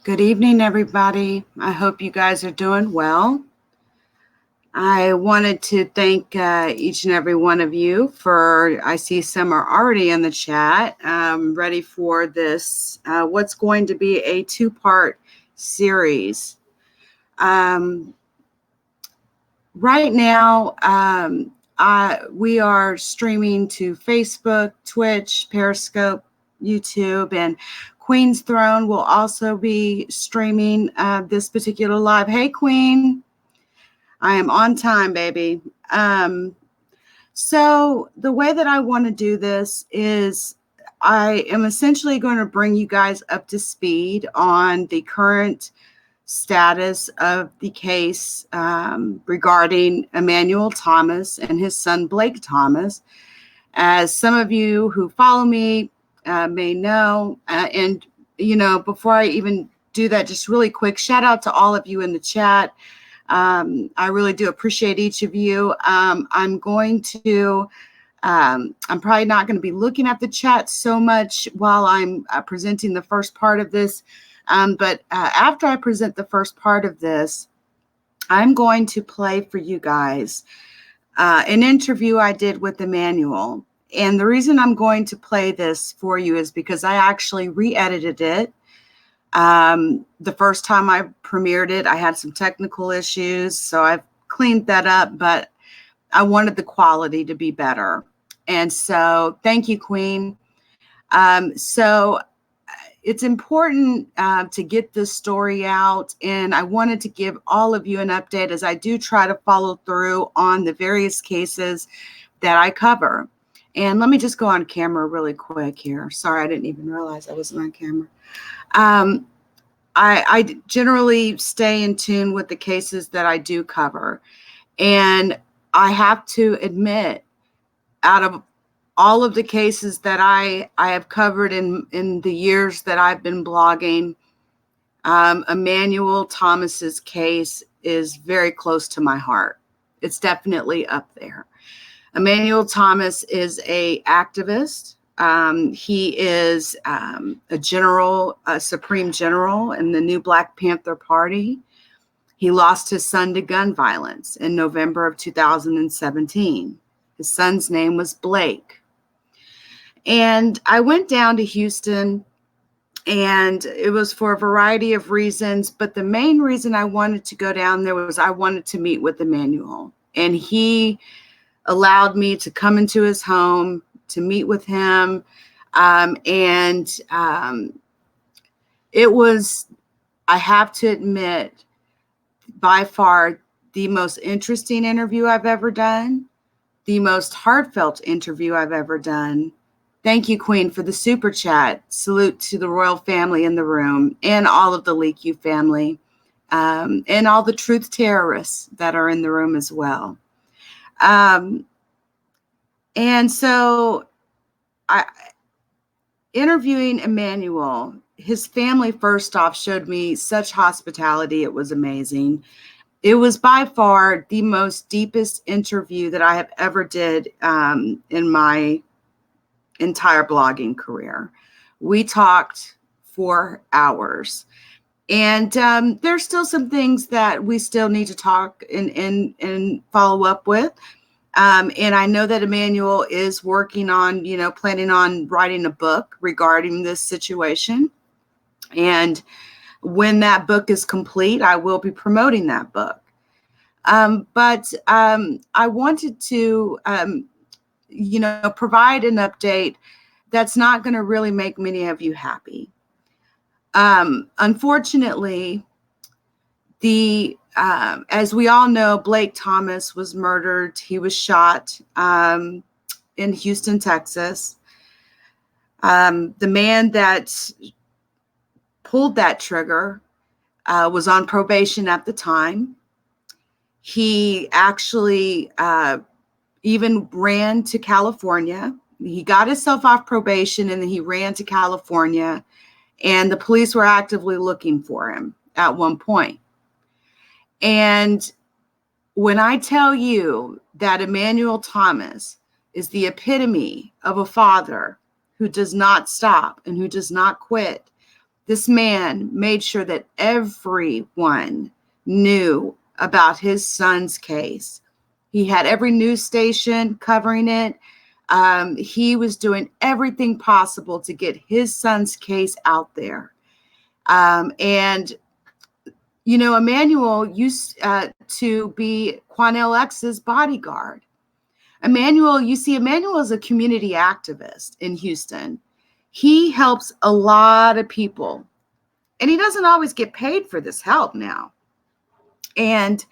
Good evening, everybody. I hope you guys are doing well. I wanted to thank each and every one of you I see some are already in the chat, ready for this, what's going to be a two-part series. Right now, we are streaming to Facebook, Twitch, Periscope, YouTube, and Queen's Throne will also be streaming this particular live. Hey, Queen. I am on time, baby. So the way that I want to do this is I am essentially going to bring you guys up to speed on the current status of the case regarding Emmanuel Thomas and his son, Blake Thomas. As some of you who follow me may know, and, before I even do that, just really quick, shout out to all of you in the chat. I really do appreciate each of you. I'm probably not going to be looking at the chat so much while I'm presenting the first part of this. But after I present the first part of this, I'm going to play for you guys an interview I did with Emmanuel. And the reason I'm going to play this for you is because I actually re-edited it. The first time I premiered it, I had some technical issues, so I've cleaned that up, but I wanted the quality to be better. And so thank you, Queen. So it's important to get this story out, and I wanted to give all of you an update as I do try to follow through on the various cases that I cover. And let me just go on camera really quick here. Sorry, I didn't even realize I wasn't on camera. I generally stay in tune with the cases that I do cover. And I have to admit, out of all of the cases that I have covered in the years that I've been blogging, Emmanuel Thomas's case is very close to my heart. It's definitely up there. Emmanuel Thomas is an activist. He is a Supreme General in the new Black Panther Party. He lost his son to gun violence in November of 2017. His son's name was Blake. And I went down to Houston, and it was for a variety of reasons, but the main reason I wanted to go down there was I wanted to meet with Emmanuel. And he allowed me to come into his home to meet with him. It was, I have to admit, by far the most interesting interview I've ever done, the most heartfelt interview I've ever done. Thank you, Queen, for the super chat. Salute to the royal family in the room and all of the LeakYou family, and all the truth terrorists that are in the room as well. And so interviewing Emmanuel, his family first off showed me such hospitality. It was amazing. It was by far the most deepest interview that I have ever did in my entire blogging career. We talked for hours. And there's still some things that we still need to talk and follow up with. And I know that Emmanuel is working on, planning on writing a book regarding this situation. And when that book is complete, I will be promoting that book. But I wanted to, provide an update that's not going to really make many of you happy. Unfortunately, as we all know, Blake Thomas was murdered. He was shot in Houston, Texas. The man that pulled that trigger was on probation at the time. He actually even ran to California. He got himself off probation, and then he ran to California, and the police were actively looking for him at one point. And when I tell you that Emmanuel Thomas is the epitome of a father who does not stop and who does not quit, This man made sure that everyone knew about his son's case. He had every news station covering it. He was doing everything possible to get his son's case out there. And, you know, Emmanuel used to be Quanell X's bodyguard. Emmanuel is a community activist in Houston. He helps a lot of people, and he doesn't always get paid for this help now. And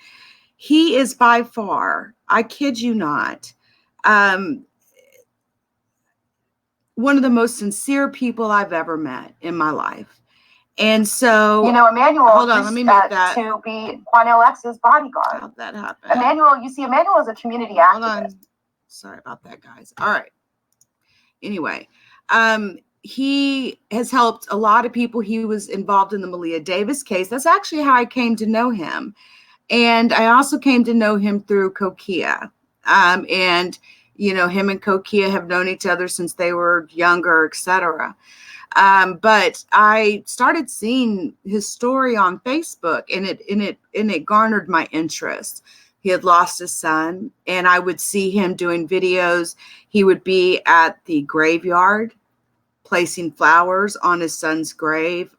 he is by far, I kid you not, one of the most sincere people I've ever met in my life. And so, you know, Emmanuel, hold on, let me mute that. To be Quanell X's bodyguard. How'd that happen? Emmanuel is a community activist. Hold on. Sorry about that, guys. All right. Anyway, he has helped a lot of people. He was involved in the Malia Davis case. That's actually how I came to know him. And I also came to know him through Kokia. And, you know, him and Kokia have known each other since they were younger, etc. But I started seeing his story on Facebook, and it garnered my interest. He had lost his son, and I would see him doing videos. He would be at the graveyard placing flowers on his son's grave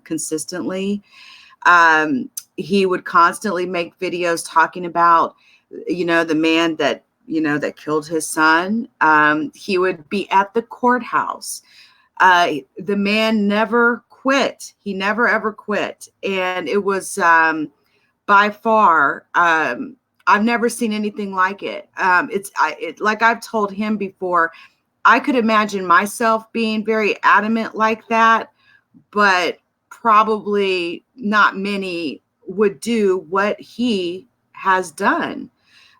consistently. He would constantly make videos talking about, you know, the man that, you know, that killed his son. He would be at the courthouse. The man never quit. He never, ever quit. And it was by far, I've never seen anything like it. Like I've told him before, I could imagine myself being very adamant like that, but probably not many would do what he has done.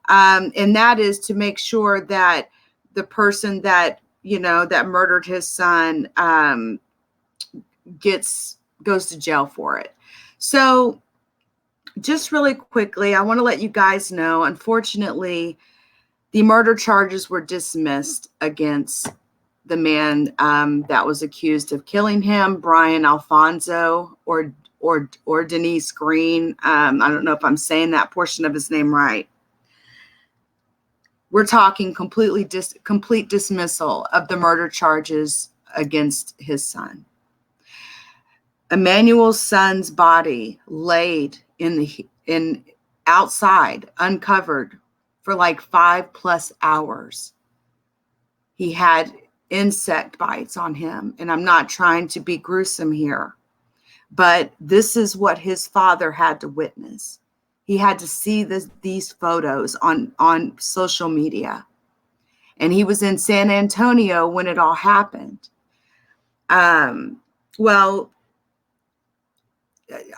And that is to make sure that the person that, you know, that murdered his son goes to jail for it. So just really quickly, I want to let you guys know, unfortunately, the murder charges were dismissed against the man that was accused of killing him, Brian Alfonso, or Denise Green. I don't know if I'm saying that portion of his name right. We're talking complete dismissal of the murder charges against his son. Emmanuel's son's body laid in outside, uncovered, for like 5+ hours. He had insect bites on him, and I'm not trying to be gruesome here, but this is what his father had to witness. He had to see these photos on social media, and he was in San Antonio when it all happened. Well,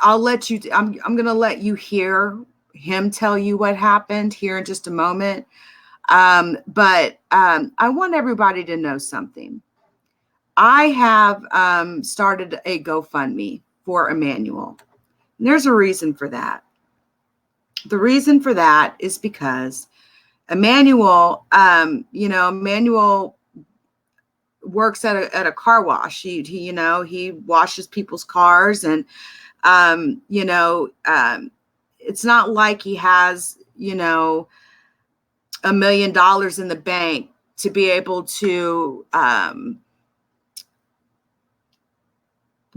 I'll let you, I'm going to let you hear him tell you what happened here in just a moment. But I want everybody to know something. I have started a GoFundMe for Emmanuel. And there's a reason for that. The reason for that is because Emmanuel, you know, Emmanuel works at a car wash. He you know, he washes people's cars, and you know, it's not like he has, you know, $1 million in the bank to be able to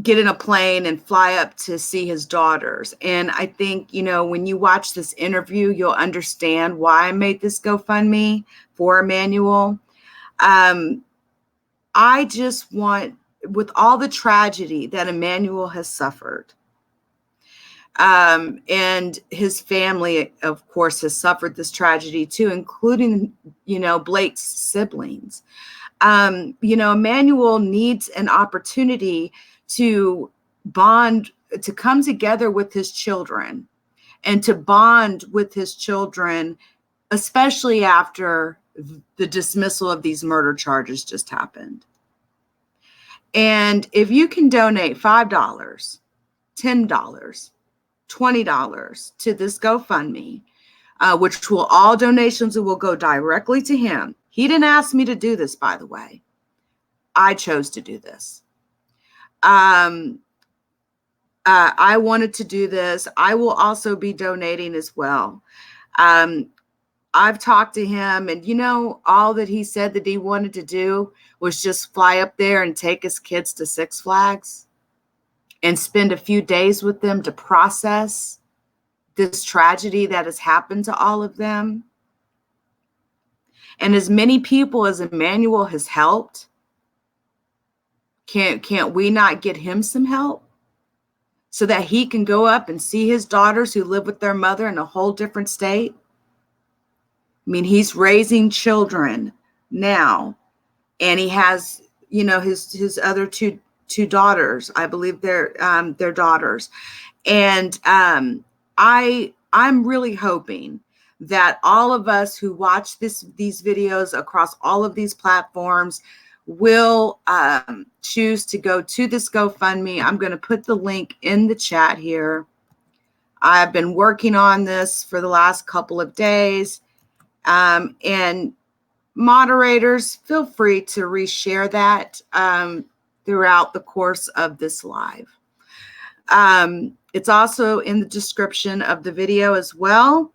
get in a plane and fly up to see his daughters. And I think, you know, when you watch this interview, you'll understand why I made this GoFundMe for Emmanuel. I just want, with all the tragedy that Emmanuel has suffered, and his family, of course, has suffered this tragedy too, including, you know, Blake's siblings. You know, Emmanuel needs an opportunity to bond, to come together with his children, and to bond with his children, especially after the dismissal of these murder charges just happened. And if you can donate $5, $10, $20 to this GoFundMe, which will, all donations will go directly to him. He didn't ask me to do this, by the way. I chose to do this. I wanted to do this. I will also be donating as well. I've talked to him, and all that he said that he wanted to do was just fly up there and take his kids to Six Flags and spend a few days with them to process this tragedy that has happened to all of them. And as many people as Emmanuel has helped, can't we not get him some help so that he can go up and see his daughters who live with their mother in a whole different state? I mean, he's raising children now, and he has, his other two daughters. I believe they're daughters, and I'm really hoping that all of us who watch these videos across all of these platforms will choose to go to this GoFundMe. I'm going to put the link in the chat here. I've been working on this for the last couple of days. And moderators, feel free to reshare that throughout the course of this live. It's also in the description of the video as well.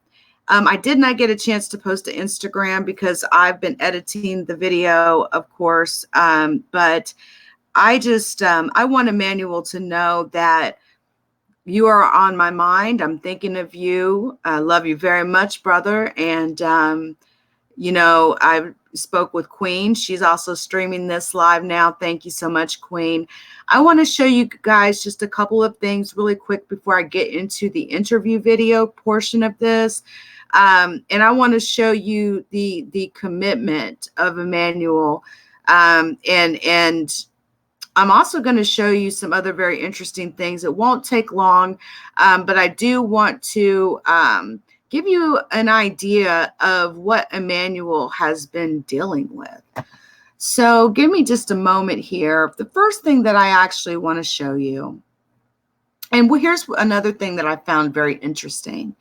I did not get a chance to post to Instagram because I've been editing the video, of course. But I just, I want Emmanuel to know that you are on my mind. I'm thinking of you. I love you very much, brother. And, I spoke with Queen. She's also streaming this live now. Thank you so much, Queen. I want to show you guys just a couple of things really quick before I get into the interview video portion of this. And I want to show you the commitment of Emmanuel. And I'm also going to show you some other very interesting things. It won't take long, but I do want to give you an idea of what Emmanuel has been dealing with. So give me just a moment here. The first thing that I actually want to show you, and here's another thing that I found very interesting.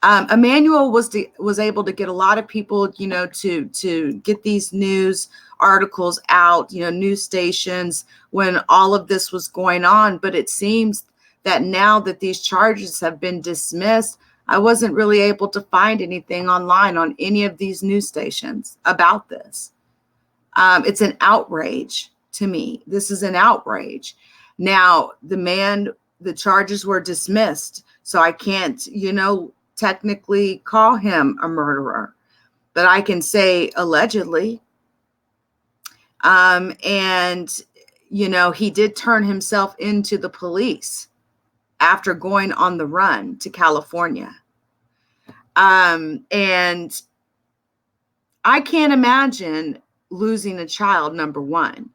Emmanuel was able to get a lot of people, to get these news articles out, news stations when all of this was going on. But it seems that now that these charges have been dismissed, I wasn't really able to find anything online on any of these news stations about this. It's an outrage to me. This is an outrage. Now, the charges were dismissed, so I can't, technically call him a murderer, but I can say allegedly. And, he did turn himself into the police after going on the run to California. And I can't imagine losing a child, number one.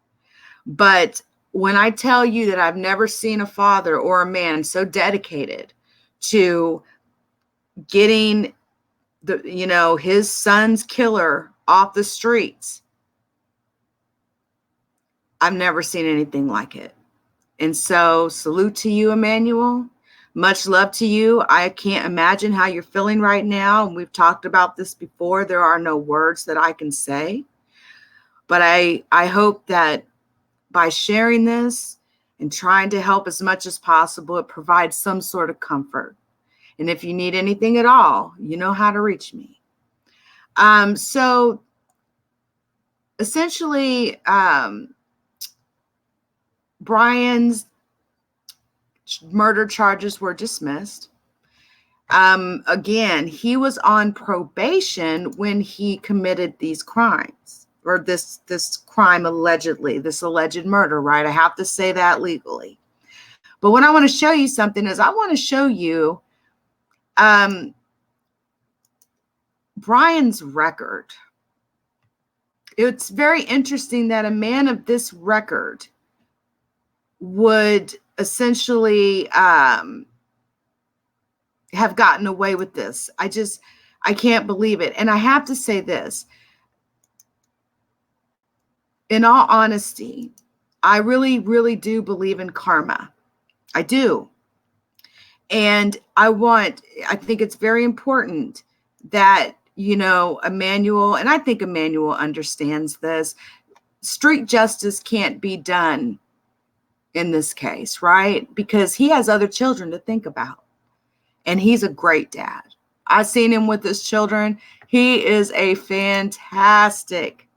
But when I tell you that I've never seen a father or a man so dedicated to getting his son's killer off the streets, I've never seen anything like it. And so salute to you, Emmanuel. Much love to you. I can't imagine how you're feeling right now. And we've talked about this before. There are no words that I can say. But I hope that by sharing this and trying to help as much as possible, it provides some sort of comfort. And if you need anything at all, you know how to reach me. So essentially, Brian's murder charges were dismissed. Again, he was on probation when he committed these crimes, or this crime allegedly, this alleged murder, right? I have to say that legally. But what I want to show you something is I want to show you Brian's record. It's very interesting that a man of this record would essentially have gotten away with this. I can't believe it. And I have to say this, in all honesty, I really, really do believe in karma. I do. And I think it's very important that, Emmanuel, and I think Emmanuel understands this, street justice can't be done in this case, right? Because he has other children to think about. And he's a great dad. I've seen him with his children. He is a fantastic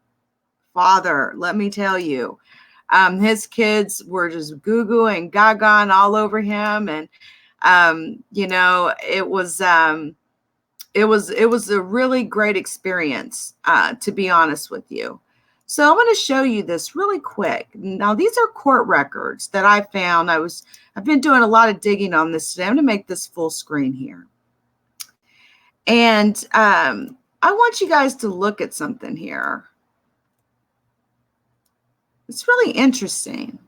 father, let me tell you. His kids were just goo-goo and gaga and all over him. And, you know, it was a really great experience, to be honest with you. So I'm going to show you this really quick. Now, these are court records that I found. I've been doing a lot of digging on this today. I'm going to make this full screen here. And I want you guys to look at something here. It's really interesting.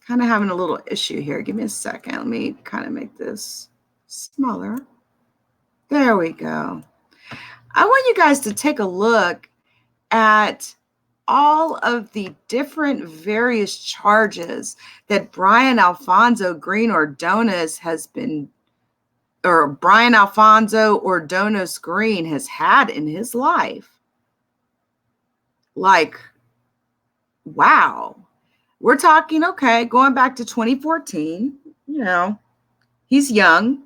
Kind of having a little issue here. Give me a second. Let me kind of make this smaller. There we go. I want you guys to take a look at all of the different various charges that Brian Alfonso Green Ordonez has been, or Brian Alfonso Ordonez Green has had in his life. Like, wow. We're talking, okay, going back to 2014, you know, he's young.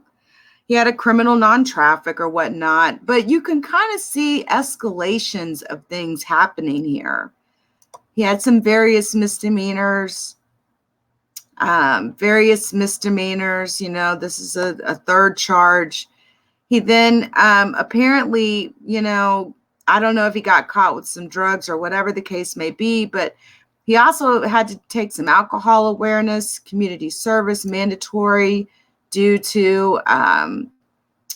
He had a criminal non-traffic or whatnot, but you can kind of see escalations of things happening here. He had some various misdemeanors, you know, this is a third charge. He then apparently, you know, I don't know if he got caught with some drugs or whatever the case may be, but he also had to take some alcohol awareness, community service, mandatory, due to,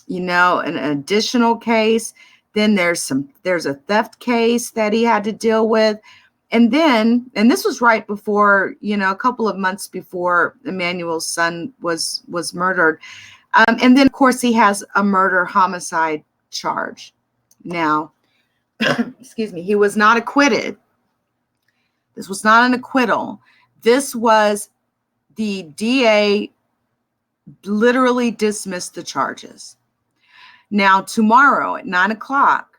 you know, an additional case. Then there's a theft case that he had to deal with. And then, and this was right before, you know, a couple of months before Emmanuel's son was murdered. And then, of course, he has a murder homicide charge. Now, excuse me, he was not acquitted. This was not an acquittal. This was the DA literally dismissed the charges. Now, tomorrow at 9 o'clock,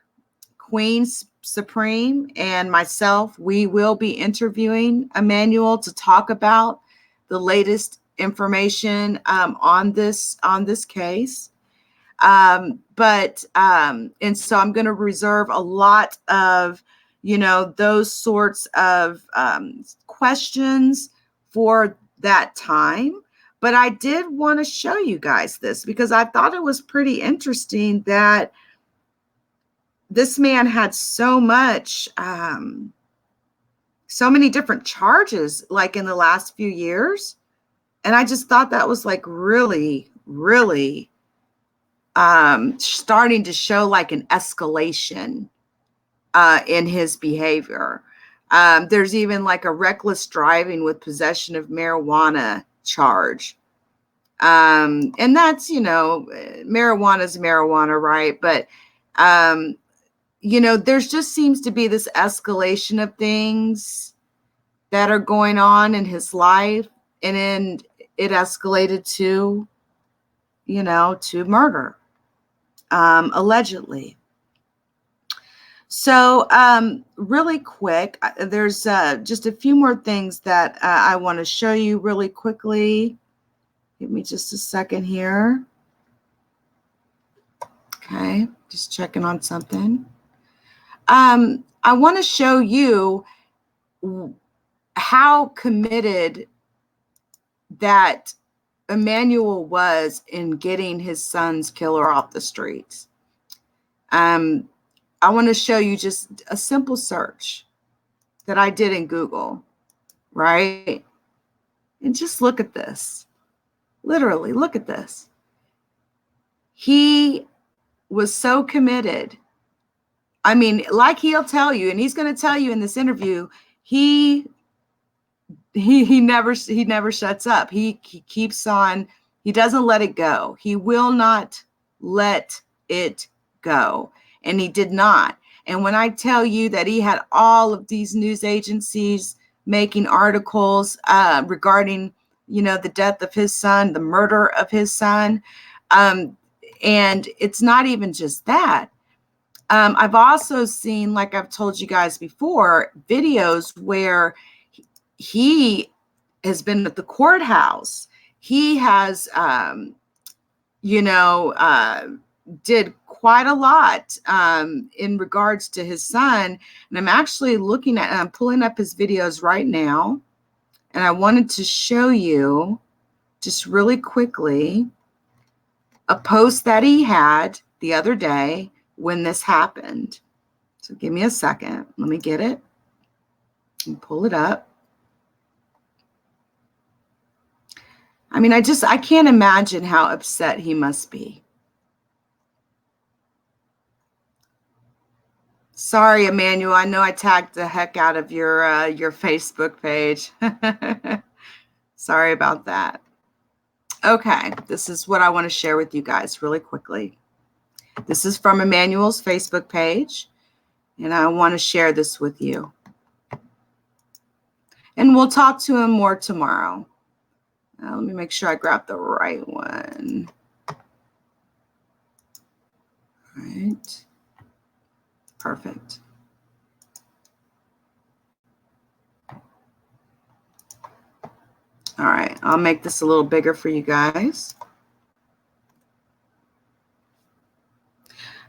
Queen Supreme and myself, we will be interviewing Emmanuel to talk about the latest information on this case. And so I'm going to reserve a lot of, you know, those sorts of questions for that time. But I did want to show you guys this because I thought it was pretty interesting that this man had so much, so many different charges like in the last few years. And I just thought that was like really, really starting to show like an escalation in his behavior. There's even like a reckless driving with possession of marijuana charge. And that's, you know, marijuana is marijuana, right? But, you know, there's just seems to be this escalation of things that are going on in his life. And then it escalated to, you know, to murder, allegedly. So really quick, there's just a few more things that I want to show you really quickly. Give me just a second here. Okay, just checking on something. I want to show you how committed that Emmanuel was in getting his son's killer off the streets. I want to show you just a simple search that I did in Google, right? And just look at this. Literally, look at this. He was so committed. I mean, like he'll tell you, and he's going to tell you in this interview, he never shuts up. He keeps on. He doesn't let it go. He will not let it go. And he did not. And when I tell you that he had all of these news agencies making articles regarding, you know, the death of his son, the murder of his son, and it's not even just that. I've also seen, like I've told you guys before, videos where he has been at the courthouse. He has, did quite a lot in regards to his son. And I'm actually I'm pulling up his videos right now. And I wanted to show you just really quickly a post that he had the other day when this happened. So give me a second. Let me get it and pull it up. I mean, I can't imagine how upset he must be. Sorry, Emmanuel. I know I tagged the heck out of your Facebook page. Sorry about that. Okay, this is what I want to share with you guys really quickly. This is from Emmanuel's Facebook page, and I want to share this with you. And we'll talk to him more tomorrow. Let me make sure I grab the right one. All right. Perfect. All right, I'll make this a little bigger for you guys.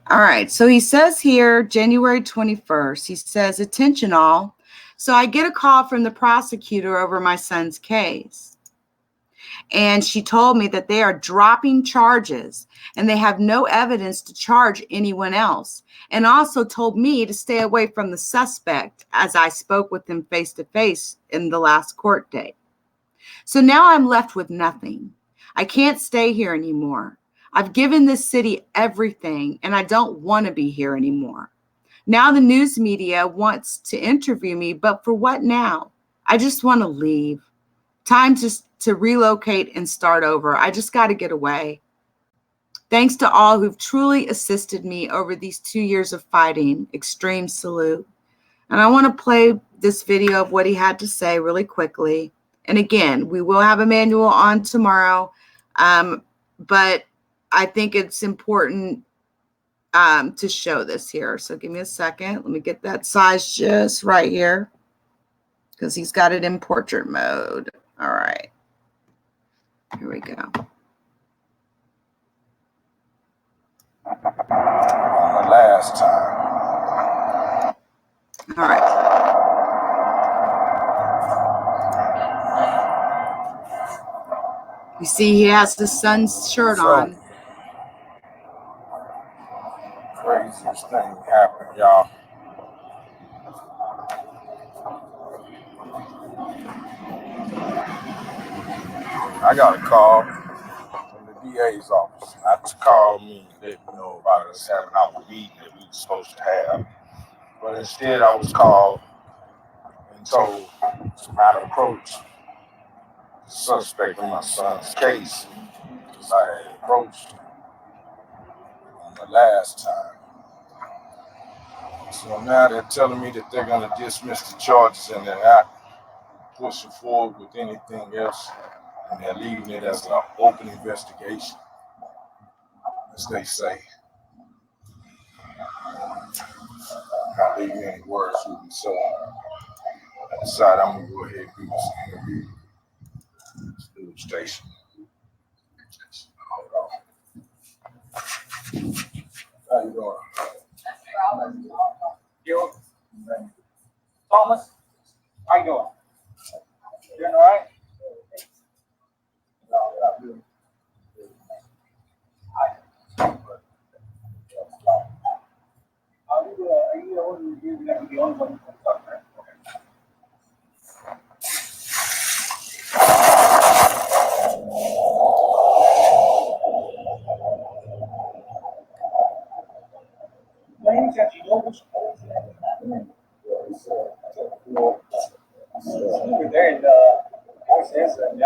All right, so he says here, January 21st, he says, attention all. So I get a call from the prosecutor over my son's case. And she told me that they are dropping charges and they have no evidence to charge anyone else. And also told me to stay away from the suspect as I spoke with him face to face in the last court date. So now I'm left with nothing. I can't stay here anymore. I've given this city everything and I don't want to be here anymore. Now the news media wants to interview me, but for what now? I just want to leave. Time to relocate and start over. I just got to get away. Thanks to all who've truly assisted me over these 2 years of fighting. Extreme salute. And I want to play this video of what he had to say really quickly. And again, we will have Emmanuel on tomorrow, but I think it's important to show this here. So give me a second. Let me get that size just right here because he's got it in portrait mode. All right. Here we go. The last time. All right. You see, he has the son's shirt on. Craziest thing happened, y'all. I got a call from the DA's office. Not to call me and let me know about us having our meeting that we were supposed to have. But instead, I was called and told to not approach the suspect in my son's case because I had approached him on the last time. So now they're telling me that they're going to dismiss the charges and they're not pushing forward with anything else. And they're leaving it as an open investigation, as they say. Not leaving any words with me, so I decided I'm going to go ahead and do this interview. Let's do the station. Hold on. How you doing? You? Thomas? How you doing? Doing all right? Are you the only one that be the only one who can talk, right? By any chance, you know which place it happened? We were there in the says you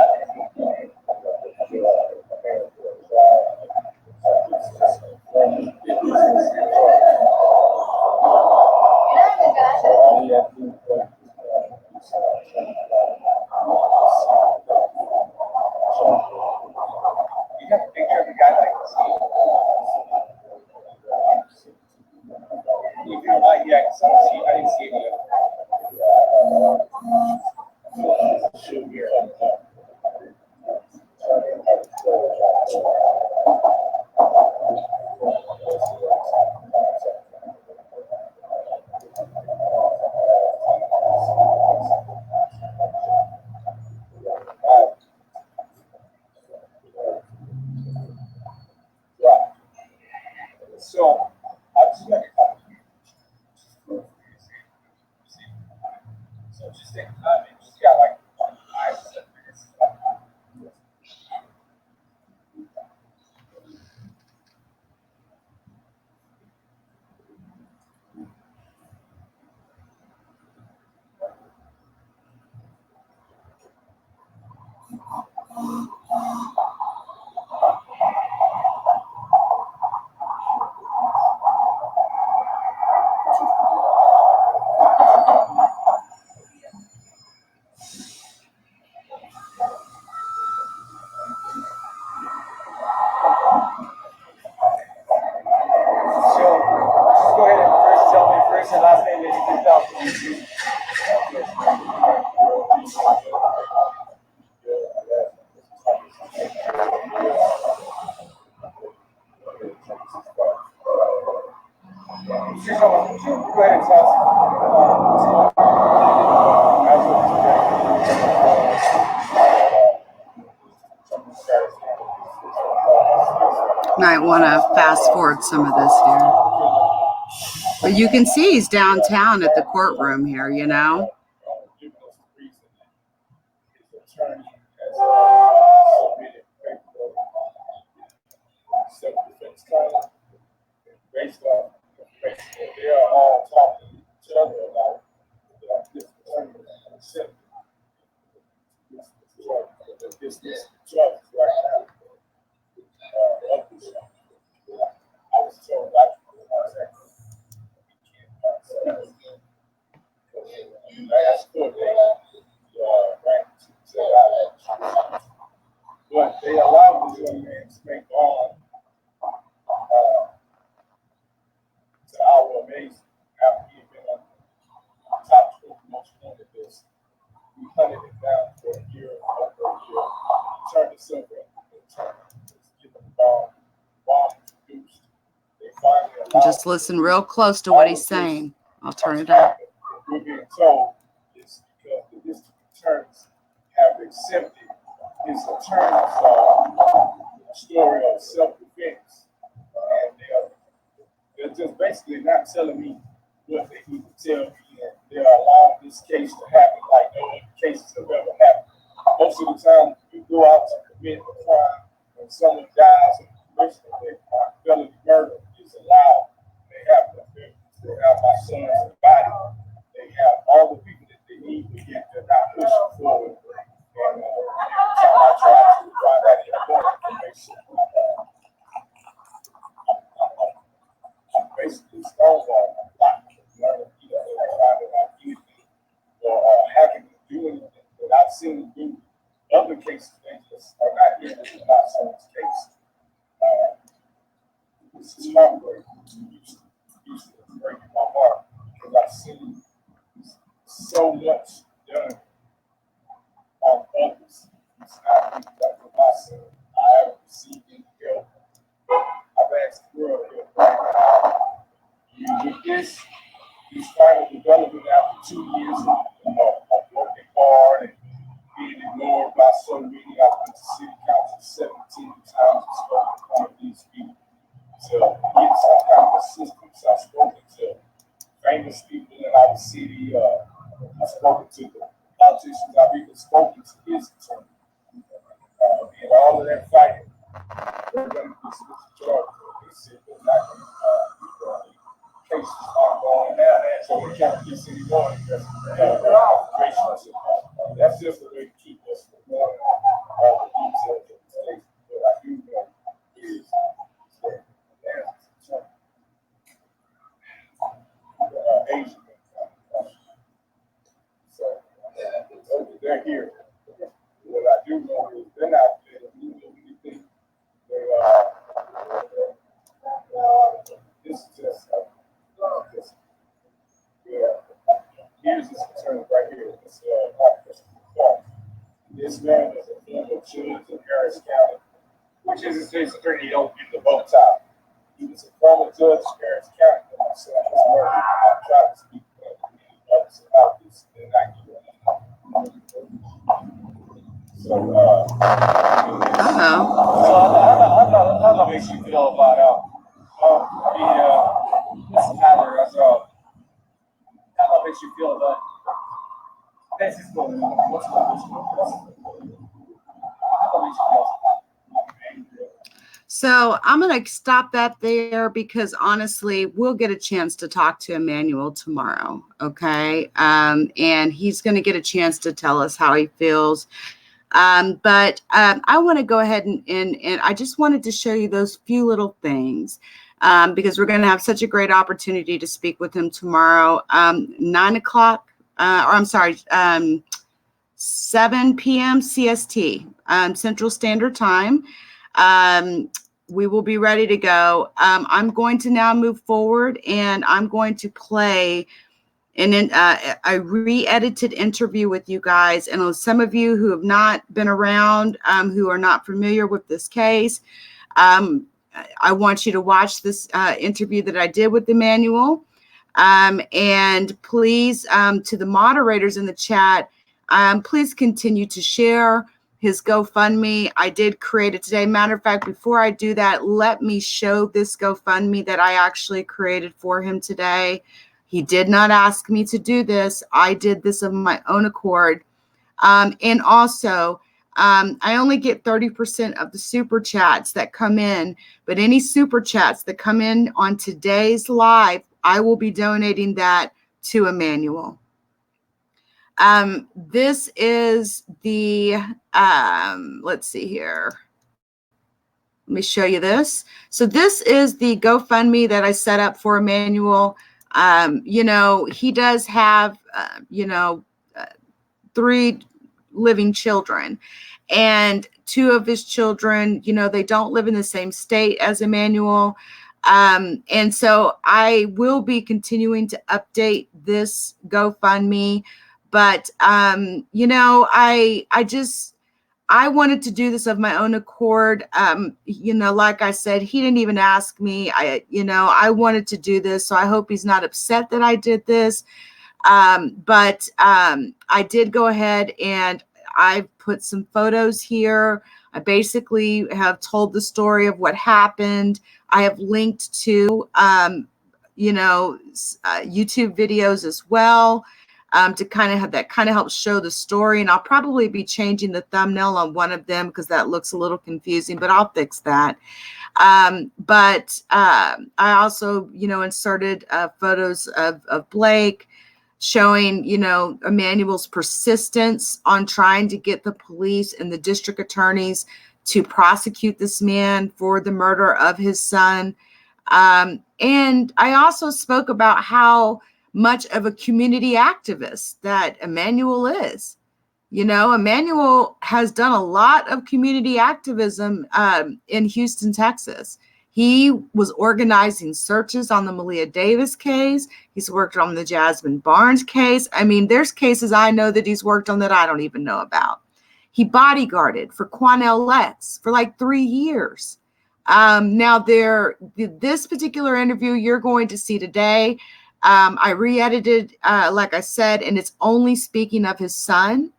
have a picture of the guy that I can see. If you're not yet, I didn't see it yet. So I just like so just take time and just got like 5 minutes. Might want to fast forward some of this here. But you can see he's downtown at the courtroom here, you know. Based on they are all talking to each other about this judge right now. I was told that last court but they allowed the young man to make on to our amazing after he had been on top 20 most wanted list. We hunted him down for a year, over a year. He turned himself in, given the bomb produced. They finally allowed Just listen real close to what he's saying. I'll turn it up. We're being told is because the district attorneys have accepted his attorney's story of self-defense. And they're just basically not telling me what they need to tell me. And they're allowing this case to happen like no other cases have ever happened. Most of the time, you go out to commit a crime when someone dies in the conviction of a felony murder is allowed. They have my son's body. They have all the people that they need, but yet they're not pushing forward. And every time I try to find that important information, I'm basically stonewalled. I'm not learning about anything or having to do anything. But I've seen them do other cases. They just are not here to not someone's case. This is heartbreaking. Used to break my heart because I've seen so much done on others. It's not me, that's for my son. I haven't received any help. I've asked the world help. With this, he's finally developing after 2 years of working hard and being ignored by so many. I've been to city council 17 times and spoken to one of these people to get some kind of assistance. I've spoken to famous people in our city. I've spoken to the politicians. I've even spoken to his attorney. And all of that fighting, they're going to dismiss the charge. They said they're not going to cases aren't going down, so we can't get any more because that's just the way to keep us from going all the details of the case. What I do know is that Asian. So they're here. What I do know is they're not there to do anything. This is just here's his attorney right here. This man is a former judge in Harris County, which is his state's attorney. He don't get the vote time. He was a former judge in Harris County. And my son was murdered. I tried to speak to others about this. They're not giving it. So, Uh-oh. how makes you feel about being makes you feel that this is going on? What makes you feel? So I'm going to stop that there because honestly, we'll get a chance to talk to Emmanuel tomorrow. Okay. And he's going to get a chance to tell us how he feels. But I want to go ahead and I just wanted to show you those few little things because we're going to have such a great opportunity to speak with him tomorrow, 9 o'clock, or I'm sorry, 7 p.m. CST, Central Standard Time. We will be ready to go. I'm going to now move forward and I'm going to play a re-edited interview with you guys. And some of you who have not been around, who are not familiar with this case, I want you to watch this interview that I did with Emmanuel. And please, to the moderators in the chat, please continue to share his GoFundMe. I did create it today. Matter of fact, before I do that, let me show this GoFundMe that I actually created for him today. He did not ask me to do this. I did this of my own accord. And also, I only get 30% of the super chats that come in, but any super chats that come in on today's live, I will be donating that to Emmanuel. This is the, let's see here. Let me show you this. So this is the GoFundMe that I set up for Emmanuel. You know, he does have, 3 living children, and 2 of his children, they don't live in the same state as Emmanuel. And so I will be continuing to update this GoFundMe. But, I wanted to do this of my own accord. Like I said, he didn't even ask me. I wanted to do this. So I hope he's not upset that I did this. But I did go ahead and I put some photos here. I basically have told the story of what happened. I have linked to, YouTube videos as well. To kind of have that kind of helps show the story. And I'll probably be changing the thumbnail on one of them because that looks a little confusing, but I'll fix that. But I also, inserted photos of Blake showing, Emmanuel's persistence on trying to get the police and the district attorneys to prosecute this man for the murder of his son. And I also spoke about how much of a community activist that Emmanuel is. Emmanuel has done a lot of community activism in Houston, Texas. He was organizing searches on the Malia Davis case. He's worked on the Jasmine Barnes case. I mean, there's cases I know that he's worked on that I don't even know about. He bodyguarded for Quanell Lex for like 3 years. Now, this particular interview you're going to see today, I re-edited, like I said, and it's only speaking of his son.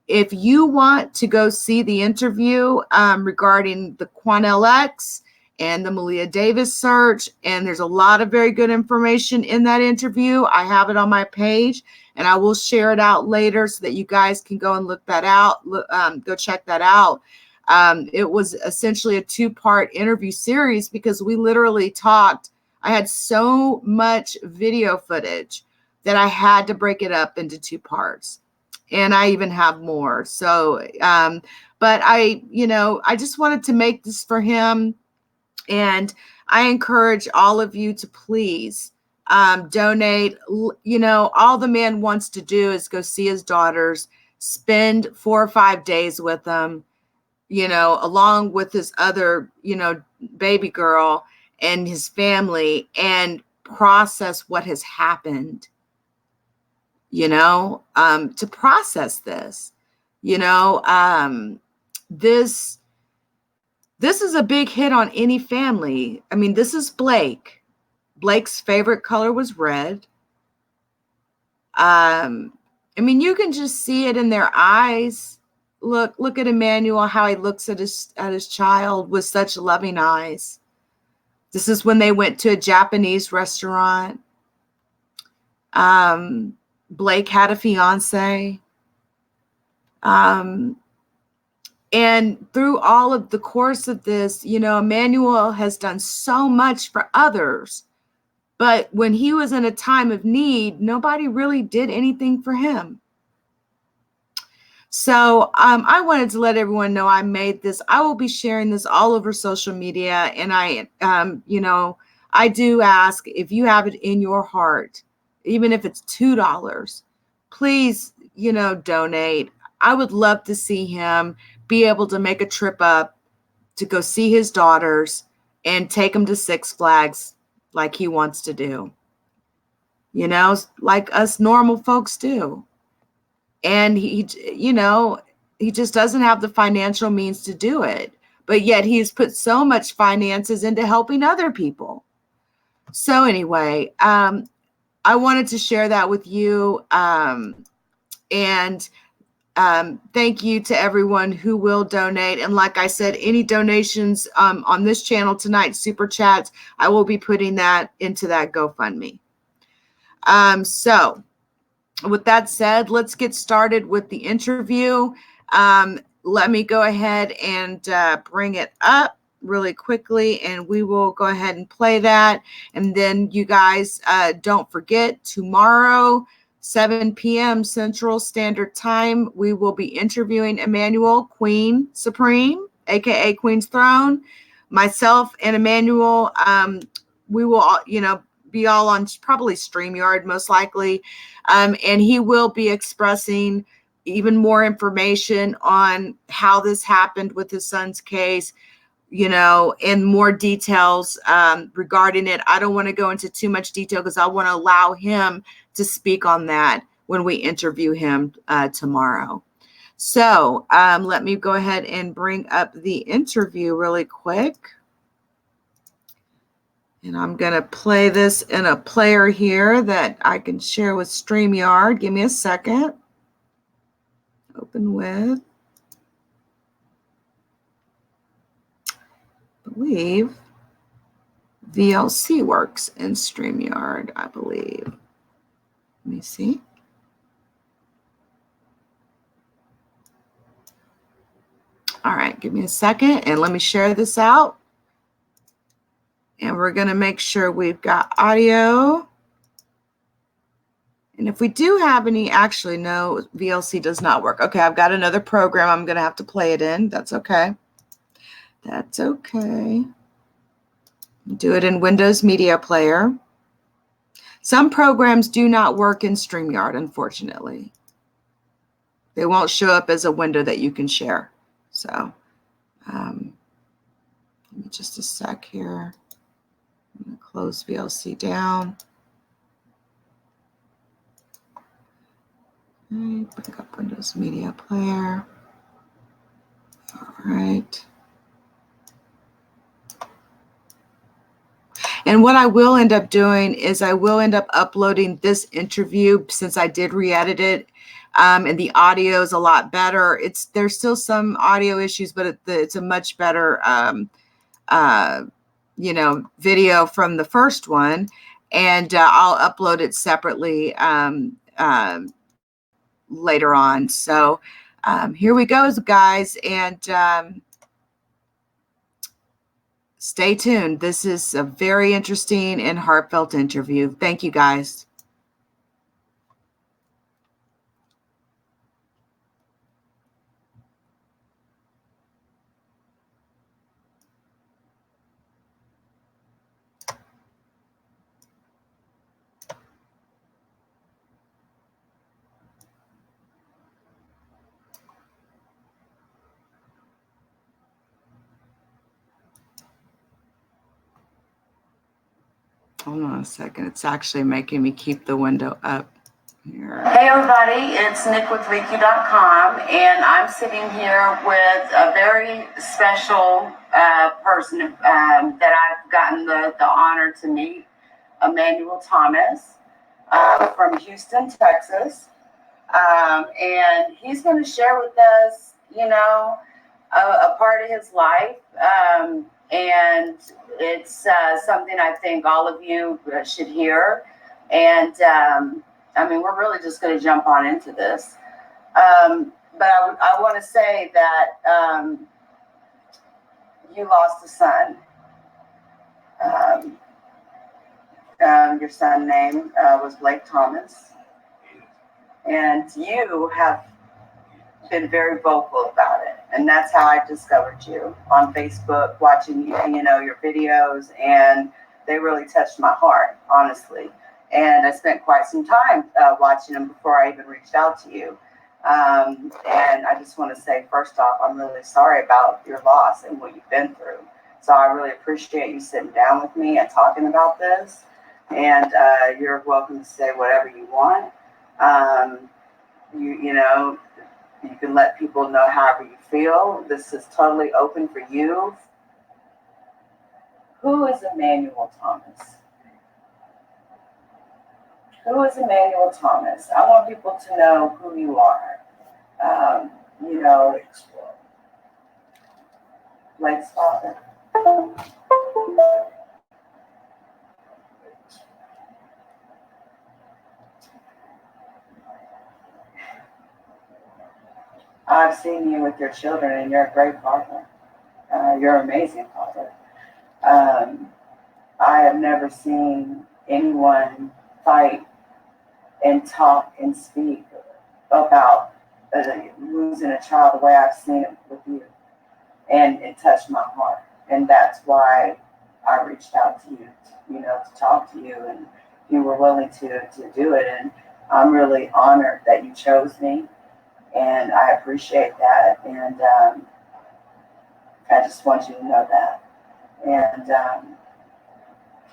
If you want to go see the interview regarding the Quanell X and the Malia Davis search, and there's a lot of very good information in that interview. I have it on my page, and I will share it out later so that you guys can go and look that out, go check that out. It was essentially a 2-part interview series because we literally talked. I had so much video footage that I had to break it up into 2 parts. And I even have more. So, but I just wanted to make this for him. And I encourage all of you to please donate. All the man wants to do is go see his daughters, spend 4 or 5 days with them, along with his other, baby girl and his family, and process what has happened, to process this, this is a big hit on any family. I mean, this is Blake. Blake's favorite color was red. You can just see it in their eyes. Look at Emmanuel, how he looks at his child with such loving eyes. This is when they went to a Japanese restaurant. Blake had a fiance. And through all of the course of this, you know, Emmanuel has done so much for others. But when he was in a time of need, nobody really did anything for him. So I wanted to let everyone know I made this. I will be sharing this all over social media. And you know, I do ask, if you have it in your heart, even if it's $2, please, you know, donate. I would love to see him be able to make a trip up to go see his daughters and take them to Six Flags like he wants to do, you know, like us normal folks do. And he, you know, he just doesn't have the financial means to do it. But yet he's put so much finances into helping other people. So anyway, I wanted to share that with you. And thank you to everyone who will donate. And like I said, any donations on this channel tonight, super chats, I will be putting that into that GoFundMe. So with that said, let's get started with the interview. Let me go ahead and bring it up really quickly, and we will go ahead and play that. And then you guys don't forget, tomorrow, 7 p.m. Central Standard Time, we will be interviewing Emmanuel, Queen Supreme, aka Queen's Throne. Myself and Emmanuel, we will, you know, be all on probably StreamYard most likely. And he will be expressing even more information on how this happened with his son's case, you know, and more details regarding it. I don't want to go into too much detail because I want to allow him to speak on that when we interview him tomorrow. So let me go ahead and bring up the interview really quick. And I'm going to play this in a player here that I can share with StreamYard. Give me a second. Open with, I believe, VLC works in StreamYard, I believe. Let me see. All right, give me a second and let me share this out. And we're going to make sure we've got audio. And if we do have any, actually, no, VLC does not work. Okay, I've got another program I'm going to have to play it in. That's okay. That's okay. Do it in Windows Media Player. Some programs do not work in StreamYard, unfortunately. They won't show up as a window that you can share. So, give me just a sec here. I'm going to close VLC down. Okay, bring up Windows Media Player. All right. And what I will end up doing is I will end up uploading this interview since I did re-edit it. And the audio is a lot better. There's still some audio issues, but it's a much better, you know, video from the first one. And I'll upload it separately later on. So here we go, guys. And stay tuned. This is a very interesting and heartfelt interview. Thank you, guys. Hold on a second. It's actually making me keep the window up here. Hey everybody, it's Nick with LeakYou.com, and I'm sitting here with a very special person that I've gotten the honor to meet, Emmanuel Thomas from Houston, Texas. And he's going to share with us, you know, a part of his life. And it's something I think all of you should hear. And I mean, we're really just going to jump on into this. But I want to say that you lost a son. Your son's name was Blake Thomas. And you have been very vocal about it. And that's how I discovered you on Facebook, watching your videos, and they really touched my heart, honestly. And I spent quite some time watching them before I even reached out to you. And I just want to say, first off, I'm really sorry about your loss and what you've been through. So I really appreciate you sitting down with me and talking about this. And you're welcome to say whatever you want. You can let people know however you feel. This is totally open for you. Who is Emmanuel Thomas? Who is Emmanuel Thomas? I want people to know who you are. Blake's father. I've seen you with your children, and you're a great father. You're an amazing father. I have never seen anyone fight and talk and speak about losing a child the way I've seen it with you. And it touched my heart. And that's why I reached out to you, to talk to you. And you were willing to do it. And I'm really honored that you chose me. And I appreciate that. And I just want you to know that. And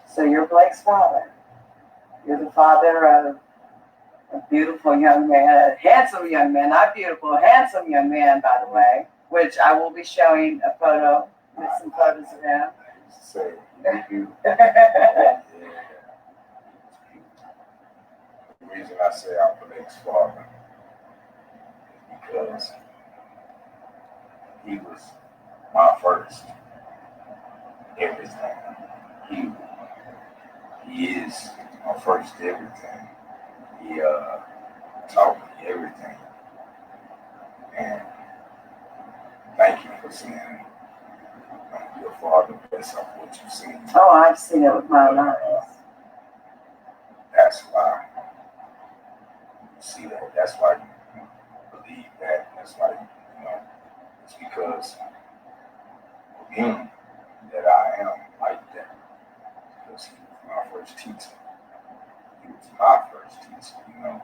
so you're Blake's father. You're the father of a beautiful young man, a handsome young man, not beautiful, a handsome young man, by the way, which I will be showing a photo, with some photos of him. The reason I say I'm Blake's father is because he was my first everything. He is my first everything. He taught me everything. And thank you for saying your father bless up what you've seen. Oh, I've seen it with my own eyes. That's why you see that. That's why you believe that. That's why it's because of him that I am like that. Because he was my first teacher. He was my first teacher, And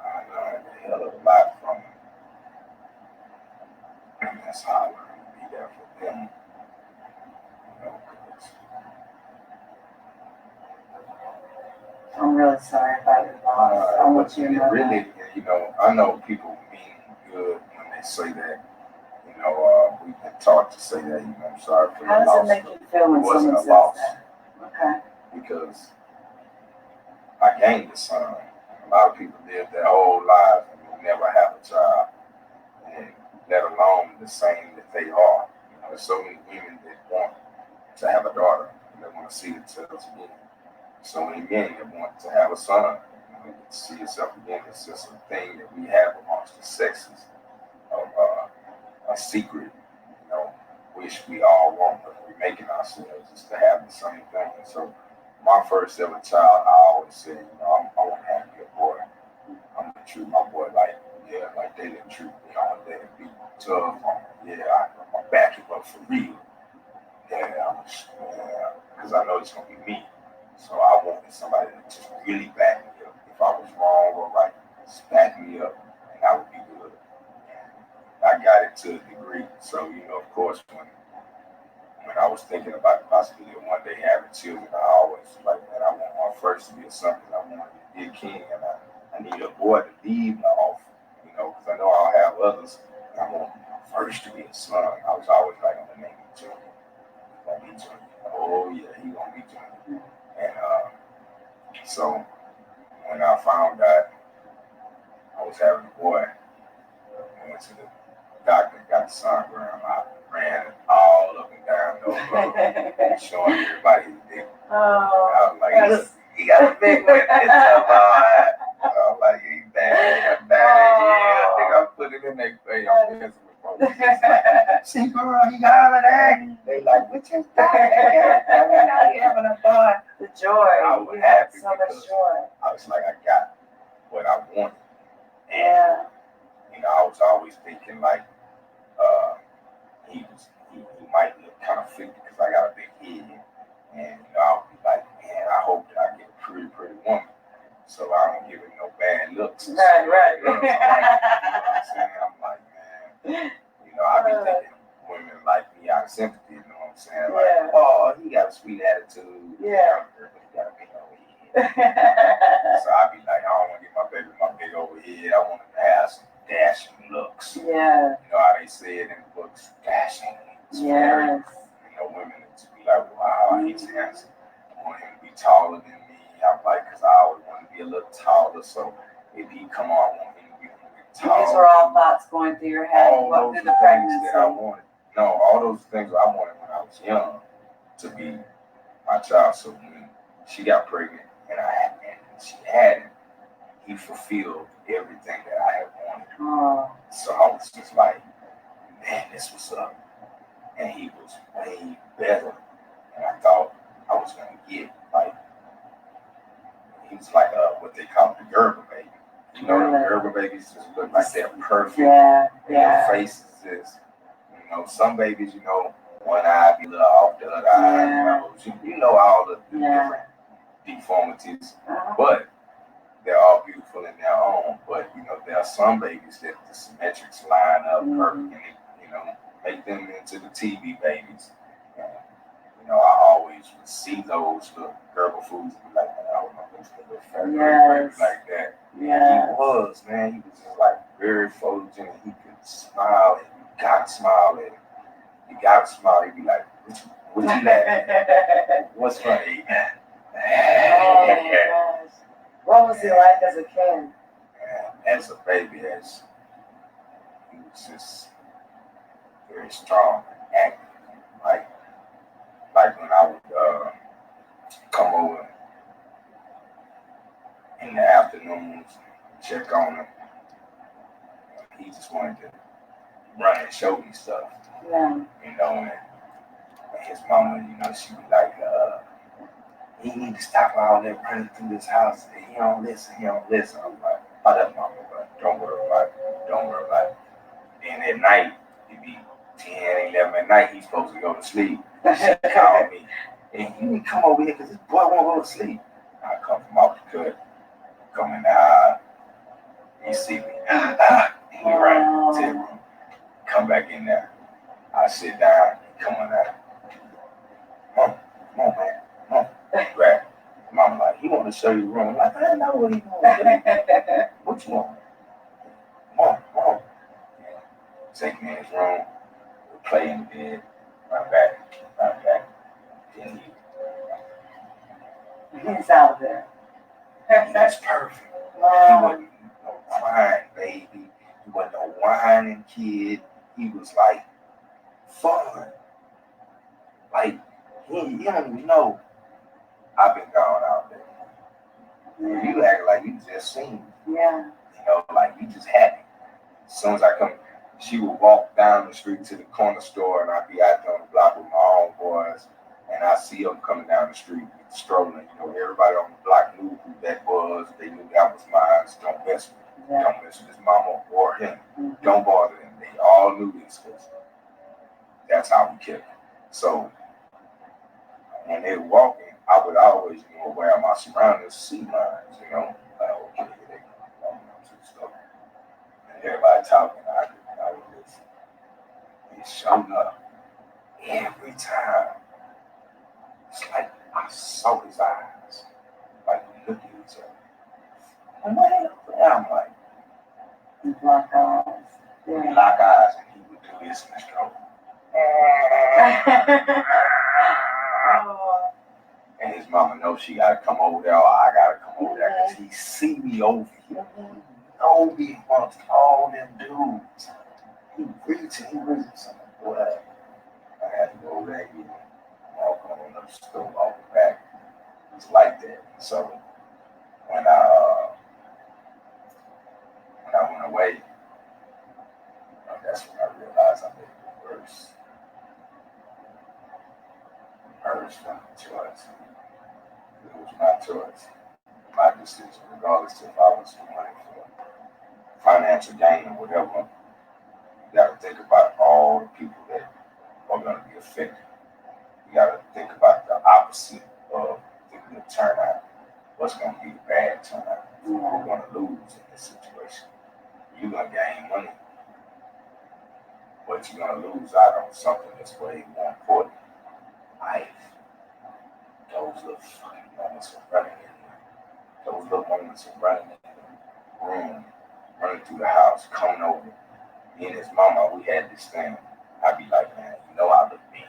I learned a hell of a lot from him. And that's how I learned to be there for them. I'm really sorry about your loss. I want you to know really, I know people mean good when they say that. We've been taught to say that, I'm sorry for How your loss. does it make you feel when someone says that? Okay. Because I gained a son. A lot of people live their whole lives and will never have a child, and let alone the same that they are. There's so many women that want to have a daughter, and they want to see themselves again. So many men that want to have a son, to see yourself again. It's just a thing that we have amongst the sexes of a secret, wish we all want, but we're making ourselves just to have the same thing. And so my first ever child, I always said, I want to have a boy. I'm going to treat my boy like they didn't treat me. I'm going to let him be tough on me. I'm going to back him up for real. Because I know it's going to be me. So I wanted somebody to just really back me up. If I was wrong or right, just back me up, and I would be good. I got it to a degree. So, of course, when I was thinking about the possibility of one day having children, I always like that. I want my first to be something. I want to be a king, and I need a boy to lead me off, because I know I'll have others. And I want my first to be a son. I was always like, I'm going to name him Junior. He's going to be Junior. Oh, yeah, he's going to be Junior. And so when I found out I was having a boy, I went to the doctor, got the sonogram. I ran all up and down those roads, showing everybody the dick. I was like, He got a big one. I'm like, he bad. I'm bad. I think I put it in their face. I'm dancing with folks. See, girl, he got all of that. They like, what you got? We're not having a fun. The joy. I was happy so much joy. I was like, I got what I wanted. Yeah. You know, I was always thinking like, he might look kind of freaky because I got a big head. And you know, I'll be like, man, I hope that I get a pretty woman. So I don't give it no bad looks. Right. You know what I'm saying? I'm like, man, you know, I be thinking women like me out of sympathy, you know what I'm saying? Like, oh, he got a sweet attitude. Yeah. But he got a big old head. So I be like, I don't want to get my baby my big old head. I want him to have some dashing looks. Yeah. You know how they say it in the books, dashing. Yes. You know, women to be like, wow, he's handsome. I want him to be taller than me. I'm like, because I always want to be a little taller. So if he come on, I want him to be taller. These were all thoughts going through your head all through those the pregnancy. That I wanted. No, all those things I wanted when I was young to be my child. So when she got pregnant and she had him, he fulfilled everything that I had wanted. Oh. So I was just like, man, this was up. And he was way better than I thought I was going to get. Like, he was like what they call the Gerber baby. You know, the Gerber babies just look like they're perfect. Yeah. Their faces is, you know, some babies, you know, one eye be a little off, the other eye, you know all the different deformities. But they're all beautiful in their own. But, you know, there are some babies that the symmetrics line up perfect and you know, make them into the TV babies. And, you know, I always would see those little Gerber foods and be like, man, I don't know, this little fat baby like that. Yeah. He was, man. He was just like very photogenic. He could smile and you gotta smile at him. You gotta smile. He'd be like, what you laughing at? What's funny? Oh my gosh. What was he like as a kid? As a baby, he was just very strong and active. Like when I would come over in the afternoons, check on him, he just wanted to run and show me stuff. Yeah. You know, and his mama, you know, she'd be like, he need to stop all that running through this house. And he don't listen. I'm like, oh, that's mama, but don't worry about it. And at night, it'd be 10, 11 at night, he's supposed to go to sleep. She called me, and you need to come over here because this boy won't go to sleep. I come from off the cut, come in the house, he see me, he ran to the room, come back in there. I sit down, he come in there. Come on, man, grab him. Mama like, he want to show you the room. I'm like, I know what he want. What you want? Come on. Take me in his room, we play in the bed, right back. Then He's out there. that's perfect. He wasn't no crying baby. He wasn't no whining kid. He was like fun. Like he don't even know I've been gone out there. You act like you just seen me. Yeah. You know, like you just happy. As soon as I come, she would walk down the street to the corner store and I'd be out there on the block with my homeboys and I see them coming down the street strolling. You know, everybody on the block knew who that was. They knew that was mine. So don't mess with him. Yeah. Don't mess with his mama or him. Don't bother them. They all knew this because that's how we kept it. So when they were walking, I would always, you know, wear my surroundings, see lines, you know. Like, okay, they walking up to the store. And everybody talking, I would just, it showed up every time. It's like I saw his eyes, like we looked at each other. And I'm like, Black eyes. we lock eyes and he would do this in the stroke. And his mama knows she gotta come over there, or I gotta come over there, because he see me over here. He know me amongst all them dudes. He reaching something. Boy, I had to go over there and walk on up the store, walk back. It's like that. So when I went away, that's when I realized I made the worst from the choice. It was my choice, my decision, regardless if I was doing it for financial gain or whatever. You got to think about all the people that are going to be affected. You got to think about the opposite of the good turnout. What's going to be the bad turnout? Who's going to lose in this situation? You're going to gain money, but you're going to lose out on something that's way more important. Life. Those little fucking moments of running in there. Those little moments of running in the room, running through the house, coming over. Me and his mama, we had this thing. I'd be like, man, you know I look mean.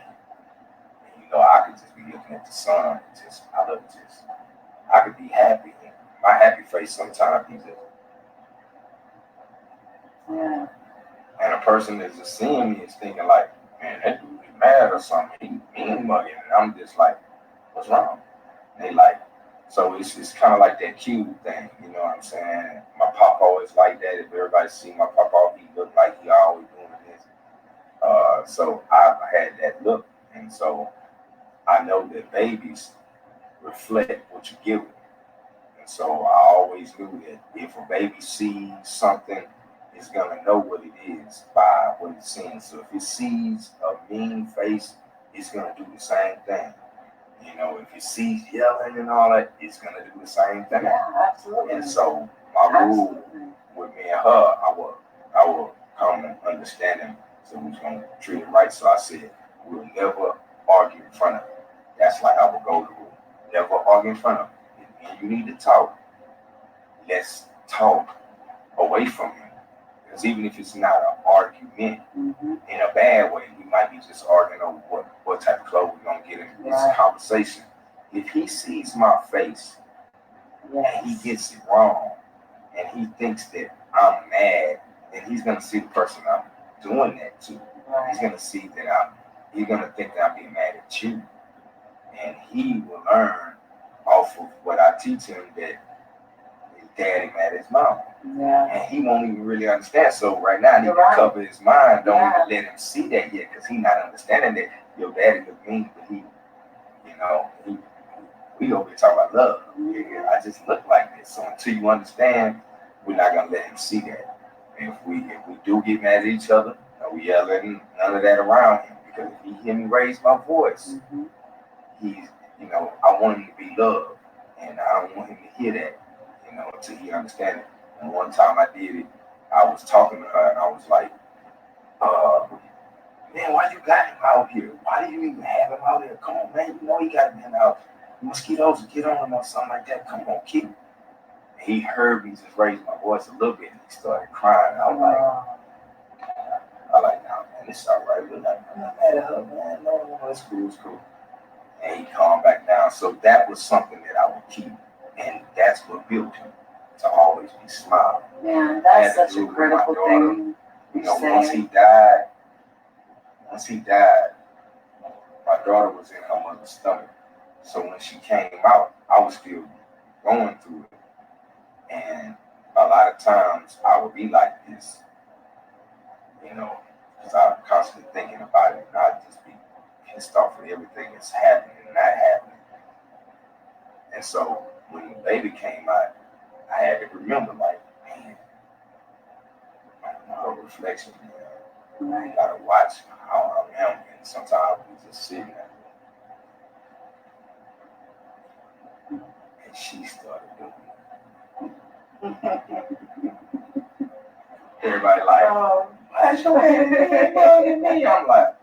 And you know I could just be looking at the sun and I could be happy. My happy face sometimes be just, Yeah. and a person that's just seeing me is thinking like, man, that dude be mad or something. He mean mugging. And I'm just like, what's wrong? And they like, so it's kind of like that cute thing, you know what I'm saying? My pop always like that. If everybody see my papa, he look like he always doing this. So I had that look, and so I know that babies reflect what you give them. And so I always knew that if a baby sees something, it's gonna know what it is by what it's seeing. So if it sees a mean face, it's gonna do the same thing. You know, if it sees yelling and all that, it's gonna do the same thing. Yeah, absolutely. And so my rule with me and her, I will come and understanding, so we was gonna treat it right. So I said, we'll never argue in front of her. That's like I would go to rule. Never argue in front of her. If you need to talk, let's talk away from him. Because even if it's not an argument in a bad way, we might be just arguing over what type of clothes we're gonna get in this conversation. If he sees my face and he gets it wrong and he thinks that I'm mad, then he's gonna see the person I'm doing that to. He's gonna see that he's gonna think that I'm being mad at you. And he will learn off of what I teach him that his daddy mad at his mom. Yeah. And he won't even really understand. So right now, I need to cover his mind. Don't even let him see that yet, because he's not understanding that your daddy look mean, but we over here talking about love. Yeah, I just look like this. So until you understand, we're not gonna let him see that. And if we do get mad at each other, we yelling, none of that around him. Because if he hear me raise my voice, he's, I want him to be loved, and I don't want him to hear that, until he understands it. And one time I did it, I was talking to her, and I was like, man, why you got him out here? Why do you even have him out here? Come on, man, he got him out. Mosquitoes will get on him or something like that. Come on, keep him. He heard me just raise my voice a little bit, and he started crying. I was like, nah, man, it's all right. I'm not mad at her, man. No, it's cool. And he calmed back down. So that was something that I would keep. And that's what built him to always be smiling. Yeah, that's such a critical thing. Once he died, my daughter was in her mother's stomach. So when she came out, I was still going through it. And a lot of times I would be like this, because I'm constantly thinking about it, and I'd just be pissed off at everything that's happening and not happening. And so when the baby came out, I had to remember, like, man, her reflection, I gotta watch how I am. And sometimes we just sitting there. And she started doing it. Everybody like, why's your head bugging me? I'm like,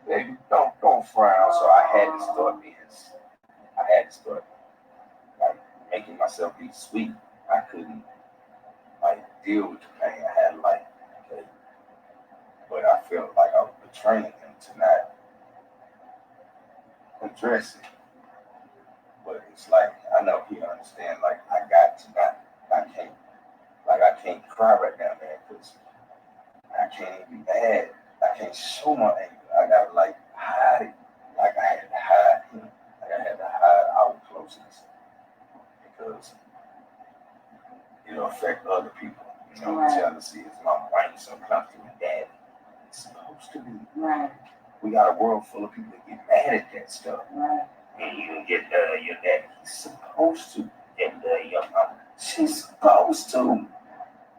baby, don't frown. So I had to start like making myself be sweet. I couldn't deal with the pain. I had okay, but I felt like I was betraying him to not address it. But it's like, I know he understand, I can't cry right now, man, because I can't even be mad. I can't show my anger. I gotta hide it. I had to affect other people. You know, Right. jealousy is mama, why you so close to my dad? It's supposed to be. Right. We got a world full of people that get mad at that stuff. Right. And you get your dad. He's supposed to. And your mama, she's supposed to.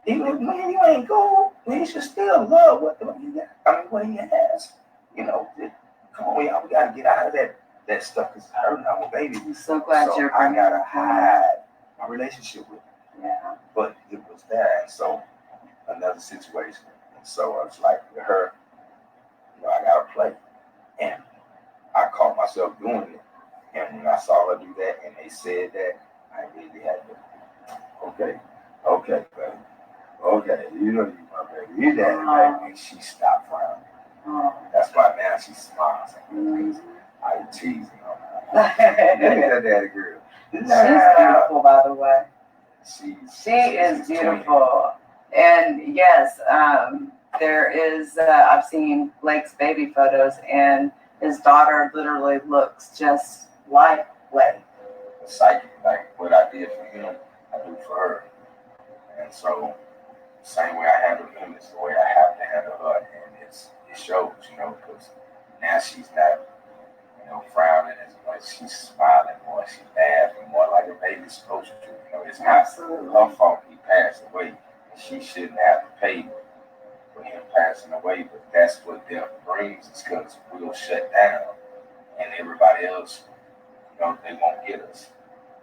Even if man, you ain't cool, we should still love what you got. I mean, what he has. You know, come on, y'all, we gotta get out of that stuff because it's hurting our baby. I'm so glad So you're I bringing gotta it up. hide my relationship with him. Yeah. But it was that, and so another situation. And so I was like, with her, you know, I gotta play. And I caught myself doing it. And when I saw her do that and they said that, I really had to, okay, baby. Okay, you know you my baby. You daddy, baby. And she stopped frowning. That's why now she smiles. I ain't teasing her. Look at that daddy girl. She's beautiful, by the way. She is she's beautiful. And yes, there is, I've seen Blake's baby photos, and his daughter literally looks just like Blake. Psychic, like what I did for him, I do for her. And so, same way I handle him is the way I have to handle her. And it shows, you know, because now she's not, you know, frowning as much. She's smiling more. She's laughing more like a baby's supposed to. You know, it's not her fault he passed away. She shouldn't have to pay for him passing away, but that's what death brings, is because we'll shut down and everybody else, you know, they won't get us.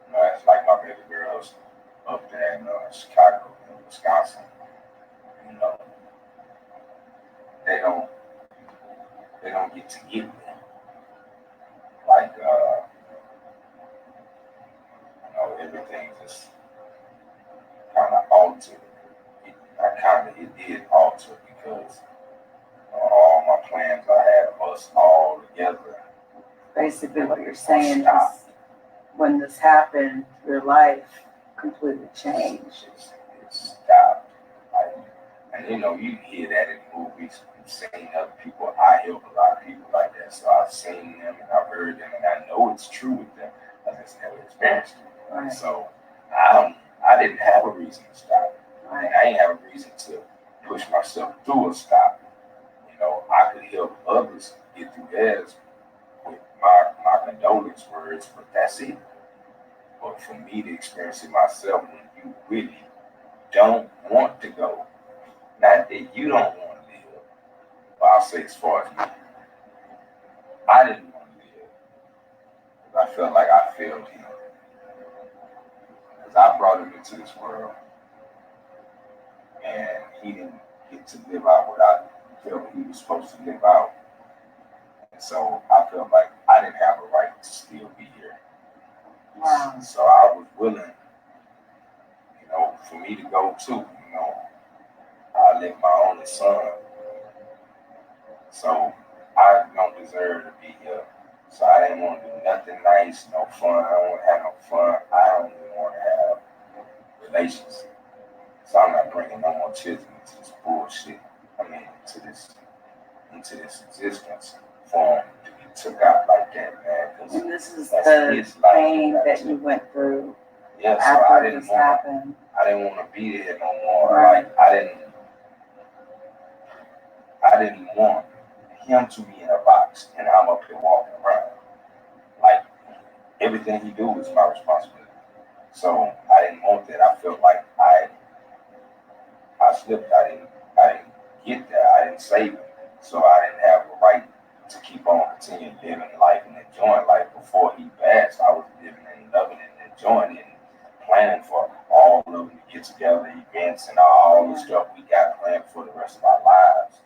You know, it's like my baby girls up there in Chicago and Wisconsin. You know, they don't get to get me. Like you know, everything just kind of altered. It did alter because all my plans I had of us all together. Basically, what you're saying is when this happened, your life completely changed. It stopped. And you know, you hear that in movies. You've seen other people. I help a lot of people like that. So I've seen them and I've heard them and I know it's true with them. I just never experienced it. Right. So I didn't have a reason to stop. Right. And I didn't have a reason to push myself through a stop. You know, I could help others get through theirs with my condolence words, but that's it. But for me to experience it myself, when you really don't want to go, not that you don't want to live, but I'll say as far as me, I didn't want to live because I felt like I failed him. Because I brought him into this world and he didn't get to live out what I felt he was supposed to live out. And so I felt like I didn't have a right to still be here. Wow. So I was willing, you know, for me to go too, you know. I left my only son. So I don't deserve to be here. So I didn't want to do nothing nice, no fun. I don't want to have no fun. I don't even want to have relations. So I'm not bringing no more children into this bullshit. I mean, into this existence for them to be took out like that, man. And this is the pain that you went through after this happened. I didn't want to be there no more. Right. Like I didn't want him to be in a box and I'm up here walking around. Like everything he do is my responsibility. So I didn't want that. I felt like I slipped. I didn't get there. I didn't save him. So I didn't have the right to keep on continuing living life and enjoying life. Before he passed, I was living and loving and enjoying it and planning for all of them to get together, events and all the stuff we got planned for the rest of our lives.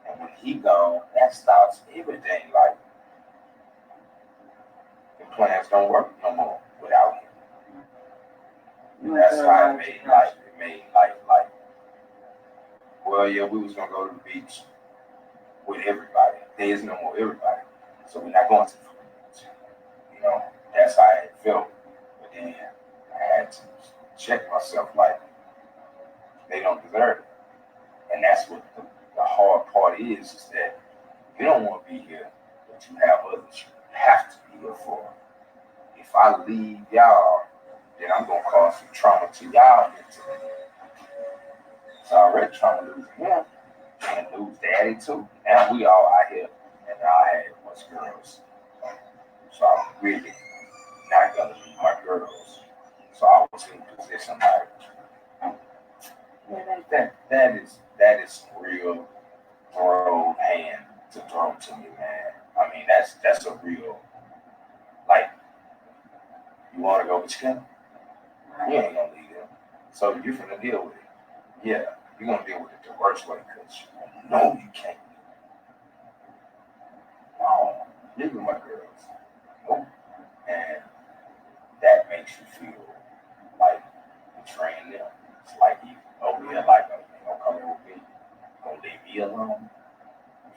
And when he gone, that stops everything. Like the plans don't work no more without him. And that's how it made life. It made life like, well, yeah, we was gonna go to the beach with everybody. There is no more everybody, so we're not going to the beach. You know, that's how it felt. But then I had to check myself, like they don't deserve it, and that's what the hard part is that you don't want to be here, but you have others you have to be here for. If I leave y'all, then I'm gonna cause some trauma to y'all mentally. already trying to lose him and lose daddy too. And we all out here, and I had a bunch of girls. So I'm really not gonna lose my girls. So I was in a position like, man, that is real throw hand to throw to me, man. I mean, that's a real, like, you want to go, but you can't. You ain't gonna leave them. So you're gonna deal with it. Yeah, you're gonna deal with it the worst way because you know you can't. No, leave with my girls. Nope. And that makes you feel like betraying them. It's like you over here, like, you don't come here with me. You're gonna leave me alone.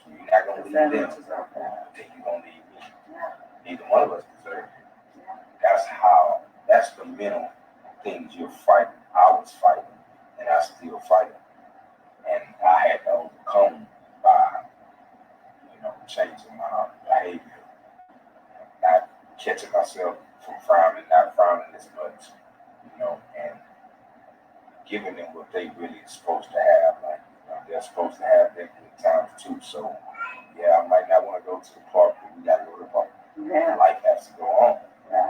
So you're not gonna leave them. Then you're gonna leave me. Neither one of us deserve it. That's the mental things you're fighting. I was fighting, and I still fighting. And I had to overcome by, changing my behavior, not catching myself from not frowning as much, and giving them what they really are supposed to have. Like, they're supposed to have their good times too. So, yeah, I might not want to go to the park, but we got to go to the park. Yeah. Life has to go on.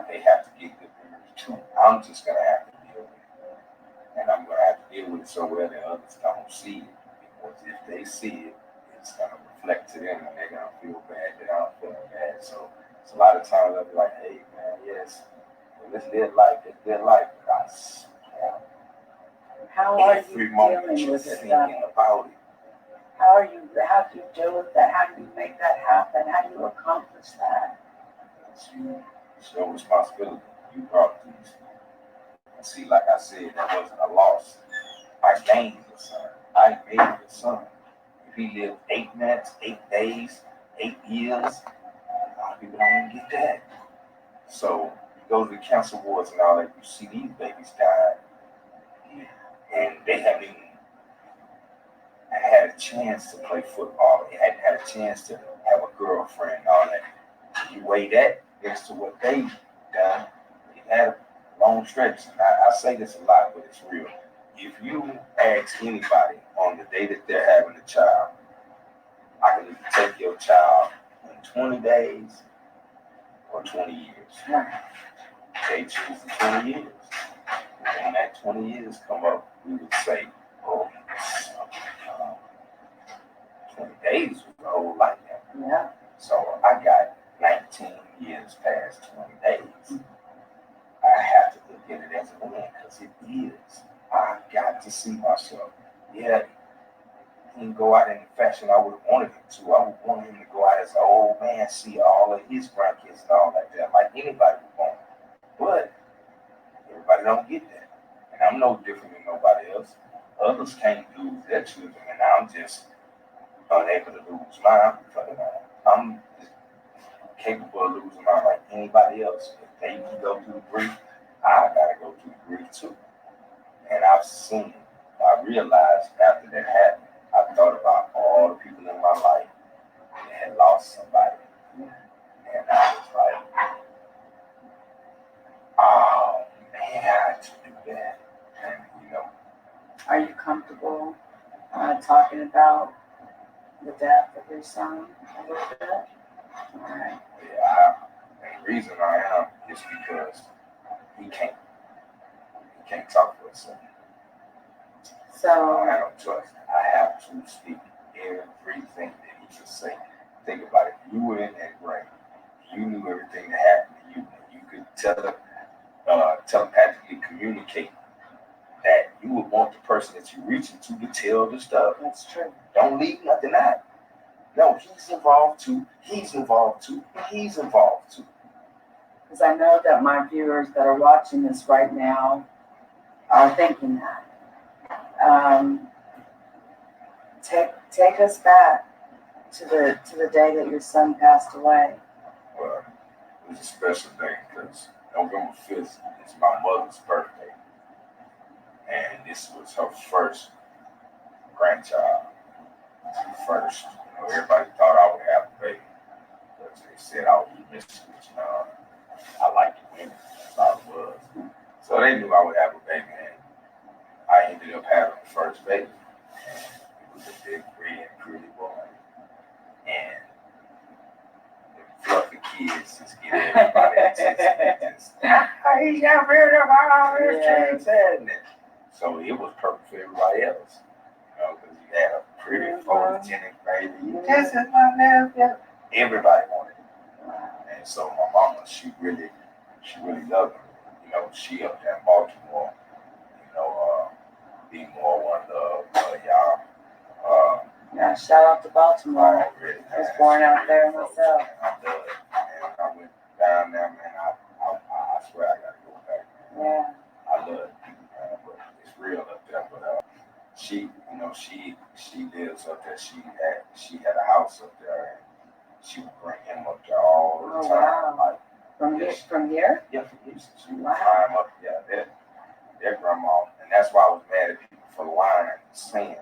They have to get good memories too. I'm just going to have to deal with it. And I'm going to have to deal with it so well that others don't see it. Because if they see it, it's going to reflect to them and they're going to feel bad that I'm feeling bad. So it's a lot of times I'll be like, hey, man, yes, let's live life. Let's live life. Guys, how are you dealing with it? About it. How do you deal with that? How do you make that happen? How do you accomplish that? It's your responsibility. You brought these. And see, like I said, that wasn't a loss. I gained the son. I made the son. If he lived 8 minutes, 8 days, 8 years, a lot of people don't even get that. So you go to the cancer wards and all that, you see these babies die, and they haven't even had a chance to play football. They hadn't had a chance to have a girlfriend and all that. You weigh that next to what they done. They had a long stretch. And I say this a lot, but it's real. If you ask anybody on the day that they're having a child, I can either take your child in 20 days or 20 years. They choose the 20 years. When that 20 years come up, we would say, oh, 20 days was the whole life. Yeah. So I got 19 years past 20 days. I have to look at it as a win because it is. I got to see myself. Yeah, he didn't go out in the fashion I would have wanted him to. I would want him to go out as an old man, see all of his grandkids and all like that, like anybody would want. But everybody don't get that. And I'm no different than nobody else. Others can't lose their children, and I'm just unable to lose mine. I'm capable of losing mine like anybody else. If they can go through the grief, I gotta go through the grief too. And I realized after that happened, I thought about all the people in my life that had lost somebody. And I was like, oh man, I had to do that. And Are you comfortable talking about the death of your son a little bit? All right. Yeah, and the reason I am is because he can't talk for himself. So I don't have no choice. I have to speak everything that he can say. Think about it. You were in that grave. You knew everything that happened to you. You could telepathically communicate that you would want the person that you're reaching to tell the stuff. that's true. Don't leave nothing out. No, he's involved too. He's involved too. He's involved too. Because I know that my viewers that are watching this right now are thinking that. Take us back to the day that your son passed away. Well, it was a special day because November 5th is my mother's birthday. And this was her first grandchild. First, everybody thought I would have a baby. But they said I would be missing. I liked women. That's all it was. So they knew I would have a baby. And I ended up having the first baby. he got rid of all his kids and that. So it was perfect for everybody else. You know, because you had a pretty photogenic baby. This is my nephew. Everybody wanted it. And so my mama, she really loved me. You know, she up there in Baltimore. You know, be more one love, y'all. Yeah, shout out to Baltimore. Really, I was born out there myself. I love it. And I went down there, man. I swear I gotta go back, man. Yeah. I love it, man, but it's real up there. But she, you know, she lives up there. She had a house up there, and she would bring him up there all the time. Wow. Like From here? Yeah, from Houston. She would climb up there. Their grandma, and that's why I was mad at people for lying and saying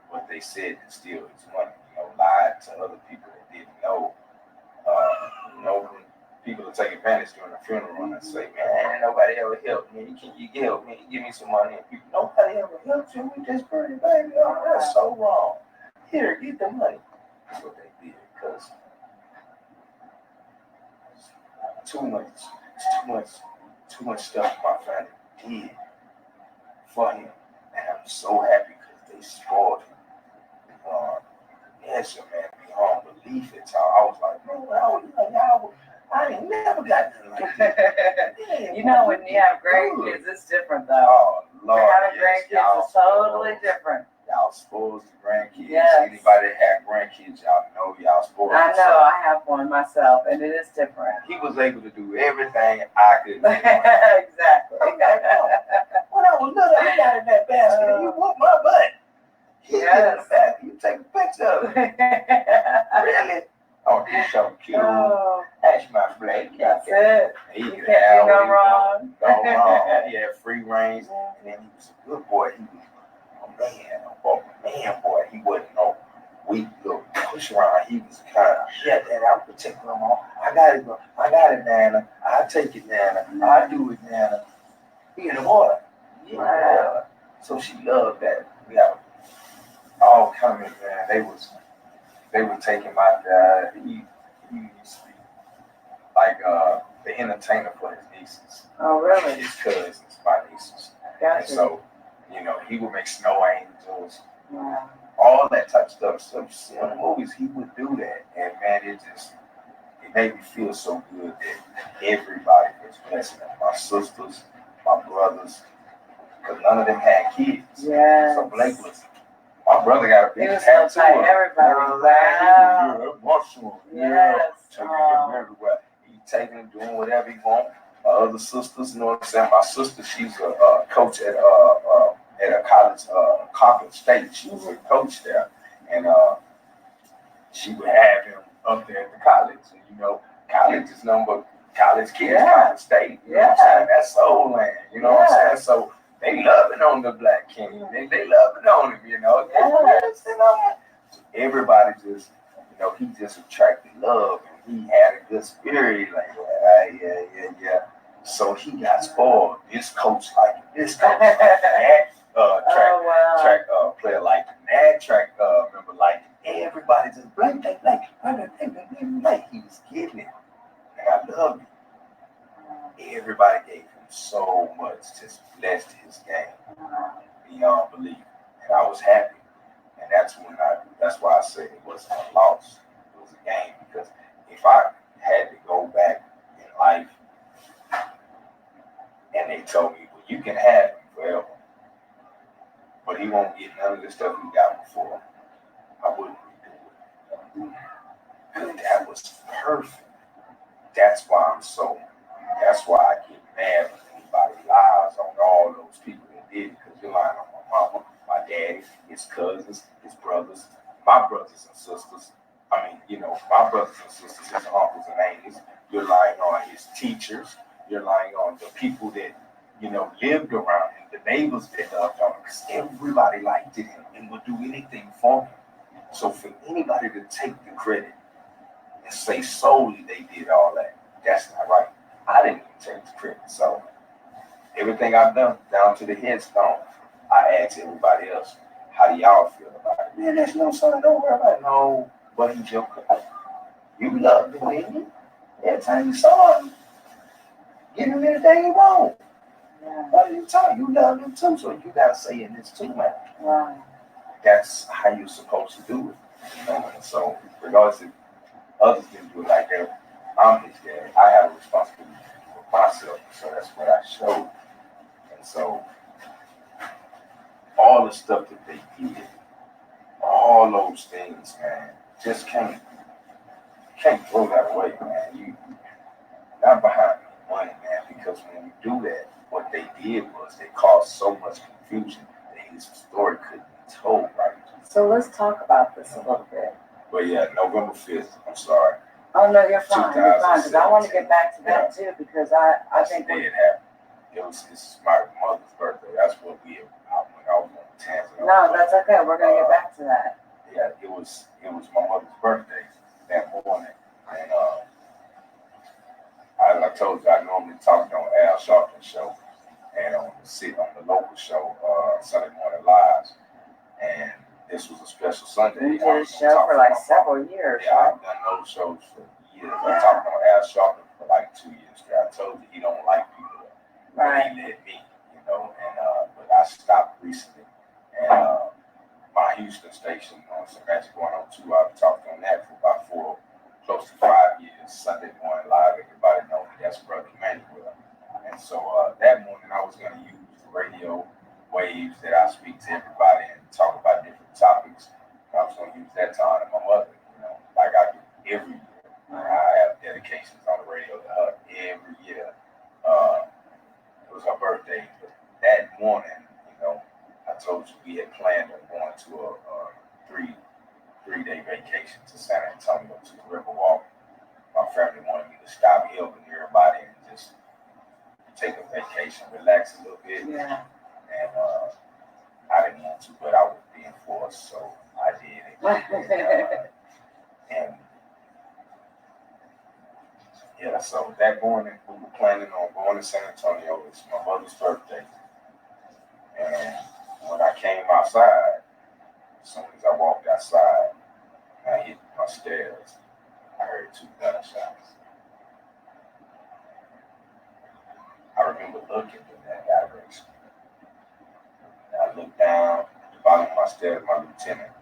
what they said and steal his money. You know, lied to other people that didn't know. You know, when people will take advantage during a funeral and say, "Man, nobody ever helped me. Can you help me? Give me some money." And people, nobody ever helped you. We just buried the baby. Oh, that's so wrong. Here, get the money. That's what they did because too much stuff my family did for him, and I'm so happy because they spoiled him. Yes, your man, beyond belief at all. I was like, no, I ain't never got nothing like that. Yeah, You know, when you have grandkids, it's different though. Oh, Lord, having grandkids is totally different. Y'all spoiled the grandkids. Yes. Anybody that had grandkids, y'all know y'all spoiled. I know, I have one myself, and it is different. He was able to do everything I could do. Exactly. When I was little, I got in that basket. You whooped my butt. Yes. You take a picture of it. Really? Oh, he's so cute. Oh, That's my black. that's it. He You could can't have do no what he wrong. wanted. No wrong. He had free range, and then he was a good boy. He was a man, boy. He wasn't no weak little push around. He was kind of, yeah, Daddy, I'm protecting him all. I got it, Nana. I'll take it, Nana. I'll do it, Nana. He in the water. Yeah. So she loved that. Yeah. All coming, man. They were taking my dad. He used to be like the entertainer for his nieces. Oh, really? His cousins, my nieces. Gotcha. And so, you know, he would make snow angels, Wow. all that type of stuff. So you see in the movies, he would do that. And man, it made me feel so good that everybody was blessing him. My sisters, my brothers, because none of them had kids. Yes. So Blake was, my brother got a big tattoo. Everybody. Wow. He was muscle. Yes. Taking him everywhere. He taking him, doing whatever he want. My other sisters, you know what I'm saying? My sister, she's a coach at a college, Coppin State. She was a coach there, and she would have him up there at the college. And you know, college is nothing but college kids, Coppin State. You know what I'm saying? That's soul land. You know what I'm saying? So they loving on the black king. They loving on him. You know. Yes. You know? So everybody just, you know, he just attracted love, and he had a good spirit. Like, yeah. So he got spoiled. This coach like this coach like that. Track player like that. Track member like everybody just blank. He was getting it, and I loved it. Everybody gave him so much, just blessed his game beyond belief, and I was happy. And that's why I said it wasn't a loss. It was a game, because if I had to go back in life and they told me, well, you can have him forever, but he won't get none of the stuff he got before, I wouldn't redo it. And that was perfect. That's why I get mad when anybody lies on all those people that did it, because you're lying on my mama, my daddy, his cousins, his brothers, my brothers and sisters. I mean, you know, my brothers and sisters, his uncles and aunties. You're lying on his teachers. You're lying on the people that, you know, lived around him, the neighbors that loved him, because everybody liked him and would do anything for him. So for anybody to take the credit and say solely they did all that, that's not right. I didn't even take the credit. So everything I've done, down to the headstone, I ask everybody else, how do y'all feel about it? Man, there's no son, don't worry about it. No, but he's your cousin. You loved him, didn't you? Every time you saw him, Get them anything you want. Yeah. What are you talking? You love them too, so you gotta say in this too, man. Right. That's how you're supposed to do it. You know? And so regardless if others didn't do it like that, I'm his dad. I have a responsibility for myself. So that's what I showed. And so all the stuff that they did, all those things, man, just can't throw that away, man. You not behind money, man, because when you do that, what they did was they caused so much confusion that his story couldn't be told right. So let's talk about this a little bit. But yeah, November 5th, I'm sorry. Oh no, you're fine. You're fine. Because I want to get back to that too, because I think it happened. It's my mother's birthday. That's what when I was in Tanzania. No, that's okay. We're gonna get back to that. Yeah, it was my mother's birthday that morning, and as I told you, I normally talk on Al Sharpton's show and on the local show, Sunday Morning Lives, and this was a special Sunday. You did a show for like several years. Yeah, I've done those shows for years. I talked on Al Sharpton for like 2 years. I told you he don't like people, right? He let me, and but I stopped recently, and my Houston station on some Magic 102, I've talked on that for about close to 5 years. Sunday Morning Live, everybody knows me. That's Brother Emmanuel. And so that morning I was going to use the radio waves that I speak to everybody and talk about different topics. I was going to use that to honor my mother, like I do every year. I have dedications on the radio to her every year. It was her birthday, but that morning, I told you we had planned on going to a three-day vacation to San Antonio to the Riverwalk. My family wanted me to stop helping everybody and just take a vacation, relax a little bit. Yeah. And I didn't want to, but I was being forced, so I did it. And yeah, so that morning we were planning on going to San Antonio. It's my mother's birthday. And when I came outside, as soon as I walked outside, I hit my stairs. I heard 2 gunshots. I remember looking in that direction. And I looked down, at the bottom of my stairs, my lieutenant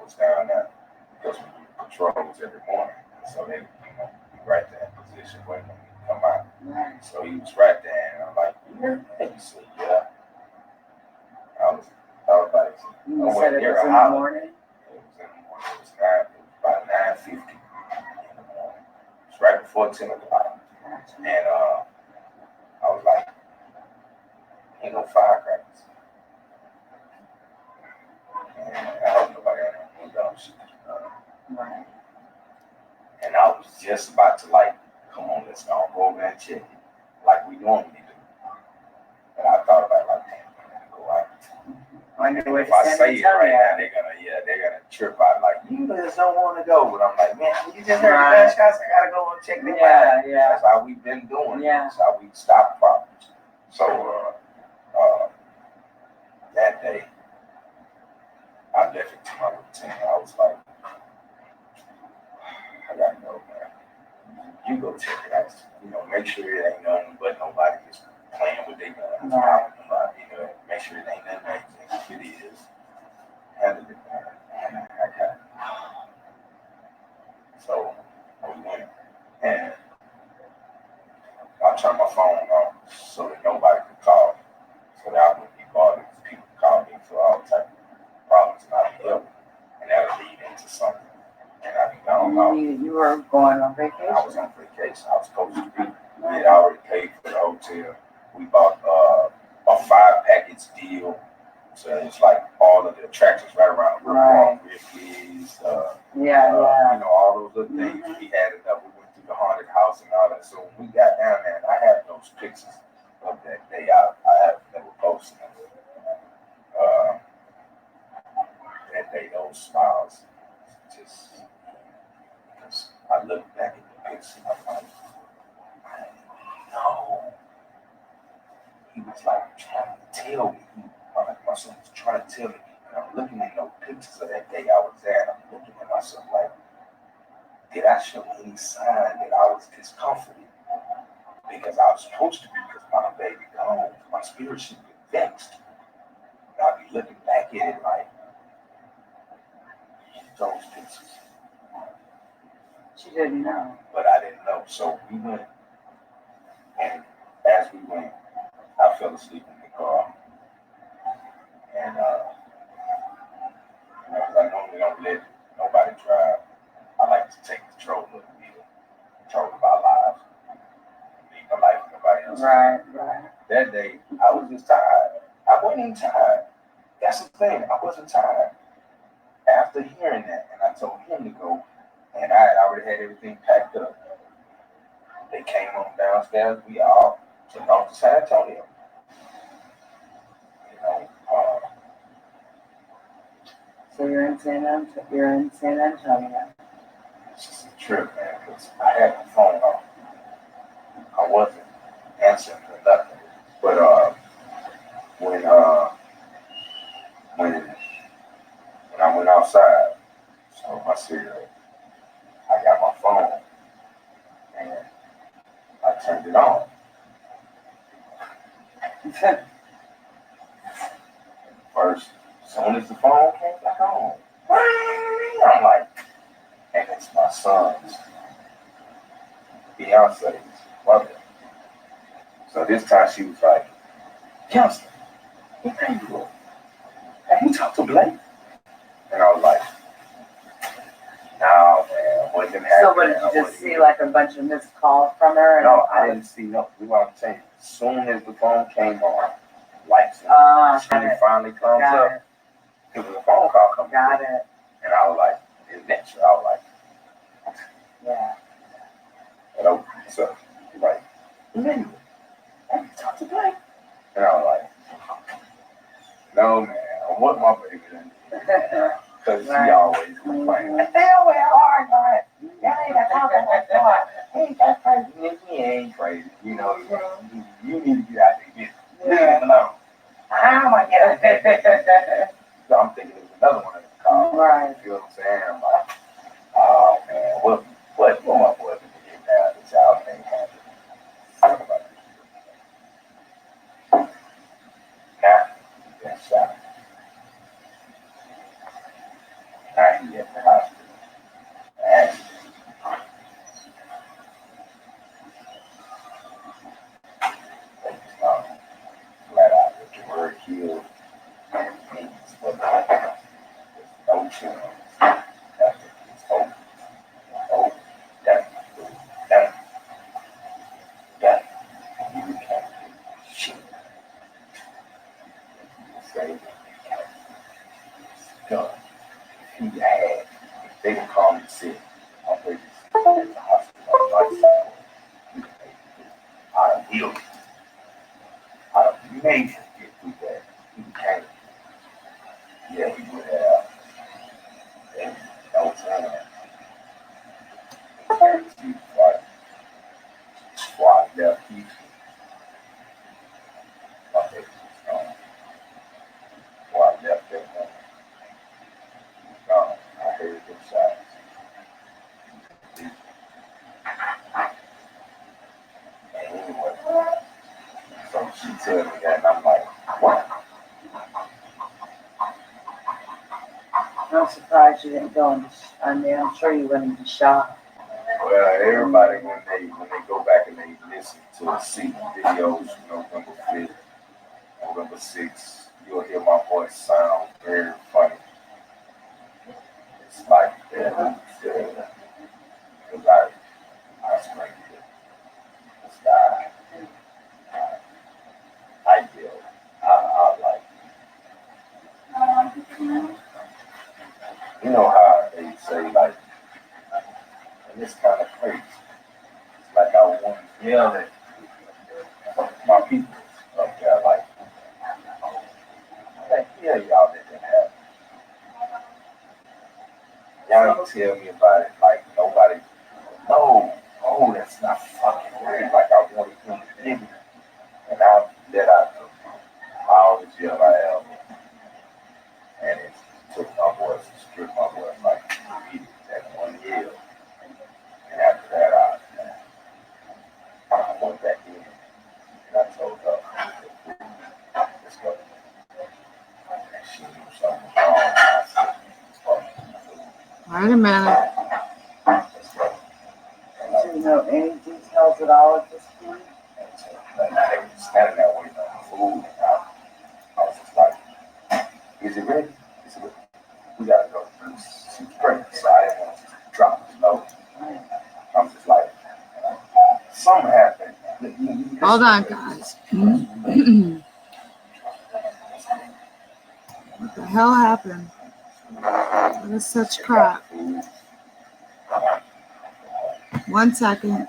was down there because we do patrols every morning. So they, be right there in position waiting for me to come out. Right. So he was right there, and I'm like, yeah. And he said, yeah. I was like, you said it was in the morning? It was in the morning. It was about 9:50 in the morning. It was right before 10 o'clock. And I was like, ain't no firecrackers. And I hope nobody on dumb shit. Right. And I was just about to come on, let's go over and check it, like we normally do. And I thought about it damn, I'm gonna go out. If I say it right now, they're gonna trip out you just don't want to go. But I'm like, man, you just heard the gunshots. I gotta go and check them out. Yeah. That's how we've been doing. Yeah. That's how we stop problems. So that day, I left it to my lieutenant. I was like, I gotta go, man. You go check it out. Make sure it ain't nothing but nobody just playing with their guns. Right. Make sure it ain't nothing. If it is, handle it, man. I got it. So we went, and I turned my phone off so that nobody could call me, so that I wouldn't be bothered. People call me for all types of problems, and I'd be helping, and that'll lead into something. And I'd be gone. You were going on vacation? I was on vacation. I was supposed to be. We had already paid for the hotel. We bought a 5-package deal. So it's like all of the attractions right around the river, Ripley's, all those other things. We had it up. We went through the haunted house and all that. So when we got down there, and I have those pictures of that day. I have never posted them. That day, those smiles, just because I look back at the pictures and I'm like, no. He was like trying to tell me. My son was trying to tell me, and I'm looking at those pictures of that day I was there, and I'm looking at myself like, did I show any sign that I was discomforted? Because I was supposed to be because my baby gone. My spirit should be vexed. And I'd be looking back at it like, those pieces. She didn't know. But I didn't know. So we went, and as we went, I fell asleep in the car. And I normally don't let nobody drive. I like to take control of the wheel, control of our lives, leave my life with nobody else. Right. That day, I was just tired. I wasn't even tired. That's the thing. I wasn't tired. After hearing that, and I told him to go, and I had already had everything packed up. They came on downstairs. We all took off to San Antonio. You know, So you're in San Antonio. it's just a trip, man, because I had my phone off. I wasn't answering for nothing. But when I went outside, so my cigarette, I got my phone and I turned it on. First, as soon as the phone came back on, I'm like, and it's my son's Beyonce's mother. So this time she was like, Johnson, what kind you look? Have you talked to Blake? And I was like, no, man, wasn't happening. So what, did you just see like a bunch of missed calls from her? No, I didn't see no. We want to change. As soon as the phone came on, lights and finally comes up, it was a phone call coming. Got it. And I was like, it's natural. I was like, yeah. And I was like, Emmanuel, have you talked to Blake? And I was like, no, man, I want my baby in there. Because she always complains. Hell, we're hard, man. Y'all ain't got to talk about that. He ain't that crazy. He ain't crazy. You know, you need to get out there. Leave him alone. How am I getting there? So I'm thinking there's another one in the car. Right. You feel what I'm saying? I'm like, oh, man, what my boy can get down this out thing happened. Now, that's shot. Now he at the hospital. And flat out with the word healed means what there's no chance. It's over. Oh, done. You can't do shit. Say you can't. It's done. If he had, if they can call me sick, I'll put this in the hospital. I'll heal it. I'll make him get through that. He can't. Yeah, he would have. And no time. Guaranteed before I left Houston. My baby was gone. Before I left that home, he was gone. I heard them shots. And anyway, so she told me that, and I'm like, what? I'm surprised you didn't go into, I'm sure you went into shock. Well, everybody, when they go back and they listen to see videos from November 5th, November 6th, you'll hear my voice sound very funny. It's like that. Because I screamed it. This guy, I yelled. I like, you know how they say, like, and it's kind of crazy. It's like I want to yell at my people up there, like, yeah, y'all let that happen. Y'all don't tell me about it like nobody. No, oh, that's not fucking right. Like I wanted him to dig it. And I let out I always yell I am. And it took my voice, it stripped my voice like that one yell. And after that I went back in. Wait a minute. Do you know any details at all at this point? And they were standing there waiting on the food, and I was just like, is it ready? Is it ready? We gotta go. She's pregnant, so I didn't want to drop the load. I'm just like, something happened. Hold on, guys. What the hell happened? What is such crap? 1 second.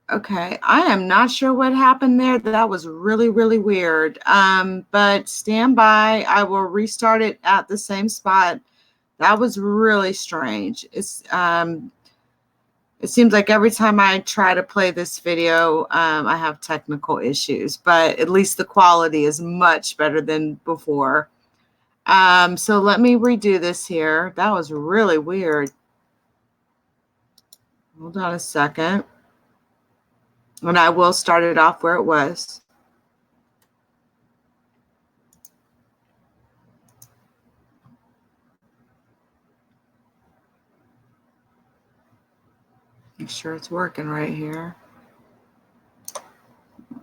Okay, I am not sure what happened there. That was really, really weird. But stand by. I will restart it at the same spot. That was really strange. It seems like every time I try to play this video, I have technical issues, but at least the quality is much better than before. So let me redo this here. That was really weird. Hold on a second. And I will start it off where it was. Make sure it's working right here.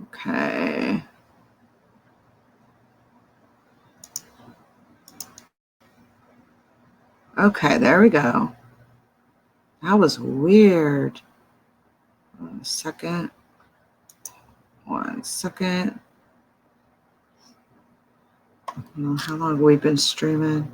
Okay. Okay, there we go. That was weird. 1 second. 1 second. I don't know how long we've been streaming.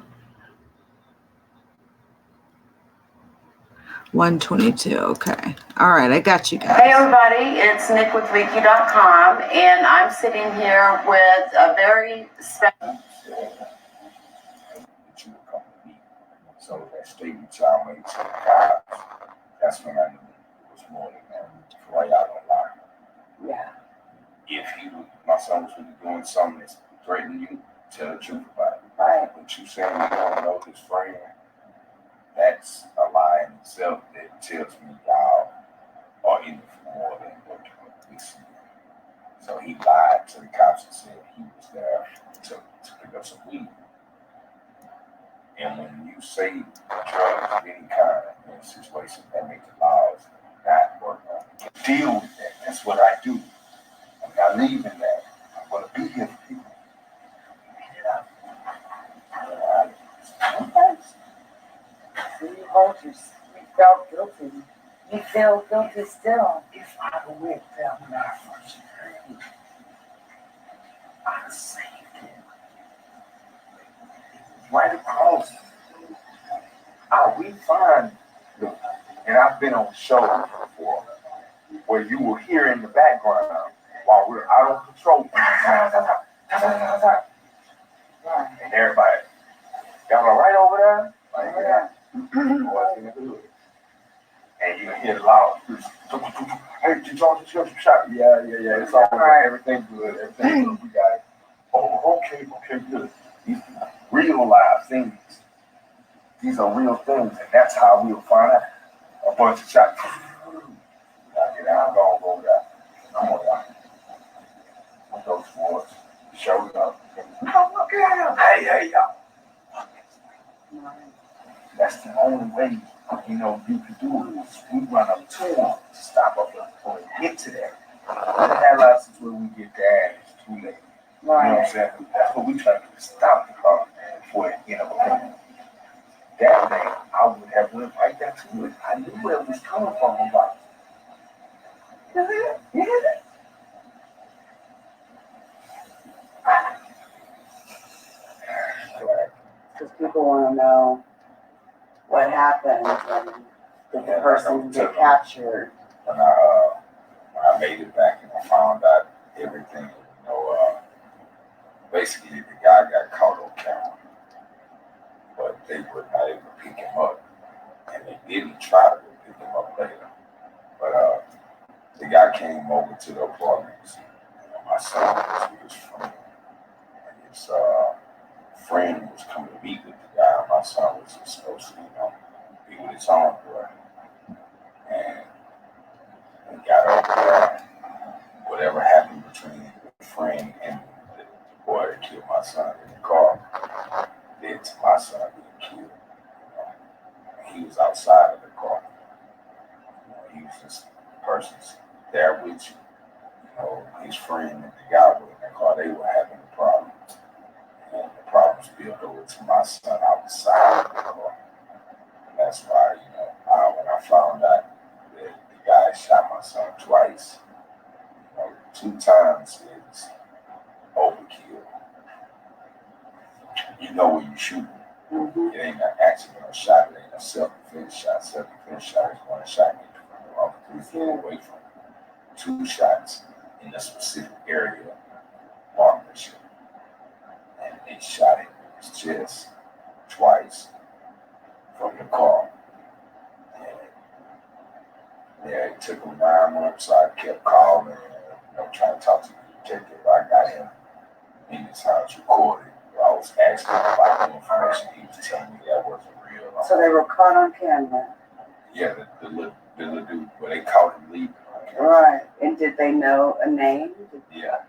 1:22. Okay. All right. I got you guys. Hey everybody, it's Nick with LeakYou.com, and I'm sitting here with a very special. That you would come to me. So that statement y'all made to the cops, that's when I knew it was more than that. For y'all don't lie. Yeah. If my son was really doing something that's threatening you, tell the truth about it. Right. But you saying you don't know his friend, that's a lie in itself that tells me y'all are in it for more than what we see. So he lied to the cops and said he was there to pick up some weed. And when you say drugs of any kind in a situation, that makes the laws not work on it. Deal with that. That's what I do. I'm not leaving that. I'm going to be here for people. You felt guilty. You feel guilty still. If I went down that first journey, I'd saved him. Right across. We find, and I've been on shows before, where you will hear in the background while we're out on patrol, and everybody, y'all all right over there? Like, yeah. Boys in the hood. And you hear the loud, hey, did y'all just get some shot? Yeah, it's all right. Everything's good. Everything's good. We got it. Oh, okay, good. These real live things. These are real things, and that's how we'll find out. A bunch of shots. I get out, go there. I'm on that. With those boys, showed up. Oh, look at him. Hey, y'all. That's the only way, you can do it. We run up to them to stop up before they get to that. And that lots is where we get there, it's too late. You know what I'm saying? That's what we try to do, stop the car before it get up. That day, I would have went right back to it. I knew where it was coming from. I'm like, you hear that? Because people want to know what happened and Did the person get captured? When I made it back and I found out everything, basically the guy got caught on camera, but they were not able to pick him up, and they didn't try to pick him up later. But the guy came over to the apartments. My son was with his friend, and his friend was coming to meet with the guy. My son was just supposed to, be with his own boy, and we got over there. Whatever happened between the friend and the boy that killed my son in the car led to my son being killed. He was outside of the car. He was just the person's there with you. His friend and the guy were in the car. They were having a problem, and the problem spilled over to my son outside of the car. And that's why, when I found out that the guy shot my son twice, 2 times is overkill. You know when you shoot, it ain't an accidental shot, it ain't a self-defense shot. Self-defense shot is one shot you can run 3 feet away from. 2 shots in a specific area, partnership. And they shot him in his chest twice from the car. And yeah, it took him 9 months, so I kept calling, trying to talk to the detective. I got him in his house recorded. I was asking about the information he was telling me that wasn't real. So they were caught on camera. Yeah, the little dude, but they caught him leaving on camera. Right. And did they know a name? Yeah,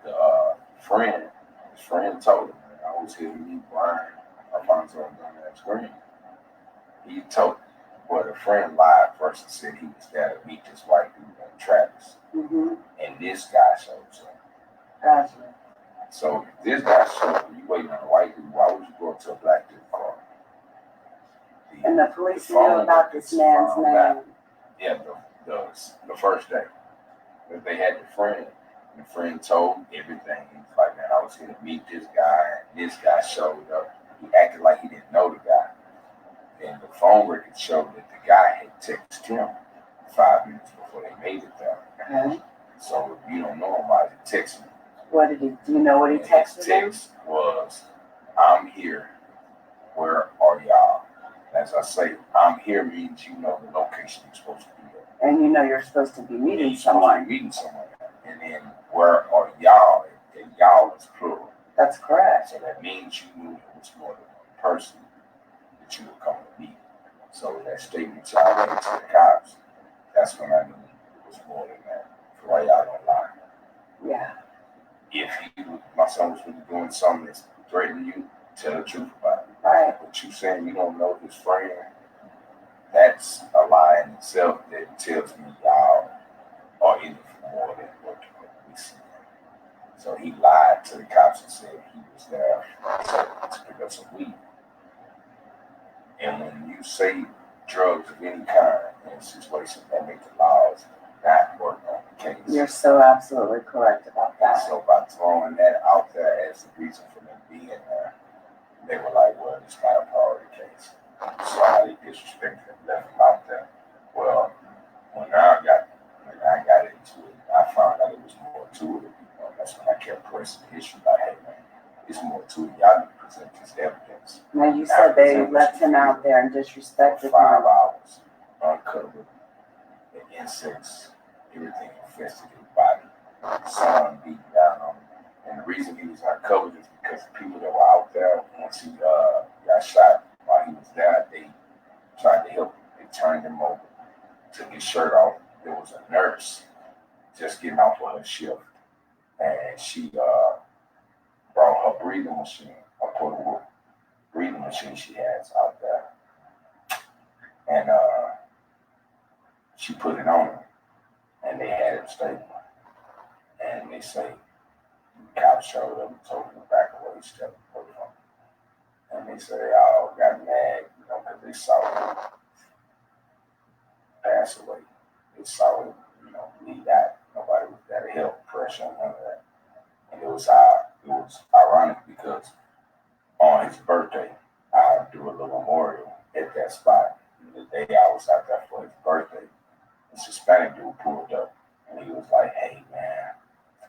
his friend told him, I was here to meet Brian. I found something on that screen. He told him, well, the friend lied first and said he was there to meet this white dude named Travis. Mm-hmm. And this guy shows up. Gotcha. So if this guy shows up, you waiting on a white dude, why would you go to a black dude's car? And the police knew about this man's name. Yeah, the first day. They had the friend. The friend told him everything. He was like, man, I was here to meet this guy. And this guy showed up. He acted like he didn't know the guy. And the phone record showed that the guy had texted him 5 minutes before they made it there. Okay. So if you don't know him, why did he text him? Do you know what he texted him? His text was, I'm here. Where are y'all? As I say, I'm here means you know the location you're supposed to be at. And you know you're supposed to be meeting someone. And then where are y'all? And y'all is plural. That's correct. So that means you knew it was more than one person that you were coming to meet. So that statement y'all made to the cops, that's when I knew it was more than that. For why y'all don't lie. Yeah. If my son was really doing something that's threatening you, tell the truth about it. Right. But you saying you don't know his friend, that's a lie in itself that tells me y'all are in it for more than what we see. So he lied to the cops and said he was there to pick up some weed. And when you say drugs of any kind in a situation, that make the laws not work on the case. You're so absolutely correct about that. So by throwing that out there as the reason for them being there, they were like, well, it's not a priority case. So how they disrespected him, left him out there. Well, when I got into it, I found out it was more to it. That's when I kept pressing the issue like, hey man, it's more to it. Y'all need to present this evidence. Now you said they left him out there and disrespected him. 5 hours, uncovered, the insects, everything infested his body. The sun beating down on him. And the reason he was uncovered is because the people that were out there, once he got shot while he was there, they tried to help him. They turned him over, took his shirt off. There was a nurse just getting off of her shift. And she brought her breathing machine, a portable breathing machine she has out there. And she put it on him. And they had him stable. And they say, the cops showed up and told him to back away, stepped away from him. And they say they all got mad, because they saw him pass away. They saw him, leave that. Nobody was there to help, pressure, none of that. And it was ironic because on his birthday, I do a little memorial at that spot. The day I was out there for his birthday, Hispanic dude pulled up and he was like, "Hey man,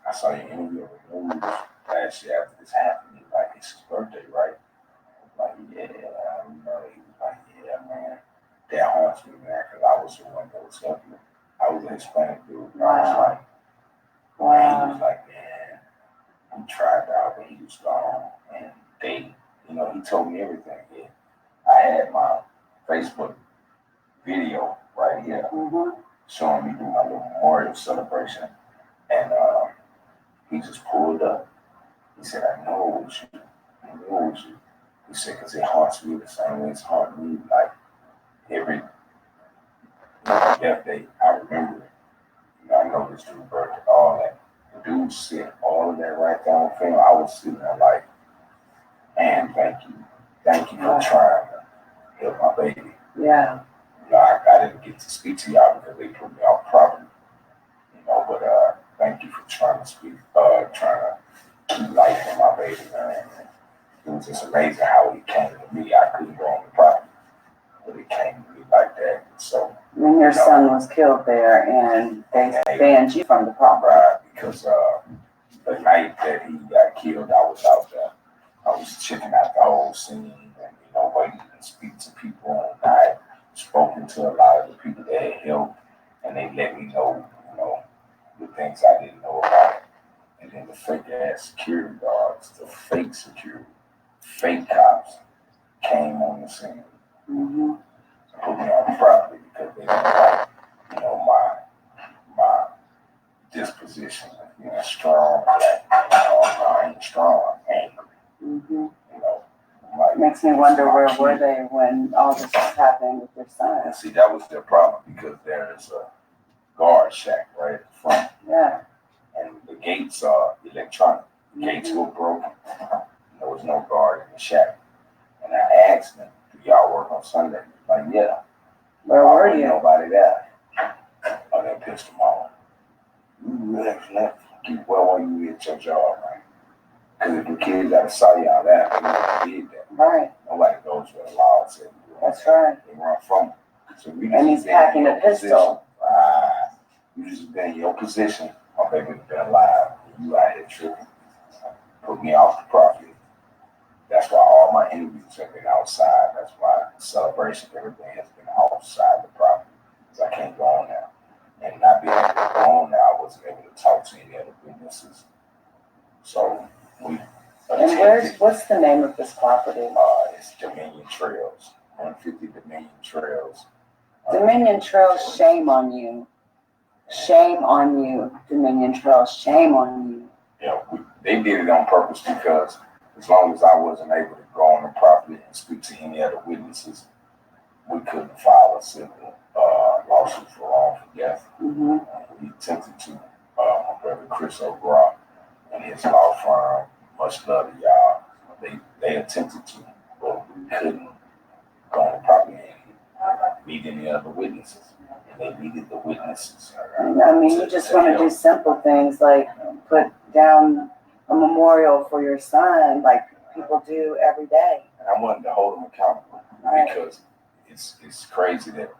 I saw your interview on the news last year after this happened." He was like, "It's his birthday, right?" Like, yeah, you know, he was like, "Yeah, man, that haunts me, man, because I was the one that was helping him. I was a Hispanic dude." And I was like, man, he was like, "Man, he tried out, but he was gone." And they, you know, he told me everything. Yeah. I had my Facebook video right here showing me doing my little memorial celebration. And he just pulled up. He said, "I know it was you. I know it was you." He said, "Because it haunts me the same way it's haunting me. Like every death day, I remember it. You know, I know this dude's birthday, all that." The dude said all of that right there on film. I was sitting there like, "Man, thank you. Thank you for trying to help my baby." Yeah. You know, I didn't get to speak to y'all because they put me off property. You know, but thank you for trying to speak, trying to keep life in my baby, man. It was just amazing how he came to me. I couldn't go on the property, but it came to me like that. So when your son was killed there and they banned you from the property. Right, because the night that he got killed, I was out there. I was checking out the whole scene and, you know, waiting to speak to people. And I had spoken to a lot of the people that had helped, and they let me know, you know, the things I didn't know about. And then the fake ass security guards, the fake security, fake cops came on the scene and put me on the property because they didn't like, you know, my disposition, you know, strong, black. I ain't strong, I'm angry. You know, like, makes me wonder where were they when all this was happening with your son. And see, that was their problem because there is a guard shack right at the front. Yeah. And the gates are electronic. The gates were broken. There was no guard in the shack. And I asked them, "Do y'all work on Sunday?" Like, "Yeah." Where were you? Nobody there. Oh, they pissed them off. You left. Where were you at your job, man? Because if the kids that saw y'all there, they did that. Right. Nobody goes where the law said. That's right. They run from it. So we and he's packing a pistol. You just been in your position. My baby been alive. You out here tripping. Put me off the property. That's why all my interviews have been outside. That's why the celebration, everything has been outside the property. Because I can't go on there. And not being able to go on there, I wasn't able to talk to any other businesses. So we And what's the name of this property? It's Dominion Trails. 150 Dominion Trails. Dominion Trails, shame on you. Shame on you, Dominion Trails, shame on you. Yeah, they did it on purpose because as long as I wasn't able to go on the property and speak to any other witnesses, we couldn't file a civil lawsuit for wrongful death. We attempted to. My brother Chris O'Gras and his law firm, much love to y'all, they attempted to, but we couldn't go on the property and meet any other witnesses. And they needed the witnesses. I mean, you just want to do simple things like put down a memorial for your son, like people do every day. And I wanted to hold them accountable because it's crazy that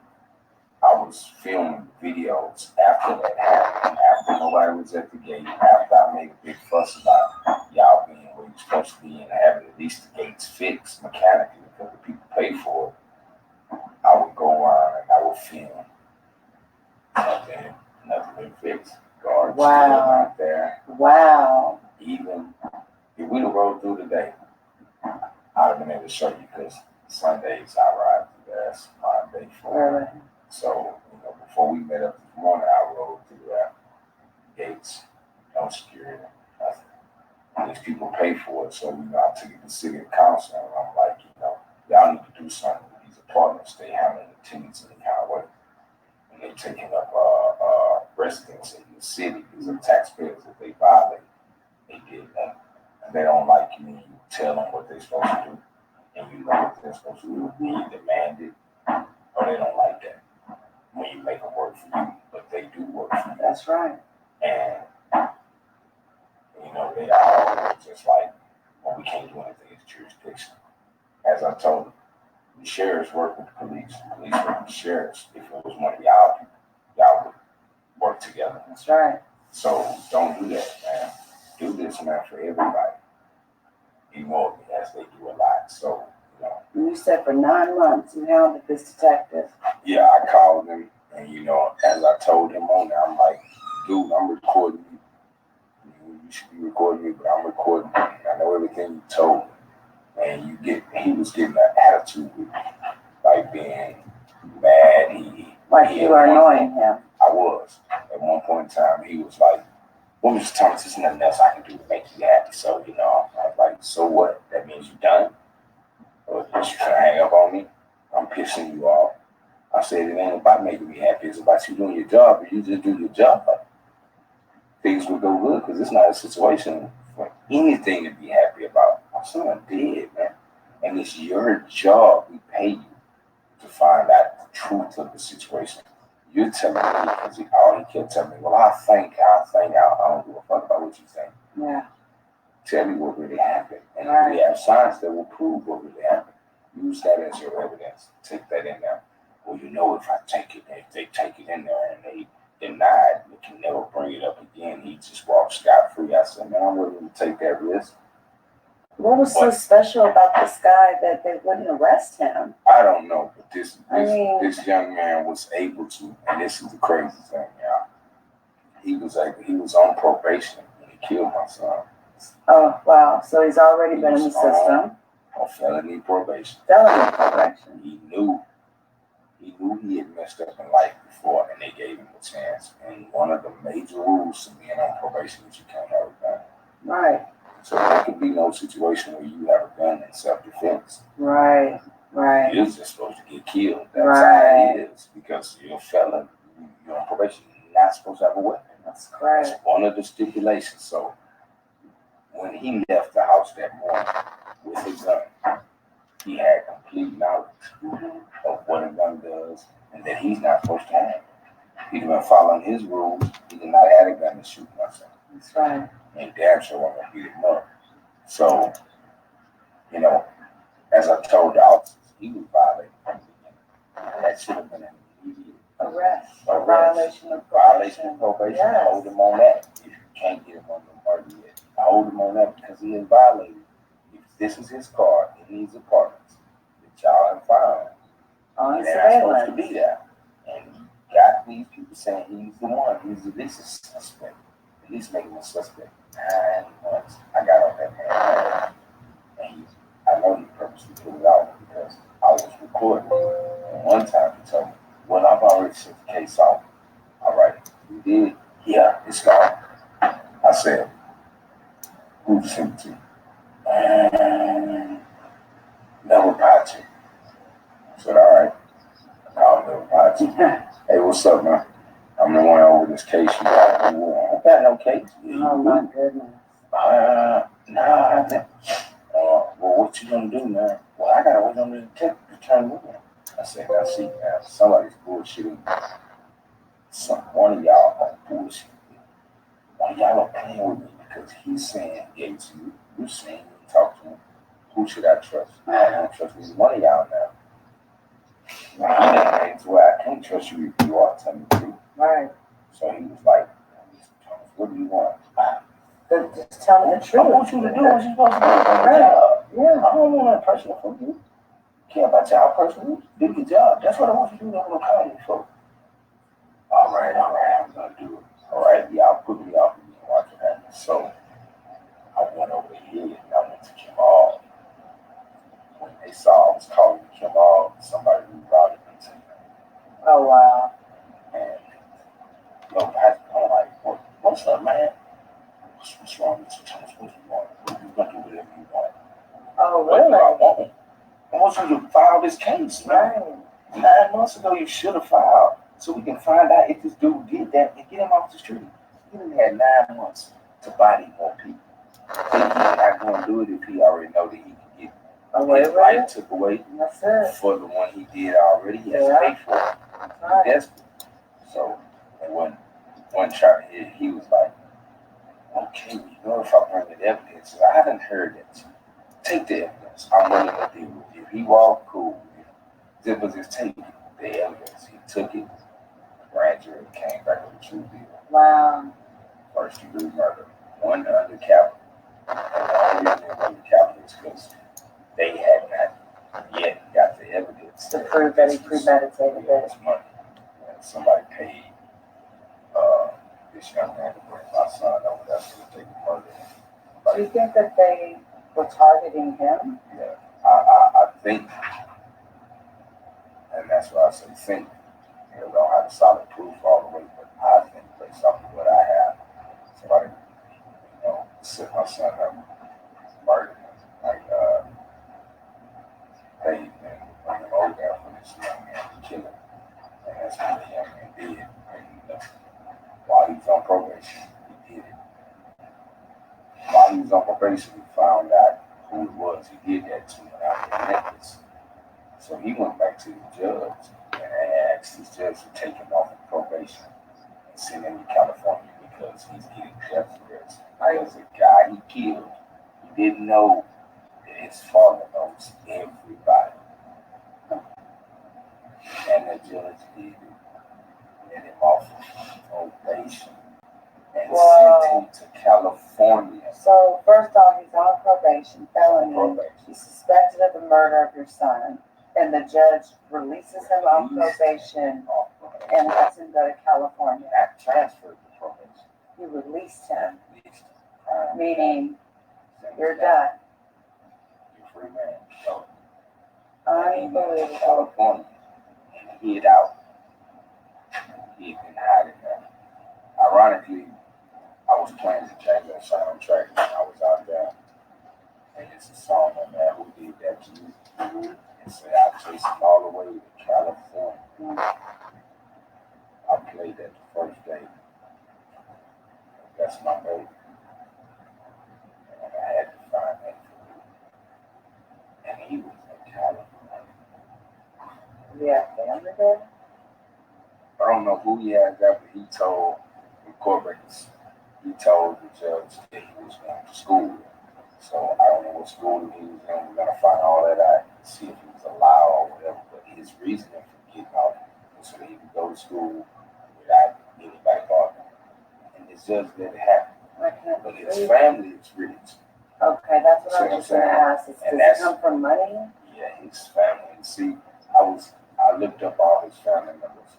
I was filming videos after that happened, after nobody was at the gate, after I made a big fuss about y'all being where you're supposed to be and having at least the gates fixed mechanically because the people pay for it. I would go around and I would film. Nothing been fixed. Guards still right there. Wow. Even if we'd have rolled through today, I'd have been able to show you because Sundays I ride through there. That's my day for it. So, you know, before we met up this morning, I rode through there. Gates, no security, nothing. And these people pay for it. So, you know, I took it to city council and I'm like, you know, y'all need to do something with these apartments. They having attendance in the kind of way. And they taking up residents in the city. These are taxpayers that they violate. They did that. And they don't like you and you tell them what they're supposed to do. And you know what they're supposed to do. And you demand it. Or they don't like that. When you make them work for you. But they do work for you. That's right. And, you know, they are just like, well, we can't do anything. It's jurisdiction. As I told them, the sheriffs work with the police. The police work with the sheriffs. If it was one of y'all people, y'all would work together. That's right. So don't do that, man. Do this, man, for everybody. Ignore me as they do a lot. So, you know. You said for 9 months you hounded this detective. Yeah, I called him, and you know, as I told him on there, I'm like, dude, I'm recording you. You should be recording me, but I'm recording you. I know everything you told me. And he was getting an attitude with me, like being mad. Like you were annoying him. I was. At one point in time, he was like, well, Mr. Thomas, there's nothing else I can do to make you happy. So, you know, I was like, so what? That means you're done? Or just trying to hang up on me? I'm pissing you off. I said, it ain't about making me happy. It's about you doing your job. If you just do your job, things will go good, because it's not a situation for anything to be happy about. My son dead, man. And it's your job. We pay you to find out the truth of the situation. You're telling me, because all he kept telling me, well, I think, I don't give a fuck about what you think. Yeah. Tell me what really happened. And we have science that will prove what really happened. Use that as your evidence. Take that in there. Well, you know, if they take it in there and they deny it, we can never bring it up again. He just walked scot-free. I said, man, I'm willing to take that risk. What was so special about this guy that they wouldn't arrest him? I don't know, but this young man was able to, and this is the crazy thing, y'all. He was on probation when he killed my son. Oh, wow. So he's already been in the system. On felony probation. Felony probation. He knew he had messed up in life before, and they gave him a chance. And one of the major rules to being on probation is you can't have a gun. Right. So there could be no situation where you have a gun in self-defense. Right. You're just supposed to get killed. That's how it is, because you're a felon. You're on probation. You're not supposed to have a weapon. That's correct. That's one of the stipulations. So when he left the house that morning with his gun, he had complete knowledge of what a gun does and that he's not supposed to have. He'd been following his rules. He did not have a gun to shoot my son. That's right. And damn sure I'm gonna beat him up. So, you know, as I told the officers, he was violating from the beginning. That should have been an immediate arrest. Violation of probation. Yes. Hold him on that. If you can't get him on the murder yet, hold him on that, because he is violated. If this is his car in these apartments that y'all have found, on they're not supposed to be there. And you got these people saying he's the one. He's at least a suspect. At least make him a suspect. 9 months. I got on that man. And I know he purposely put it out because I was recording. And one time he told me, well, I've already sent the case off. All right, you did? Yeah, it's gone. I said, who sent it to you? Never Patrick. I said, all right. I called Never Patrick. Hey, what's up, man? I'm the one over this case. You got I got no case. Oh, my goodness. Nah. Well, what you gonna do, man? Well, I gotta wait on the detective to turn me in. I said, now see, man, somebody's bullshitting. One of y'all are bullshitting. One of y'all are playing with me because he's saying he gave it to you. You're saying you talk to him. Who should I trust? I don't trust either one of y'all now. Now, it's where I can't trust you if you are telling the truth. Right. So he was like, what do you want? Just tell me the truth. I want you to do what you're supposed to do. Right. Yeah, I don't want nothing personal from you. Care about y'all personally. Do your job. That's what I want you to do. That's what I'm calling you for. All right, I'm gonna do it. All right, y'all put me off and you can watch what happens. So I went over here and I went to Tommorow. When they saw I was calling Tommorow, somebody routed me to me. Oh wow. And I'm like, what's up, man? What's wrong with you? Tell us what you want. You gonna do whatever you want. Oh What really? do I want? I want you to file this case, man. Right. 9 months ago, you should have filed so we can find out if this dude did that and get him off the street. He only had 9 months to body more people. He's not going to do it if he already know that he can get his life took away. That's it. For the one he did already. He has to pay for it. Right. He's desperate. So, and one chart, he was like, okay, you know, if I bring the evidence, I haven't heard that. Take the evidence. I'm willing to deal with it. If he walked, cool. If was just take the evidence. He took it. grand jury came back with a true deal. Wow. First degree murder, one under capital. And the only reason it under capital is because they had not yet got the evidence To prove that he premeditated it. money. And somebody paid this young man to bring my son over there to take the murder. Do you think that they were targeting him? Yeah, I think, and that's why I say think. You know, don't have the solid proof all the way, but I think based off of what I have, somebody, you know, set my son up, murdered him, like, paid and bring him over there for this young man to kill him. And that's what the young man did. And while he was on probation, he did it. While he was on probation, he found out who it was he did that to without the necklace. So he went back to the judge and asked his judge to take him off of probation and send him to California because he's getting death threats. Because the guy he killed, he didn't know that his father knows everybody. And the judge did it. Let him off of probation and sent him to California. So first off, he's on probation, felony. He's suspected of the murder of your son. And the judge releases him on probation and lets him go to California. Not transferred to probation. You released him, meaning you're You're done. free man. So he went to Unbelievable. California and he hid out. He had been hiding there. Ironically, I was playing the Django soundtrack when I was out there. And it's a song on there, Who Did That To You? And so I chased him all the way to California. I played that the first day. That's my baby. And I had to find that for him. And he was in California. Yeah, family there? I don't know who he had that, but he told the court records, he told the judge that he was going to school. So I don't know what school he was in. We're gonna find all that out and see if he was allowed or whatever. But his reasoning for getting out was so that he could go to school without anybody bothering him. And the judge let it happen. But his family is rich. Okay, that's what I was just gonna ask. Does it come from money? Yeah, his family. See, I looked up all his family members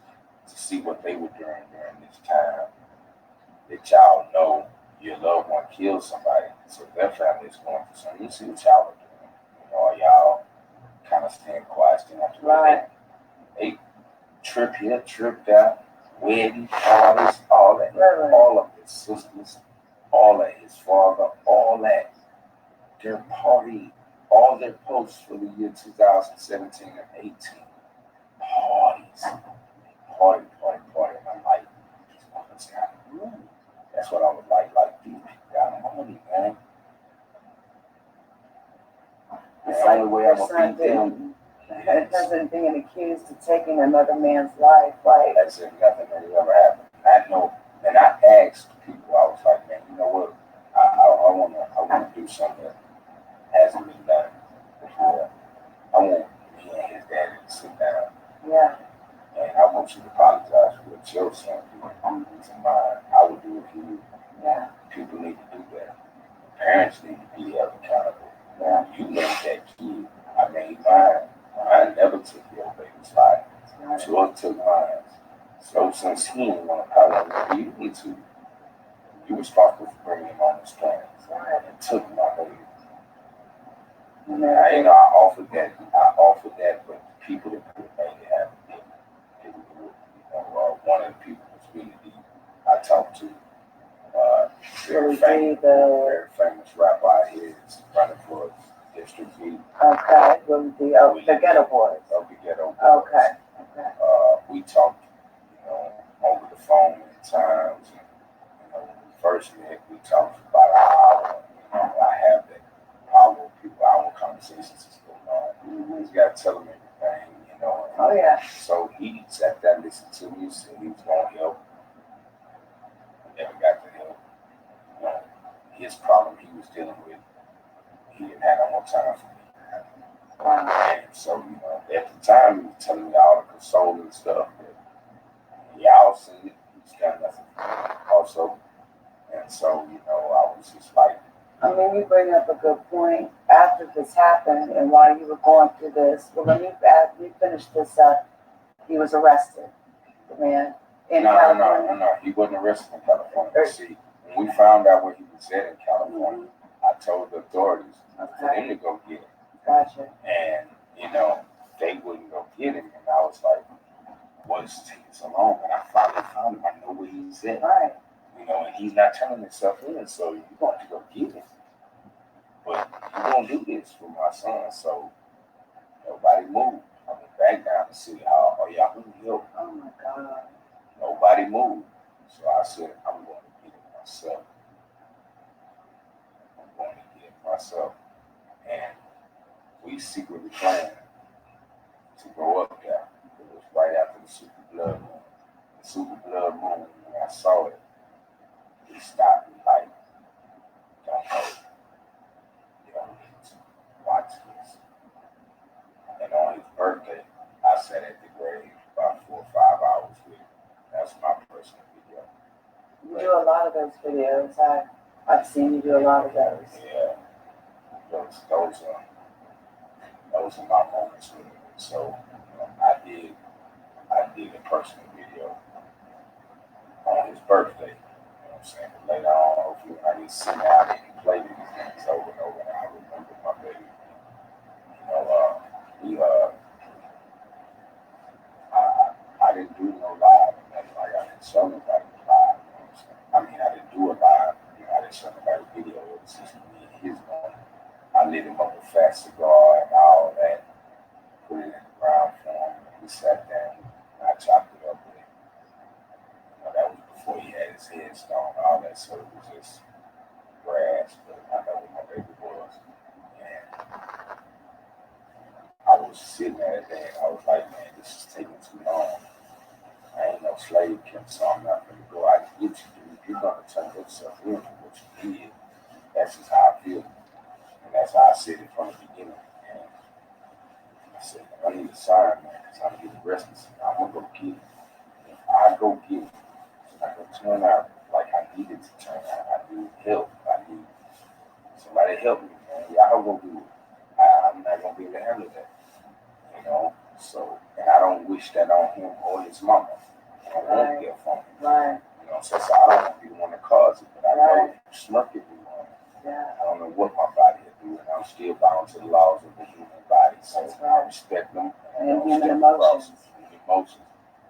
to see what they were doing during this time. That y'all know your loved one killed somebody, so their family is going through something. You see what y'all are doing. You know, y'all kind of staying quiet, staying after Right. They trip here, trip there, wedding, parties, all that. Really? All of his sisters, all of his father, all that. Their party, all their posts for the year 2017 and 18. Parties. Party. And I'm like, these motherfuckers got money. That's what I was like these people got money, man. It's The like only way your I'm son gonna beat them didn't. It doesn't being accused of taking another man's life, like as if nothing really ever happened. I know, and I asked people, I was like, man, you know what? I wanna do something that hasn't been done before. I want me and his daddy to sit down. yeah. And I want you to apologize for what your son did to mine. I would do it for you. Yeah. People need to do that. Parents need to be held accountable. Yeah. You made that kid. I made mine. I never took your baby's life. Right. George took mine. So since he didn't want to apologize, you need to. You responsible for bringing him on this planet. Right. And took my baby. Yeah. I offered that, but the people that could make it happen didn't do it. You know, one of the people was really deep. I talked to very famous rapper out here is running for District V. Okay. The Ghetto Boys. Of the Ghetto Boys. Okay. We talked, over the phone at times. And, when we first met, we talked for about an hour. I have that power of people, our conversations is going on. He's got to tell them everything, Oh yeah. So he sat there and listened to me, said he was going to help. Never got to help. His problem he was dealing with, he didn't have no more time for me. And so, at the time, he was telling me all the consoling stuff that y'all y'all seen it. He's got nothing also. And so, you know, I was just like, I mean, you bring up a good point. After this happened and while you were going through this, well, let me finish this up. He was arrested, the man in California. No. He wasn't arrested in California. See, when we found out where he was at in California, I told the authorities for them to go get him. Gotcha. And, you know, they wouldn't go get him. And I was like, what's taking so long? And I finally found him. I know where he's at. Right. You know, and he's not turning himself in, so you're going to go get him. But you won't do this for my son, so nobody moved. I went back down to City Hall. Oh, y'all who help? Oh my God. Nobody moved. So I said, I'm going to get it myself. I'm going to get it myself. And we secretly planned to go up there. It was right after the Super Blood Moon. The Super Blood Moon, when I saw it, he stopped me like, don't know. You don't need to watch this. And on his birthday, I sat at the grave about 4 or 5 hours with him. That's my personal video. You do a lot of those videos. I've seen you do a lot of those. Yeah. Those are my moments with him. So I did a personal video on his birthday. You know what I'm saying? But later on, hopefully when I get sent out and play these things over and over, and I remember my baby. You know, I didn't do no live. Like I didn't show nobody live. You know what I'm saying? I mean, I didn't do a live. You know, I didn't show nobody video. It was just me and his moment. I lit him up with fat cigar and all that. Put it in the ground for him. We sat down. And I chopped it up with him. You know, that was before he had his headstone and all that. So it was just grass. But I know what my baby was. And I was sitting there and I was like, man, this is taking too long. I ain't no slave kid, so I'm not going to go out and get you, dude. You're going to turn yourself in for what you did. That's just how I feel. And that's how I said it from the beginning. And I said, I need a sign, man, because I'm getting restless. I'm going to go get it. If I go get it, it's not going to turn out like I needed to turn out. I need help. I need somebody to help me, man. Y'all going to do it. I'm not going to be able to handle that. You know? So, and I don't wish that on him or his mama. I don't want to get from him. Right. You know, so I don't want to be the one to cause it, but I know if you snuck it, Yeah. I don't know what my body will do, and I'm still bound to the laws of the human body. So I respect them And human emotions. Emotions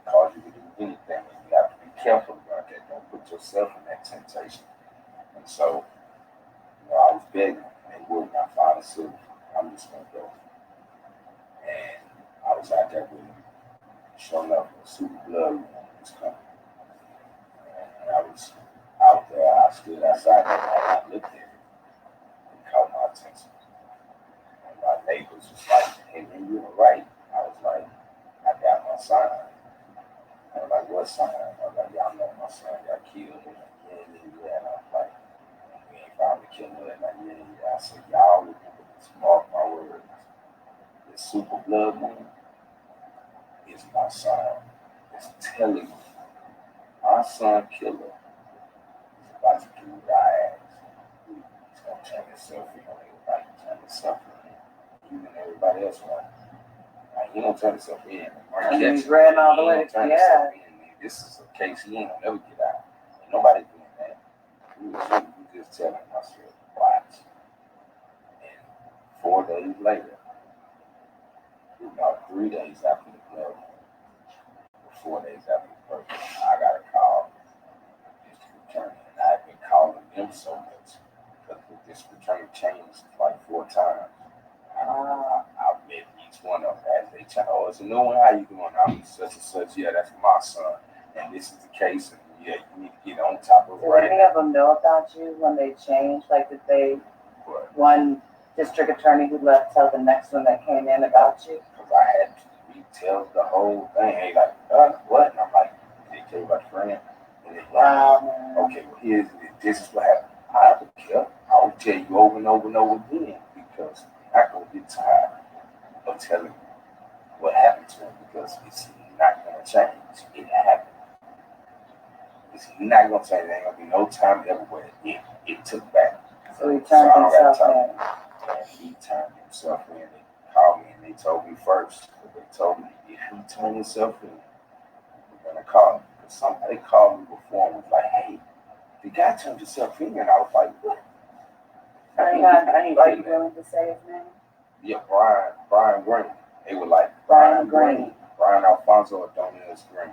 cause you to do anything, and you have to be careful about that. Don't put yourself in that temptation. And so, you know, I was begging, and would not find a suit. I'm just gonna go. And I was out there with him, showing up with Super Blood was coming. And I was out there, I stood outside there, and I looked at it. It caught my attention. And my neighbors was like, hey man, you were right. I was like, I got my sign. I was like, what sign? I was like, y'all know my son got killed. And yeah. And I was like, we ain't found the killer. And like, yeah. I said, y'all remember this, mark my words. The Super Blood Moon is my son. It's telling me my son killer is about to do what I asked. He's gonna turn himself in on everybody, turn himself in. Even everybody else wants. Like, he don't turn himself in. And he's ran all the way. Yeah. This is a case he ain't gonna never get out. Ain't nobody doing that. We just telling myself, watch. And 4 days later, about 3 days after the blood, 4 days after the birthday, I got a call from the district attorney, and I've been calling them so much because the district attorney changed like 4 times. I've met each one of them as they tell, oh, it's a new one, how you doing? I'm such and such, yeah, that's my son, and this is the case, and yeah, you need to get on top of it. Did any of them know about you when they changed? Like, did they, one district attorney who left tell the next one that came in about you? Because I had to retell the whole thing. Hey, like, what? And I'm like, did they tell you about the friend? And they're like, okay, well, this is what happened. I don't care. I will tell you over and over and over again because I'm not going to get tired of telling you what happened to him because it's not going to change. It happened. He's not gonna change. There ain't gonna be no time ever where it took back. So he turned himself in. And he turned himself in. They called me and they told me first. They told me if he turned himself in, we're gonna call him. Somebody called me before and was like, "Hey, the guy turned himself in," and I was like, "What?" Are you willing to say his name? Yeah, Brian Green. They were like, Brian Green. Brian Alfonso Adonis Green.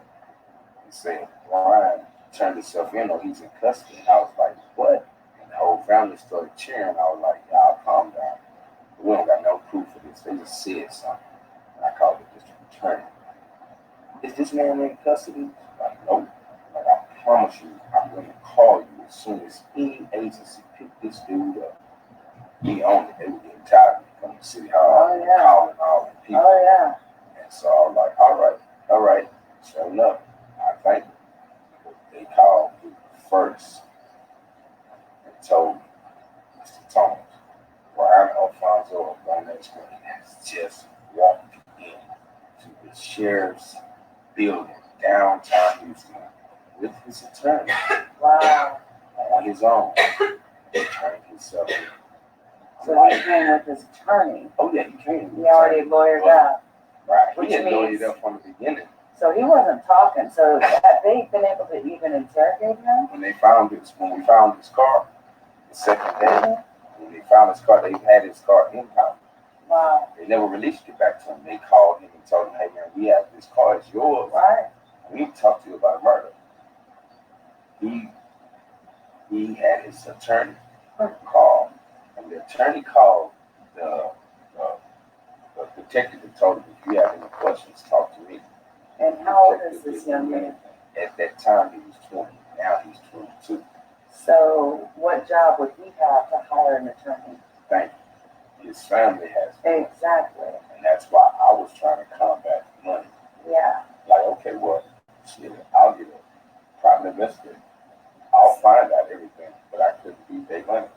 He said, Brian turned himself in or he's in custody. And I was like, what? And the whole family started cheering. I was like, y'all calm down. We don't got no proof of this. They just said something. And I called the district attorney. Is this man in custody? Like, nope. Like, I promise you, I'm going to call you as soon as any agency pick this dude up. He owned it. They were getting tired of me from the city hall, calling all the people. Oh, yeah. And so I was like, all right. Sure enough, I thank you. They called me first and told me, Mr. Thomas, Brian Alfonso of Bonnet Green has just walked into the sheriff's building downtown Houston with his attorney. Wow. On his own. He turned himself in. So he came with his attorney. Oh, yeah, he came. He already lawyered up. Right. Which He had means- lawyered up from the beginning. So he wasn't talking. So have they been able to even interrogate him? When we found his car, the second day, when they found his car, they had his car impounded. Wow. They never released it back to him. They called him and told him, hey, man, we have this car. It's yours. Right. We need to talk to you about murder. He had his attorney call, and the attorney called the detective and told him, if you have any questions, talk to me. And how old is this young man? At that time, he was 20. Now he's 22. So what job would he have to hire an attorney? Thank you. His family has it. Exactly. And that's why I was trying to combat money. Yeah. Like, okay, well, shit, I'll get a private investigator. I'll find out everything, but I couldn't beat their money.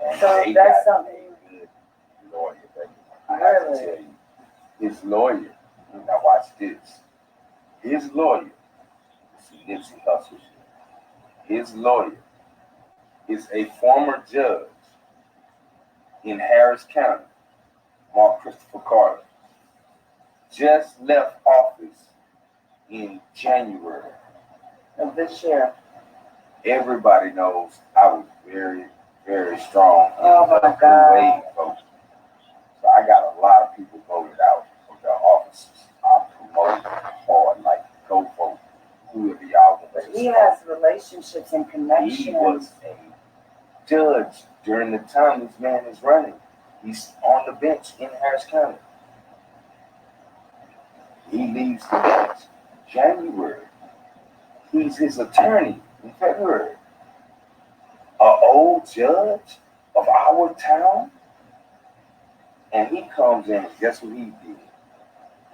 And So they that's got something. a good lawyer, baby. I have to tell you, his lawyer, now watch this. His lawyer, Nipsey Hussle, his lawyer is a former judge in Harris County, Mark Christopher Carter. Just left office in January. Of this year. Everybody knows I was very, very strong in Oh my the God. wave vote. So I got a lot of people voted out of their offices. I promoted hard, like go vote. Whoever y'all want. But he has relationships and connections. He was a judge during the time this man is running. He's on the bench in Harris County. He leaves the bench January. He's his attorney in February. An old judge of our town, and he comes in, and guess what he did?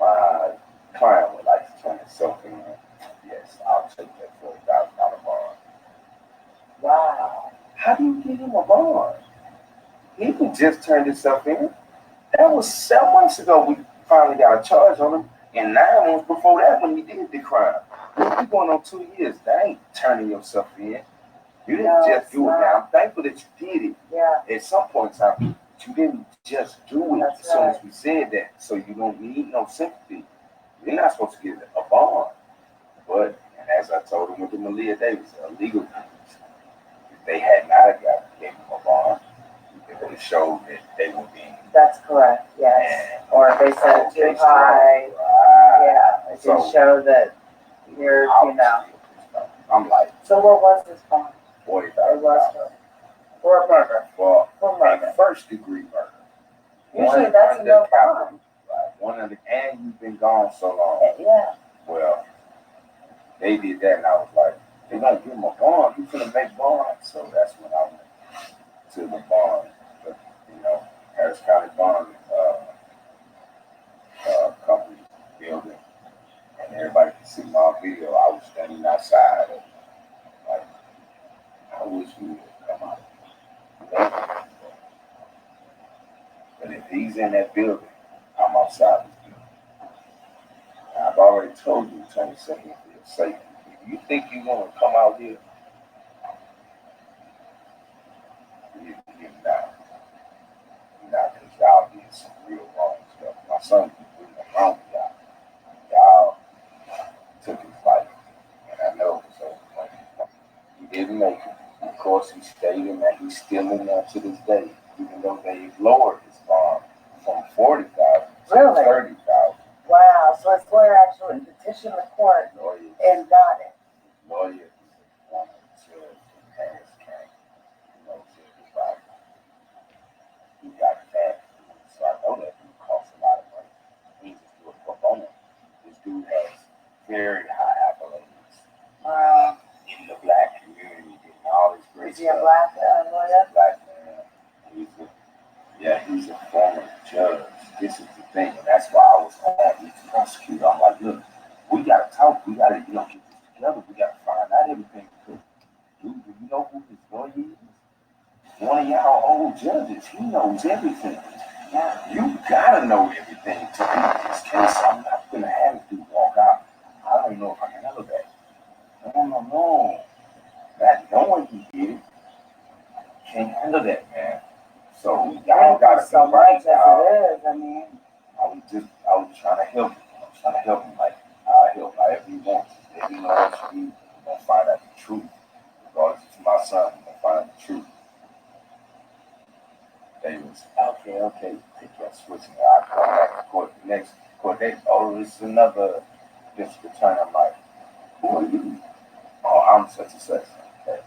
My client would like to turn himself in. Yes, I'll take that $40,000 bond. Wow. How do you get him a bond? He can just turn himself in. That was 7 months ago we finally got a charge on him, and 9 months before that when he did the crime. You're going on 2 years. That ain't turning yourself in. You didn't just do it. Now, I'm thankful that you did it. Yeah. At some point in time, you didn't just do it. That's as soon right. as we said that, so you don't need no sympathy. You're not supposed to get a bond. But, and as I told him with the Malia Davis, illegal things, if they had not gave him a bond, it would have showed that they were being. That's correct, yes. Or if they set it too high. Right. Yeah, it can show that you're, you know. I'm like, So what was this bond? $40,000. It was for murder. For murder. a first-degree murder. Usually that's a no bond. Right. And you've been gone so long. Yeah. Well, they did that, and I was like, they're going to give him a bond. He's going to make bond. So that's when I went to the bond. But, you know, Harris County Bond Company building. And everybody can see my video. I was standing outside. Like, I wish he would come out. But if he's in that building, I'm outside this building. Now, I've already told you, Tony, so you feel safe. You think you gonna come out here? You're not. You're not, because y'all did some real wrong stuff. My son was doing wrong with y'all. Y'all took his life, and I know. So he didn't make it. Of course, he stayed in that. He's still in there to this day, even though they lowered his bond from 40,000 to Really? 30,000. Wow. So his lawyer actually petitioned the court and got it. Lawyer, former judge in Harris County, said about he got that. So I know that dude costs a lot of money. He just do a pro bono. This dude has very high accolades. Wow. In the black community, getting all this great Is he a stuff. black lawyer? Black man. He's a former judge. This is the thing, and that's why I was on with the prosecutor. I'm like, look, we gotta talk. We gotta, get this together. We gotta find out everything. Dude, do you know who his lawyer is? One of y'all old judges. He knows everything. You gotta know everything to beat this case. I'm not gonna have you walk out. I don't know if I can handle that. No. That knowing he did it, can't handle that, man. So y'all gotta so be right much now. as it is. I mean, I was trying to help him. I was trying to help him like I help however he wants. If he knows what you need, you're gonna find out the truth. Regardless to my son, you're gonna find out the truth. They was okay. Take care of switching. I come back to court the next court date. Oh, it's another district attorney. I'm like, who are you? Oh, I'm such and such. Okay.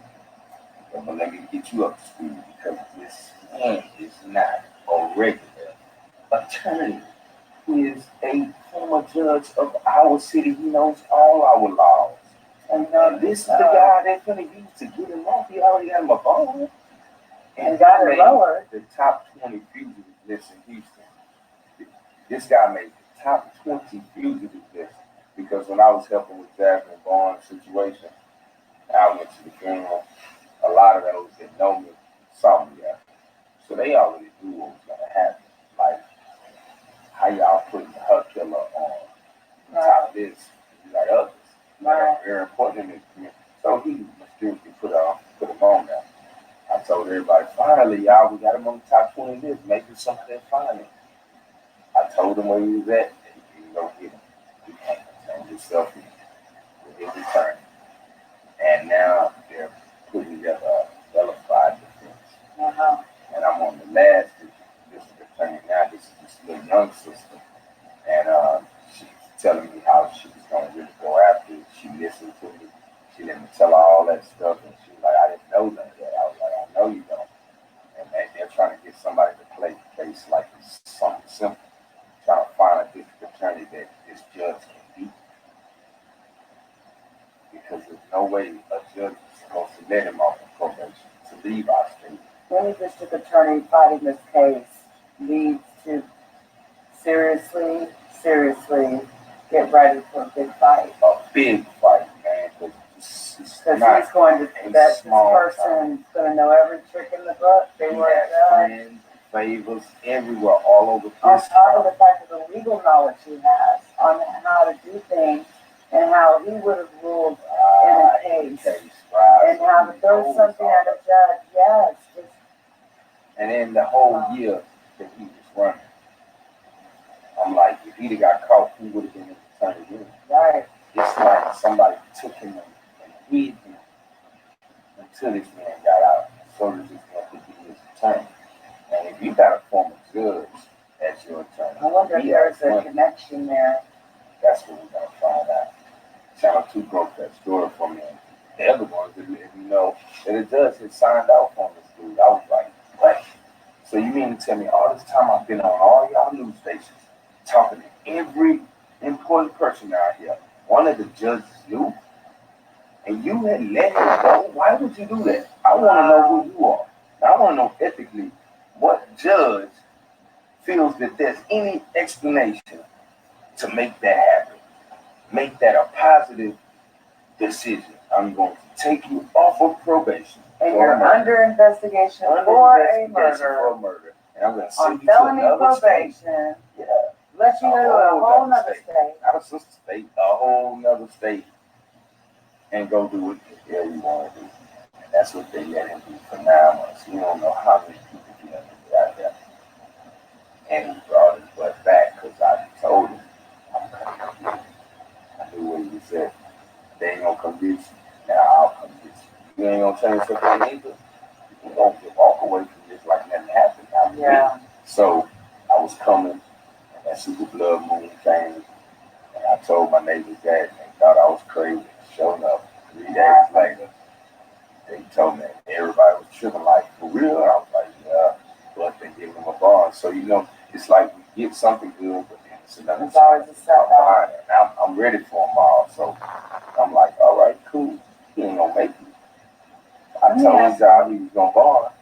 But let me get you up to speed because this man is not a regular attorney. He is a former judge of our city. He knows all our laws. And this is the guy they're going to use to get him off. He already got him a bone. And got it lowered. The top 20 fugitive list in Houston. This guy made the top 20 fugitive list because when I was helping with Jasmine Barnes' situation, I went to the funeral. A lot of those that know me saw me there. So they already knew what was going to happen. Like, how y'all putting her killer on the top list like others. Right. Very important in this community. So he mysteriously put him on there. I told everybody, finally, y'all, we got him on the top 20 list. Maybe somebody find him. I told him where he was at, and he didn't go get him. He turned himself in with his attorney. And now they're putting together a vilified defense. And I'm on the last district attorney now. This is this little young sister. And she's telling me how she was going to really go after it. She listened to me. She let me tell her all that stuff. And she was like, I didn't know none of that. I was like, I know you don't. And they're trying to get somebody to play the case like it's something simple. Trying to find a district attorney that this judge can beat. Because there's no way a judge is supposed to let him off of probation to leave our state. Any district attorney fighting this case needs to seriously get ready for a big fight. A big fight, man. Because he's going to, this person's going to know every trick in the book. They were friends, favors everywhere, all over. On top of the fact of the legal knowledge he has on how to do things and how he would have ruled in a case. And how to throw something at a judge, yes. And then the whole year that he was running, I'm like, if he'd have got caught, he would have been in the attorney general. Right. It's like somebody took him and hid him until this man got out, so that this man could be his attorney. And if you got a former judge as your attorney, I wonder if there's a connection there. That's what we're gonna find out. Channel 2 broke that story for me. The other ones that that a judge had signed out on this dude. I was like, what? So you mean to tell me all this time I've been on all y'all news stations talking to every important person out here, one of the judges knew, and you had let him go? Why would you do that? I want to know who you are. I want to know ethically what judge feels that there's any explanation to make that happen. Make that a positive decision. I'm going to take you off of probation. And you're under investigation for a murder. And I'm going to send you to another state. Yeah. Let you go to a whole nother state. Not a sister state, a whole nother state. and go do what the hell you want to do. And that's what they let him do for 9 months. You don't know how many people he done out there. And he brought his butt back because I told him, I'm coming to get him. I knew what he said. They ain't gonna come get you. Now I'll come get you. You ain't gonna turn yourself in either. You gonna walk away from this like nothing happened. Yeah. So I was coming, and that super blood moon came, and I told my neighbors that, and they thought I was crazy. Showing up 3 days later, they told me everybody was tripping like, for real? I was like, yeah, but they gave them a bond. So, you know, it's like we get something good, but then it's another. It's always a setback. And I'm ready for them all. So I'm like, all right, cool. He ain't gonna make it. I told y'all he was gonna bond.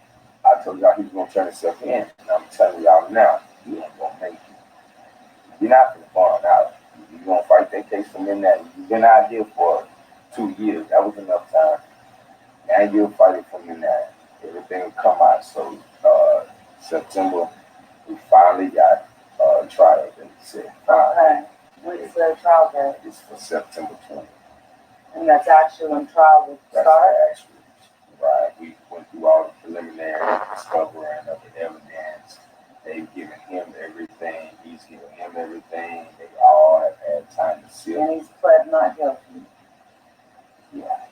I told y'all he was gonna turn himself in. And I'm telling y'all now, he ain't gonna make it. You're not gonna bond out. You're gonna fight that case from in there. You've been out here for 2 years. That was enough time. Now you'll fight it from in there. Everything will come out. So September, we finally got trial date set. Okay. When's the trial date? It's for September 20th. And that's actually when trial will That's start? actually right. We went through all the preliminary discovering of the evidence. They've given him everything. He's given him everything. They all have had time to see. And he's pled not guilty. Yeah.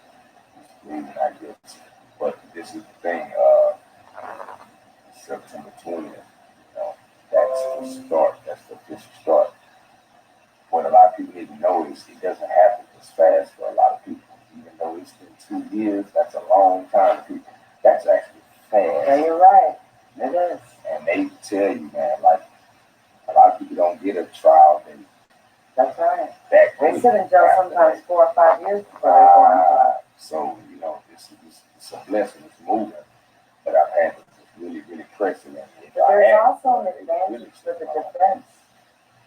He's pleading not guilty. But this is the thing, September 20th, you know, that's the start. That's the official start. What a lot of people need to know is it doesn't happen as fast for a lot of people. Even though it's been 2 years, that's a long time for people. That's actually fast. Yeah, you're right. It is. And they tell you, man, like, a lot of people don't get a trial date. That's right. They They sit in jail sometimes 4 or 5 years before they go on trial. So, you know, it's a blessing. It's moving. But I've had to really, really press it. But there's also an advantage for the defense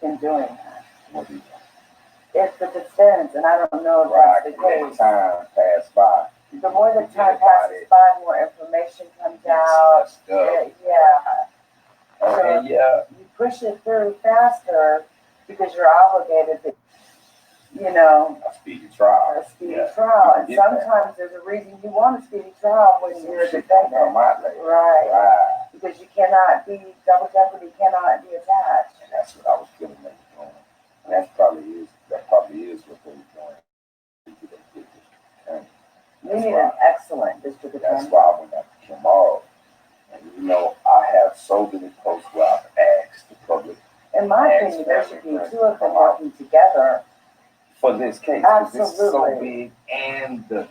in doing that. What do you If the defense, and I don't know if that's the case, time pass by. the more the time passes by, more information comes out. Yeah. So you push it through faster because you're obligated to, you know, a speedy trial. A speedy trial. And sometimes there's a reason you want a speedy trial when you're a defendant. Right. Because you cannot be, double jeopardy cannot be attached. And that's what I was feeling like doing. And that probably is what they were doing. We need an excellent district attorney. That's why I went up to Tommorow. And you know, I have so many posts where I've asked the public. In my opinion, there should be 2 of them working together. For this case, because this is so big, and the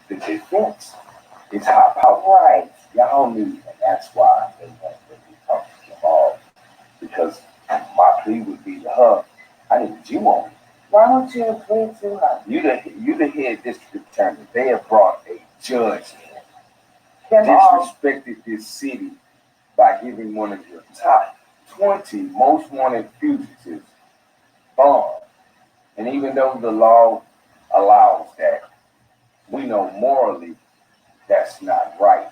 defense is high power. Right. Y'all need, and that's why they want to be talking to them all. Because my plea would be to her, I need you on. Why don't you plead to her? You the head district attorney. They have brought a judge in. Them all. Disrespected this city by giving one of your top 20 most wanted fugitives bond. And even though the law allows that, we know morally that's not right.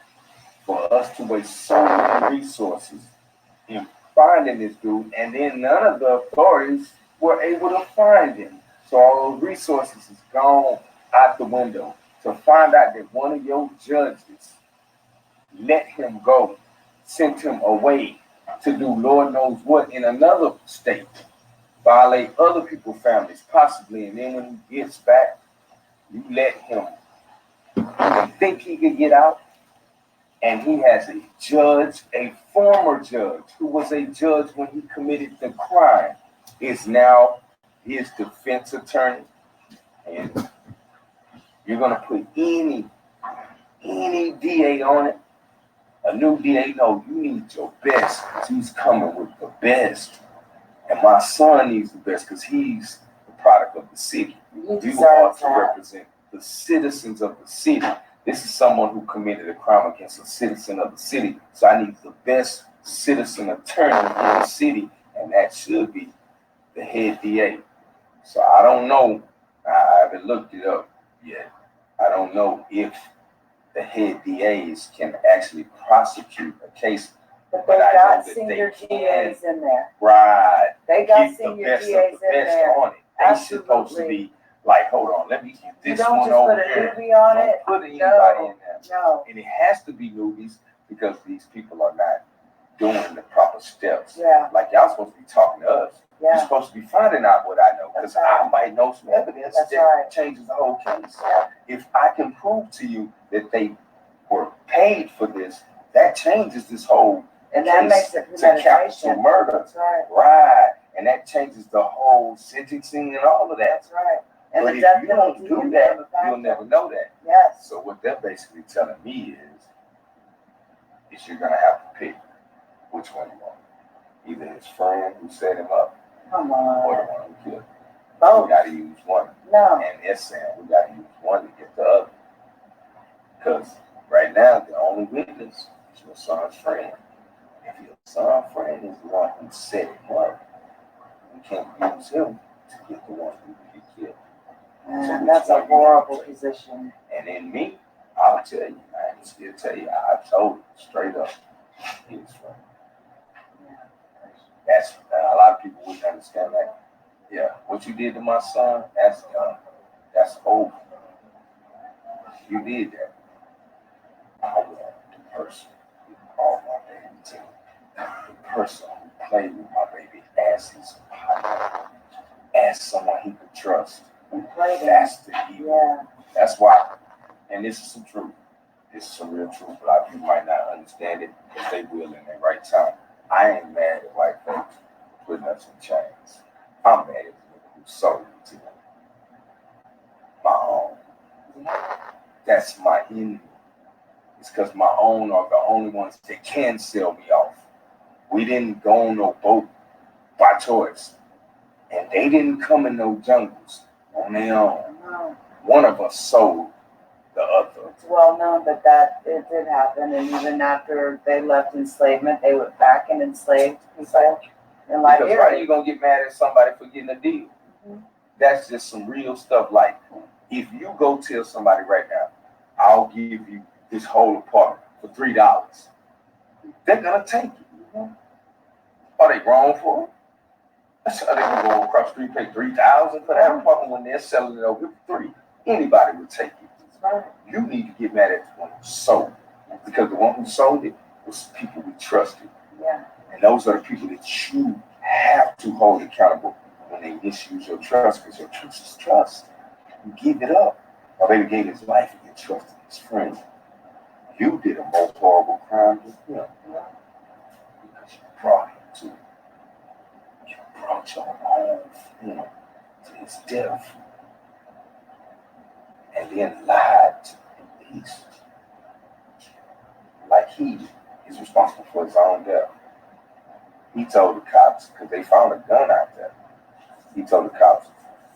For us to waste so many resources in finding this dude, and then none of the authorities were able to find him. So all those resources is gone out the window. To find out that one of your judges let him go, sent him away to do Lord knows what in another state, violate other people's families, possibly, and then when he gets back, you let him think he could get out, and he has a judge, a former judge, who was a judge when he committed the crime, is now his defense attorney, and you're gonna put any DA on it, a new DA, no, you need your best, because he's coming with the best. And my son needs the best because he's the product of the city. You are to represent the citizens of the city. This is someone who committed a crime against a citizen of the city. So I need the best citizen attorney in the city, and that should be the head DA. So I don't know. I haven't looked it up yet. I don't know if the head DAs can actually prosecute a case. But they got senior DAs in there. Right. They got senior DAs in there. On it. They're supposed to be Like, hold on, let me get You this don't one just over put a here. newbie on Don't it. put anybody in there. No. And it has to be newbies because these people are not doing the proper steps. Yeah. Like y'all supposed to be talking to us. You're Yeah. supposed to be finding out what I know because I might know some evidence That's that right. changes the whole case. Yeah. If I can prove to you that they were paid for this, that changes this whole And that case makes it to capital premeditation. murder. That's right. Right. And that changes the whole sentencing and all of that. That's right. And But the if death you don't penalty do can that, have a factor. you'll never know that. Yes. So what they're basically telling me is you're gonna have to pick which one you want. Either his friend who set him up Come or the on. one who killed him. Both. We gotta use one. No. And they're saying we gotta use one to get the other. Because right now the only witness is your son's friend. If your son's friend is the one who set him up, we can't use him to get the one who killed. Man, that's a horrible position. And in me, I'll tell you, I can still tell you, I told him straight up, he was friend. That's a lot of people wouldn't understand that. Yeah, what you did to my son, that's done. That's over. You did that. I was the person who called my baby to the person who played with my baby as his partner, as someone he could trust. That's the evil. Yeah. That's why, and this is some truth. This is some real truth. A lot of people might not understand it, but they will in their right time. I ain't mad at white folks putting us in chains. I'm mad at the nigga who sold it to them. My own. That's my enemy. It's because my own are the only ones that can sell me off. We didn't go on no boat by choice. And they didn't come in no jungles on their own. No. One of us sold the other. It's well known that it did happen, and even after they left enslavement, they went back and enslaved people in Liberia. Because why are you gonna get mad at somebody for getting a deal? Mm-hmm. That's just some real stuff. Like, if you go tell somebody right now, I'll give you this whole apartment for $3, they're gonna take it. Mm-hmm. Are they wrong for it? That's how they can go across the street, pay $3,000 for that apartment when they're selling it over for $3. Anybody would take it. Right. You need to get mad at the one who sold it, because the one who sold it was people we trusted. Yeah. And those are the people that you have to hold accountable when they misuse your trust, because your trust is trust. You give it up. My baby gave his life and you trusted his friend. You did a most horrible crime to him because you brought him to it. You brought your own friend to his death and then lied to the police. Like he is responsible for his own death. He told the cops, because they found a gun out there, he told the cops,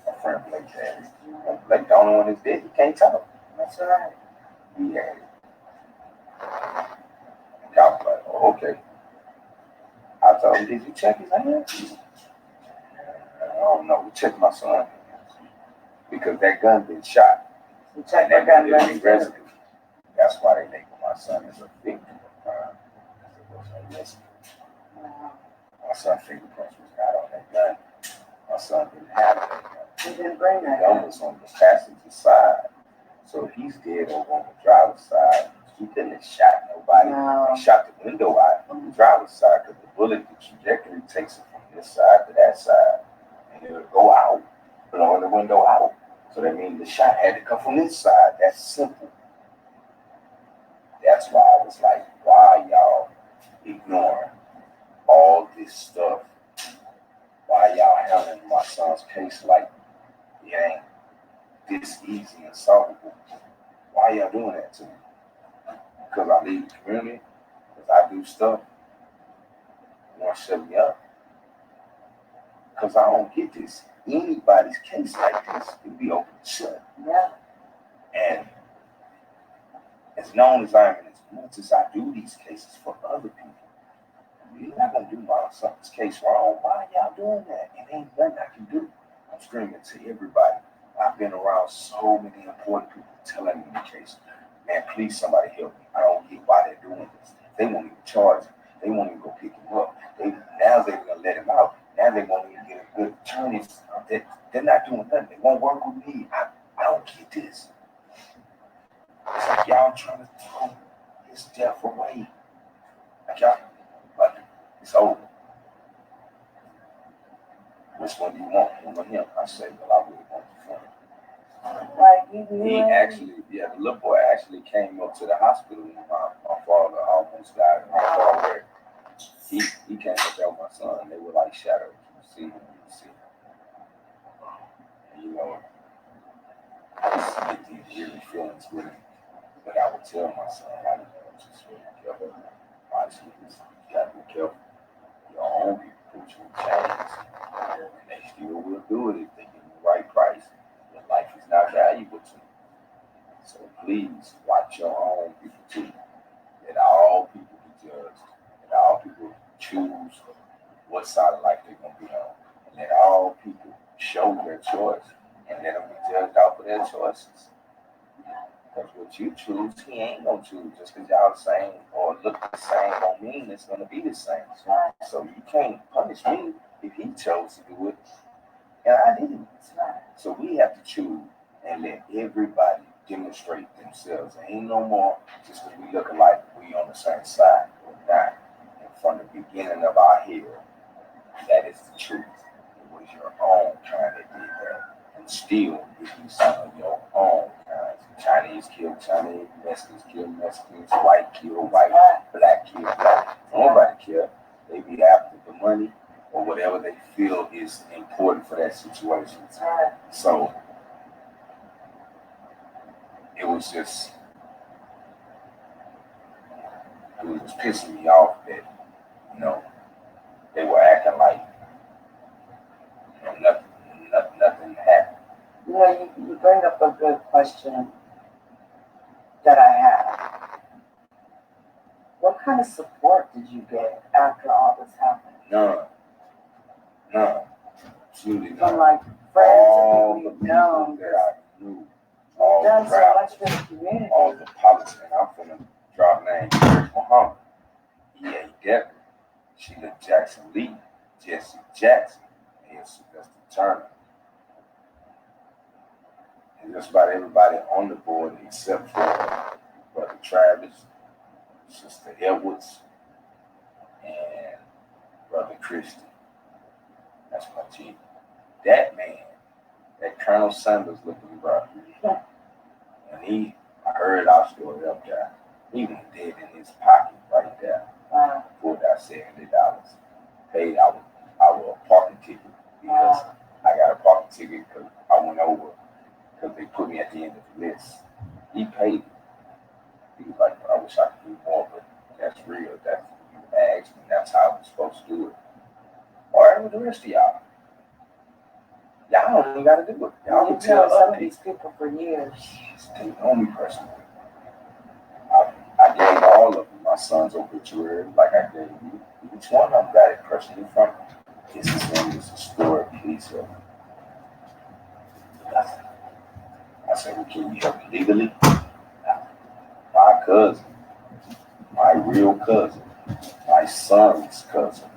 my friend Blake had it. And Blake, the only one that's dead, he can't talk. That's right. He had it. The cops like, oh, okay. I told him, did you check his hands? I don't know. We checked my son's hands because that gun been shot. You check And my gun that been residue. That's why they label my son as a victim of crime. My son's fingerprints was not on that gun. My son didn't have that gun. He didn't bring The that gun gun. was on the passenger side. So if he's dead over on the driver's side, he couldn't have shot nobody. No. He shot the window out on the driver's side because the bullet, the trajectory takes it from this side to that side. And it'll go out, blowing the window out. So that means the shot had to come from this side. That's simple. That's why I was like, why y'all ignoring all this stuff? Why y'all handling my son's case like it ain't this easy and solvable? Why y'all doing that to me? Because I leave the community, because I do stuff, you want to shut me up? Because I don't get this. Anybody's case like this can be open and shut. Yeah. And as known as I am, and as much as I do these cases for other people, you're not going to do my son's case wrong. Why y'all doing that? It ain't nothing I can do. I'm screaming to everybody. I've been around so many important people telling me the case. Man, please somebody help me. I don't get why they're doing this. They won't even charge him. They won't even go pick him up. Now they're going to let him out. Now they won't even get a good attorney. They're not doing nothing. They won't work with me. y'all trying to throw his death away. Like y'all, like it's over. Which one do you want? Him or him? I say, well, I really want the friend. Like you knew He him? actually, yeah, the little boy actually came up to the hospital when my father almost died. My father, he came up there with my son. They were like shadows. You see him, you see him. And, you know, I used to get these eerie feelings with him. But I would tell my son, like, just be careful. Watch this. You gotta be careful. Your own people put you in chains. And they still will do it if they give you the right price. Your life is not valuable to you. So please watch your own people too. Let all people be judged. Let all people choose what side of life they're going to be on. And let all people show their choice. And let them be judged off of their choices. Because what you choose, he ain't going to choose. Just because y'all the same or look the same don't mean it's going to be the same. So you can't punish me if he chose to do it. And I didn't. So we have to choose and let everybody demonstrate themselves. There ain't no more just because we look alike, we on the same side. We're not. And from the beginning of our hair, that is the truth. It was your own kind that did that. And still, if you some of your own kinds. Chinese kill Chinese, Mexicans kill Mexicans, white kill white, black kill black. Nobody care. They be after the money or whatever they feel is important for that situation. So it was just pissing me off that, you know, they were acting like, you know, nothing happened. You know, you bring up a good question that I have. What kind of support did you get after all this happened? None. Absolutely none. From like friends all and the people you've known. that I knew. You've done so much for the community. All the politicians. I'm finna drop names. Muhammad, E.A. Devin, Sheila Jackson Lee, Jesse Jackson, and Sylvester Turner. And just about everybody on the board except for Brother Travis, Sister Edwards, and Brother Christie. That's my team. That man, that Colonel Sanders looking brother, and I heard our story up there. He was dead in his pocket right there. Pulled out $70. Paid our parking ticket because I got a parking ticket because I went over because they put me at the end of the list. He paid it. He was like, I wish I could do more, but that's real. That's you asked me. That's how we're supposed to do it. All right, with the rest of y'all. Y'all don't even got to do it. Y'all can tell some of these people for years. They know me personally. I gave all of them my son's obituary, like I gave you. Each one of them got it personally from me. His name is a story, please help me. I said, well, can you help me legally? My cousin, my real cousin, my son's cousin,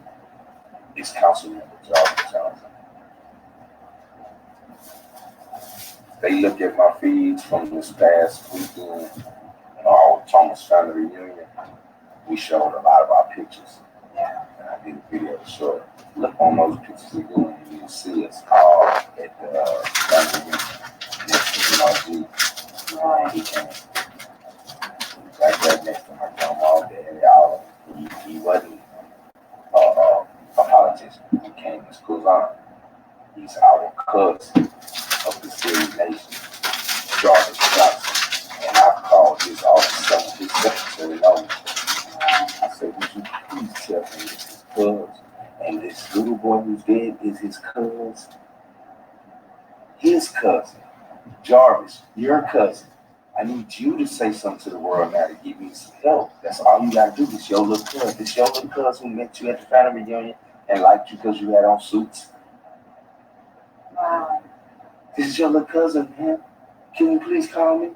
is Councilmember Jarvis Johnson. They look at my feeds from this past weekend, our Thomas family reunion. We showed a lot of our pictures. And I did a video to show it. Look on those pictures again, and you'll see us all at the family reunion next to MRG. And he came right next to my grandma, dad, all of them. He wasn't a politician. He came as cousin. He's our cousin of the Syrian nation, Jarvis Johnson. And I've called his office some of his secretary knows. I said, would you please tell me it's his cousin? And this little boy who's dead is his cousin. His cousin. Jarvis, your cousin. I need you to say something to the world now to give me some help. That's all you gotta do. This your little cousin. This your little cousin who met you at the family reunion and liked you because you had on suits. Wow. This is your little cousin, man. Can you please call me?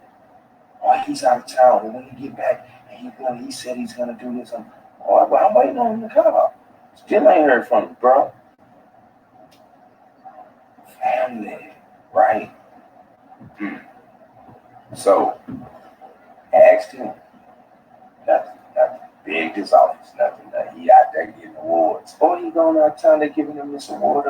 Oh, he's out of town. And when he get back, and he said he's gonna do this. I'm waiting on him to call. Still ain't heard from him, bro. Family, right? So, Asked him. Nothing. Begged his office. Nothing. He out there getting awards. Oh, he going out of town. They're giving him this award.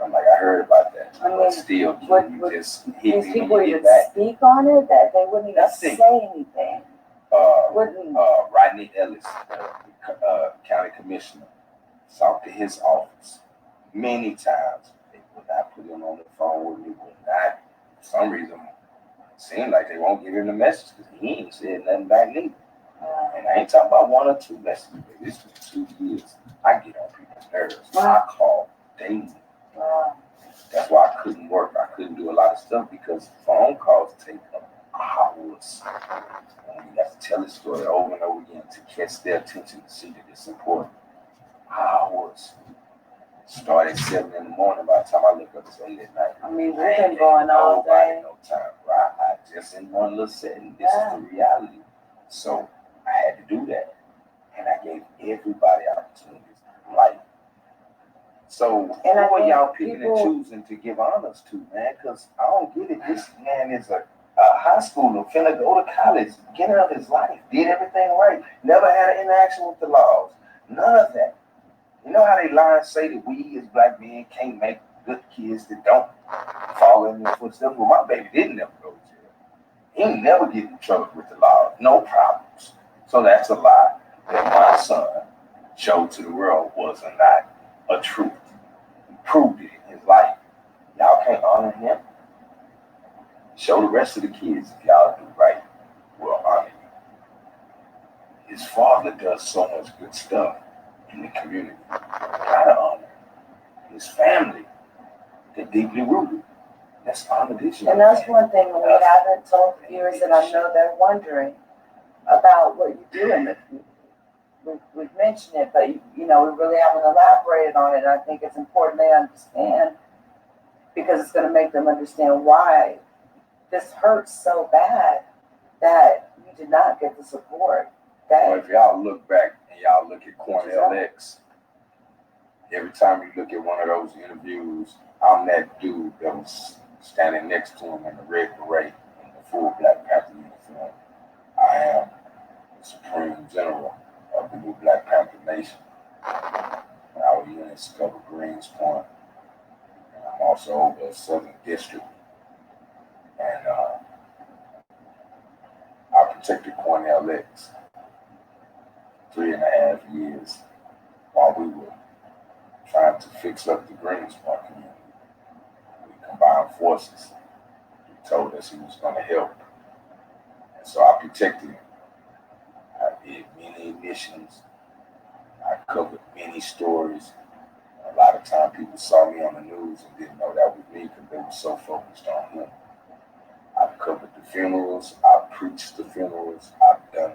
I'm like, I heard about that. I mean, but still, you just hit these me people when you even get back. speak on it, that they wouldn't even say anything. Rodney Ellis, the county commissioner, talked to his office many times. They would not put him on the phone with me. Would not, for some reason, it seemed like they won't give him the message because he ain't said nothing back neither. And I ain't talking about 1 or 2 messages. This was 2 years. I get on people's nerves. I call daily. That's why I couldn't work. I couldn't do a lot of stuff because phone calls take hours. And you have to tell the story over and over again to catch their attention to see that it's important. Hours. Start at 7 in the morning. By the time I look up, it's 8 at night. I mean, we've been going all day. No time. Right? I just in one little setting. This is the reality. So I had to do that. And I gave everybody opportunities. Like, so who are y'all picking and choosing to give honors to, man? Because I don't get it. This man is a high schooler, finna go to college, beginning of his life, did everything right, never had an interaction with the laws. None of that. You know how they lie and say that we as black men can't make good kids that don't follow in their footsteps? Well, my baby didn't never go to jail. He ain't never get in trouble with the law. No problems. So that's a lie that my son showed to the world was not a truth. He proved it in his life. Y'all can't honor him. Show the rest of the kids if y'all do right, we'll honor you. His father does so much good stuff in the community. Gotta honor his family. They're deeply rooted. Let's honor this. And that's one thing we haven't told the viewers that I know they're wondering about what you do in the community. We've mentioned it, but you know, we really haven't elaborated on it. I think it's important they understand because it's going to make them understand why this hurts so bad that you did not get the support. Well, if y'all look back and y'all look at Cornell X, every time you look at one of those interviews, I'm that dude that was standing next to him in the red beret in the full Black Panther uniform. I am the Supreme General of the new Black Panther Nation. Our units cover Greens Point, and I'm also over the Southern District. And I protected Cornell X 3.5 years while we were trying to fix up the Greens Point community. We combined forces. He told us he was going to help. And so I protected him. I did many missions. I covered many stories. A lot of time people saw me on the news and didn't know that was me because they were so focused on him. I've covered the funerals. I've preached the funerals. I've done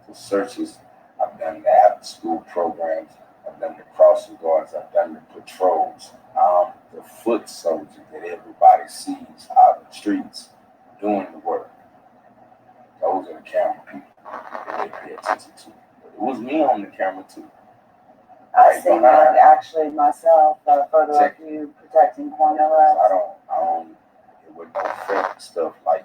the searches. I've done the after-school programs. I've done the crossing guards. I've done the patrols. I'm the foot soldier that everybody sees out in the streets doing the work. Those are the camera people that they pay attention to. But it was me on the camera too. I've seen that actually myself, a photo of you protecting Cornell. I don't, it was no fake stuff like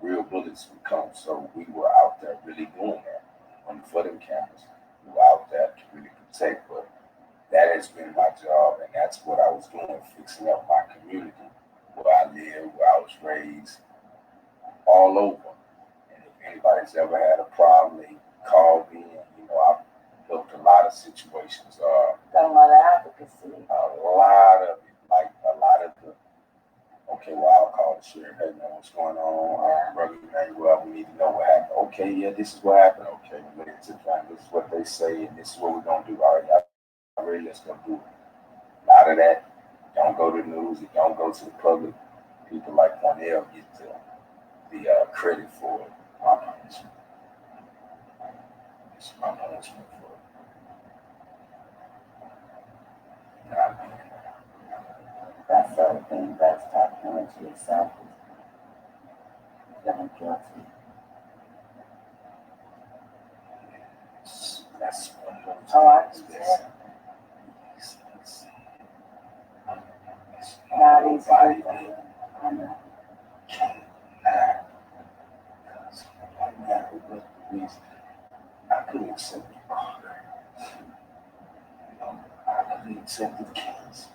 real bullets would come. So we were out there really doing that. On for them cameras, we were out there to really protect. But that has been my job, and that's what I was doing, fixing up my community, where I live, where I was raised, all over. And if anybody's ever had a problem, they call me, and I've helped a lot of situations. Done a lot of advocacy. A lot of it, like a lot of the. Okay, well, I'll call the sheriff. Hey, man, what's going on? Brother Emmanuel, we need to know what happened. Okay, yeah, this is what happened. Okay, we're going to find this is what they say, and this is what we're going to do. All right, y'all ready? Let's go do it. A lot of that don't go to the news. It don't go to the public. People like Cornell get the credit for it. My punishment. It's my punishment for it. You know what I mean? That's the other thing that's talking to yourself is feeling guilty. That's one of those. Oh, I can see it. Not easy. I know. reason, I could have accepted murder. You know, I could have accepted cancer.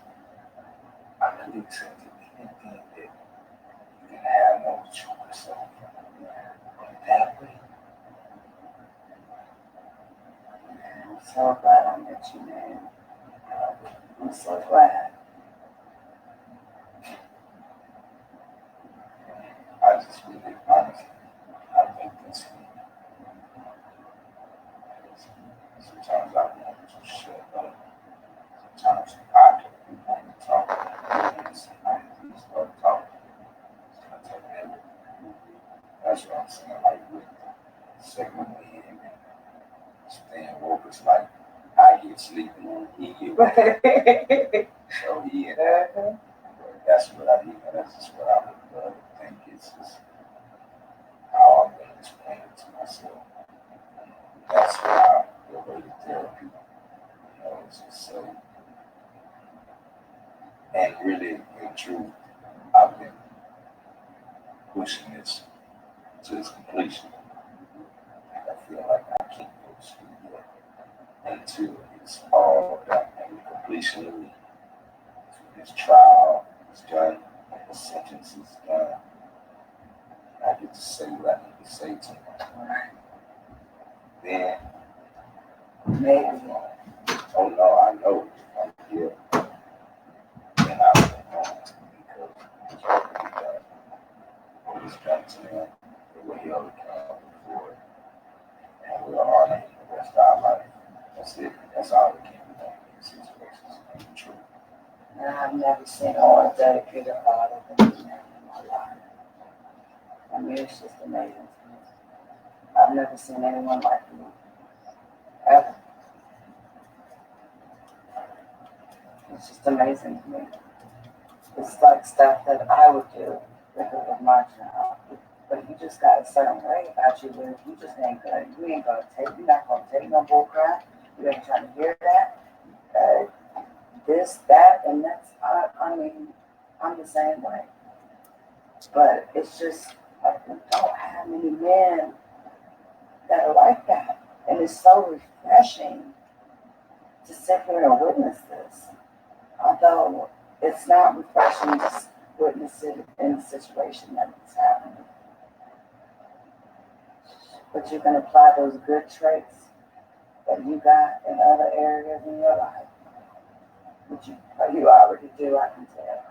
I could have accepted anything that you can have no choice of. But that way, I'm so glad I met you, man. I'm so glad. I just really, honestly, I think this. Sometimes I want to shut up. Sometimes I don't want to talk. And sometimes I start talking. I tell everything. That's what I'm saying. Like with second wind and staying woke, it's like I get sleepy, he get woke. So he and that's what I mean. That's just what I would think. It's just how I'm going to explain it to myself. That's why the way to therapy, you know, it's just so. And really, in truth, I've been pushing this to its completion. And I feel like I can't go to sleep yet until it's all done and the completion of this trial is done and the sentence is done. I get to say what I need to say to myself. Then, maybe, oh no, I know I'm here. And I will go because it's already done. What is done to them, they will held accountable for it. And we'll honor it the rest of our life. That's it. That's all we can do in these situations. It's true. And I've never seen a more dedicated father than this man in my life. I mean, it's just amazing to me. I've never seen anyone like you. Ever. It's just amazing to me. It's like stuff that I would do if it was my child. But you just got a certain way about you where you just ain't gonna, you're not gonna take no bull crap. You ain't trying to hear that. This, that, and that's, I mean, I'm the same way. But it's just, like, we don't have many men that are like that. And it's so refreshing to sit here and witness this. Although it's not refreshing to witness it in the situation that it's happening. But you can apply those good traits that you got in other areas in your life. Which you already do, I can tell.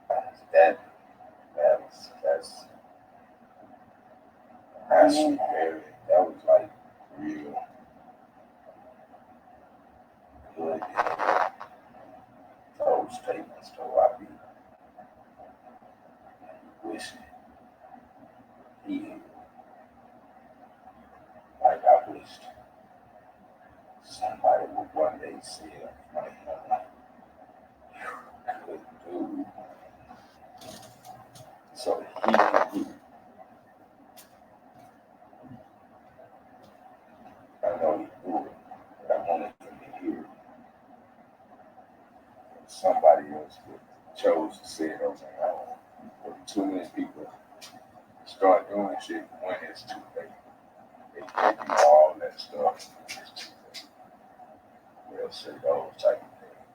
That's very, that was like real good. Those statements, though, I be wishing he had. Like I wished somebody would one day say it in front of him, like, good dude. So he can do. I know he knew it, but I wanted him to hear it. Somebody else chose to say it on their own. But too many people start doing shit when it's too late. They give you all that stuff when it's too late. They'll say those type of things.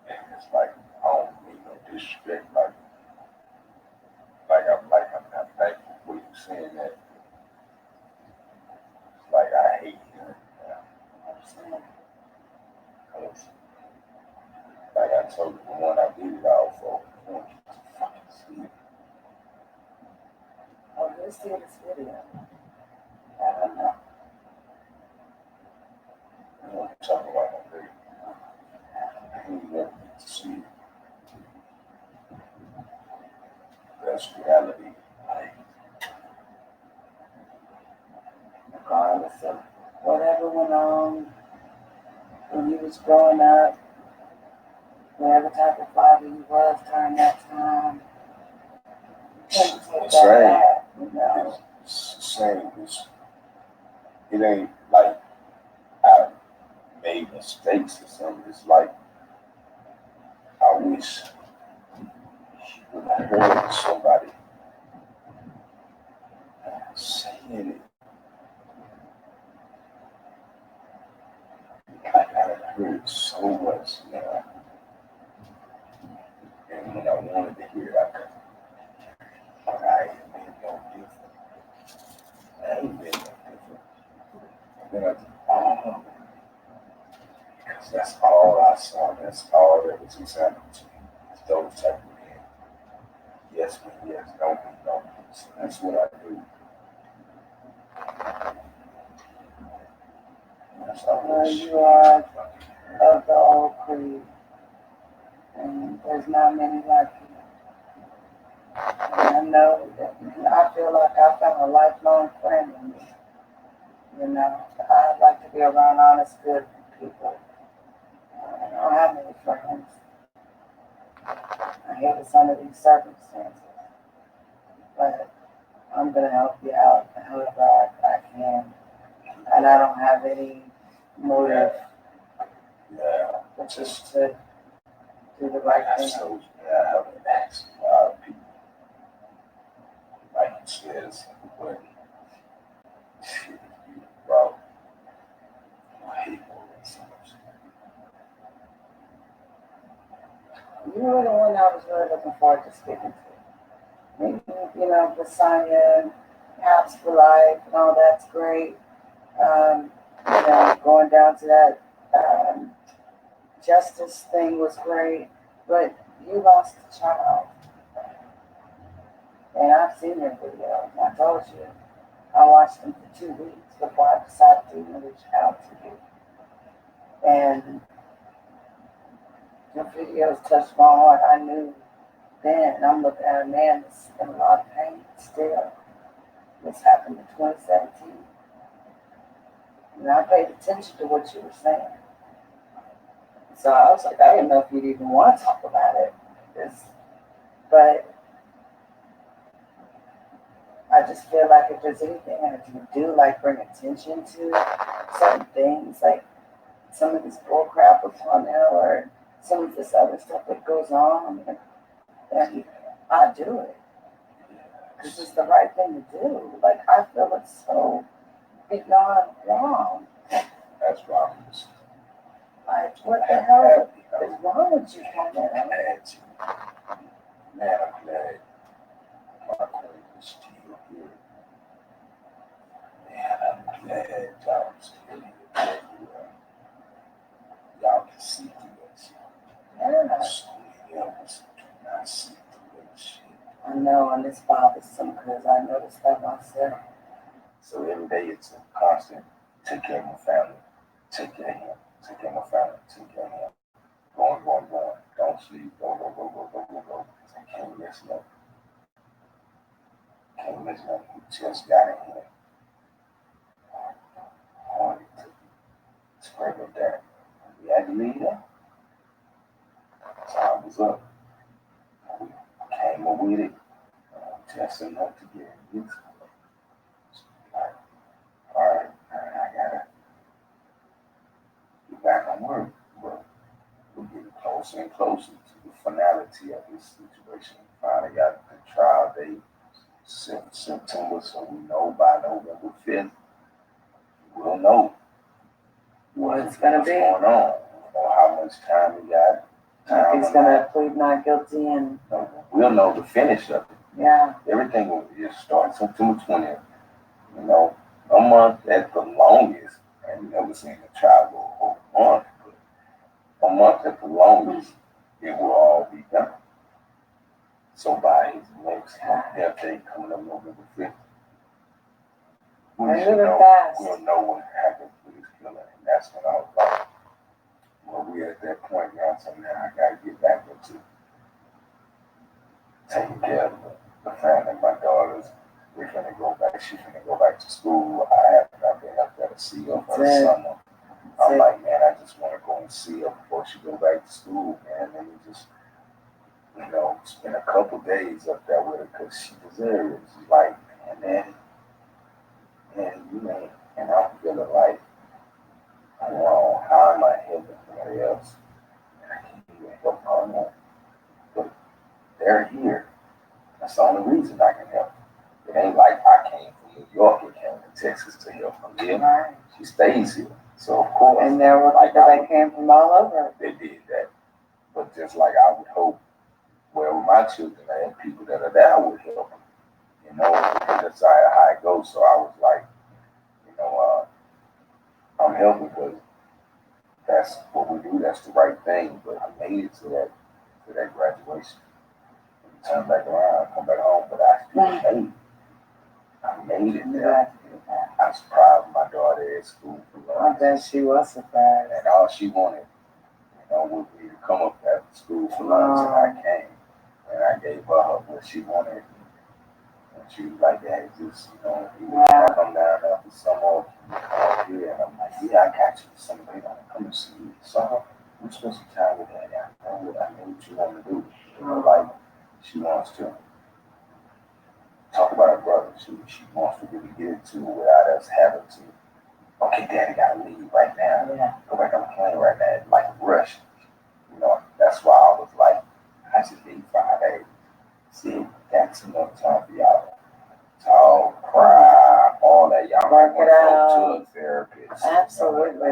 And it's like, I don't mean no disrespect. I'm not thankful for you saying that. It's like I hate hearing that. I'm saying, because like I told you, the one I did it all for, I want you to fucking see it. Oh, let's see this video. I don't know. I want to talk about my baby. I need them to see it. That's reality. Like, Regardless of whatever went on when you was growing up, whatever type of father you was during that time, you couldn't take it's that back, you know. It's the same. It ain't like I made mistakes or something. It's like I wish when I heard somebody saying it hear it so much now. And when I wanted to hear it, I couldn't. But I ain't been no different. I ain't been no different. And then I just, oh, because that's all I saw. That's all that was exciting to me. It's those type of men. Yes, me, yes, no, me, no. So that's what I do. That's all You are of the old creed, and there's not many like you. And I know that I feel like I found a lifelong friend in you. You know, I like to be around honest, good people. I don't have many friends. I hate it's under these circumstances, but I'm gonna help you out however I can, and I don't have any motive. Yeah, But just to do the right thing. So, yeah, I haven't asked a lot of people. Like he says, but shit, you bro, people and so much. You were the one I was really looking forward to speaking to. Maybe, you know, Lasagna, Apps for Life, and all that's great. You know, going down to that justice thing was great, but you lost a child. And I've seen your videos. I told you, I watched them for 2 weeks before I decided to even reach out to you. And your videos touched my heart. I knew then, I'm looking at a man that's in a lot of pain still. This happened in 2017. And I paid attention to what you were saying. So I was like, I didn't know if you'd even want to talk about it. But I just feel like if there's anything that you do, like bring attention to certain things, like some of this bull crap with Tommorow or some of this other stuff that goes on, then I do it. Because it's the right thing to do. Like, I feel it's so beyond wrong. That's wrong. Like, what the hell is wrong with you, Tommorow? Man, I'm glad my queen is still here. Man, I'm glad y'all still here. Y'all can see through that shit. Yeah. So many of us do not see through that shit. I know, and it's bothersome because I noticed that myself. So every day it's a constant take care of my family, take care of him, take care of my family, take care of him. Going. Don't sleep, go. I can't miss nothing. Can't miss nothing. We just got in here. I wanted to scrape up there. We had to leave there. Time was up. We came up with it. Just enough to get used to it. Like, all right, I gotta get back on work. But we're getting closer and closer to the finality of this situation. We finally got the trial date, September, so we know by November 5th, we'll know What's going to be? going on. We know how much time we got. If he's going to plead not guilty and... We'll know the finish of it. Yeah. Everything will just start September 20th. You know, a month at the longest. I ain't never seen a trial go over a month, but a month at the longest, it will all be done. So by his next death date coming up November 5th, we'll know what happened with his killing. And that's when I was like, well, we're at that point now, so now I got to get back into taking care of the family. My daughters, we're going to go back. She's going to go back to school. I've been up there to see her for the summer. I'm like, man, I just want to go and see her before she go back to school, man. And we just, you know, spend a couple days up there with her because she deserves it. She's like, man, you know, and I'm feeling like, I don't know, how am I helping somebody else? And I can't even help her now. But they're here. That's the only reason I can help. It ain't like I came from New York and came to Texas to help her live. She stays here. So, of course. And there were like people that came from all over. They did that. But just like I would hope, wherever my children are and people that are there would help them. You know, that's how it goes. So I was like, you know, I'm helping because that's what we do. That's the right thing. But I made it to that graduation. Turn back around, come back home, but I still made it. I made it there. I was proud of my daughter at school. I bet she was surprised. And all she wanted, you know, would be to come up after school for lunch, and I came. And I gave her what she wanted. And she was like, "Dad, just, you know, you want to come down after summer, come up here." And I'm like, "Yeah, I got you. Somebody want to come and see you. So we spend some time with Daddy. I know what you want to do. You know, like, she wants to talk about her brother. She wants to really get into it without us having to, okay, Daddy gotta leave right now. Yeah. Go back on the plane right now. Like a rush. You know, that's why I was like, I just need 5 days. See, that's enough time for y'all to all cry, all that. Y'all might want to go to a therapist. Absolutely.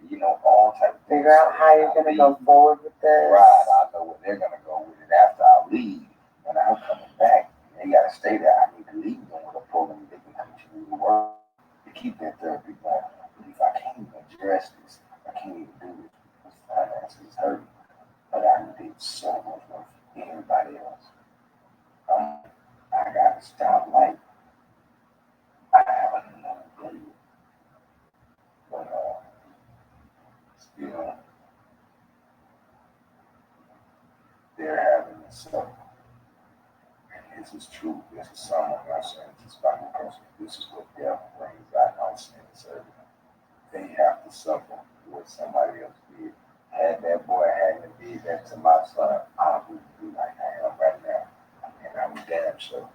You know, all type of things. Figure out how you're going to go forward with this. Right. I know where they're going to go with it after I leave. When I'm coming back, they got to stay there. I need to leave them with a program they can continue to work to keep that therapy going. But if I can't even address this, I can't even do this because finances hurt. But I did so much work for everybody else. I got to stop. Like, I have another day. But still, they're having this stuff. And this is true. This is someone else saying this about the person. This is what death brings out on sin and serving. They have to suffer what somebody else did. Had that boy hadn't did that to my son, I wouldn't be like I am right now. And I'm damn sure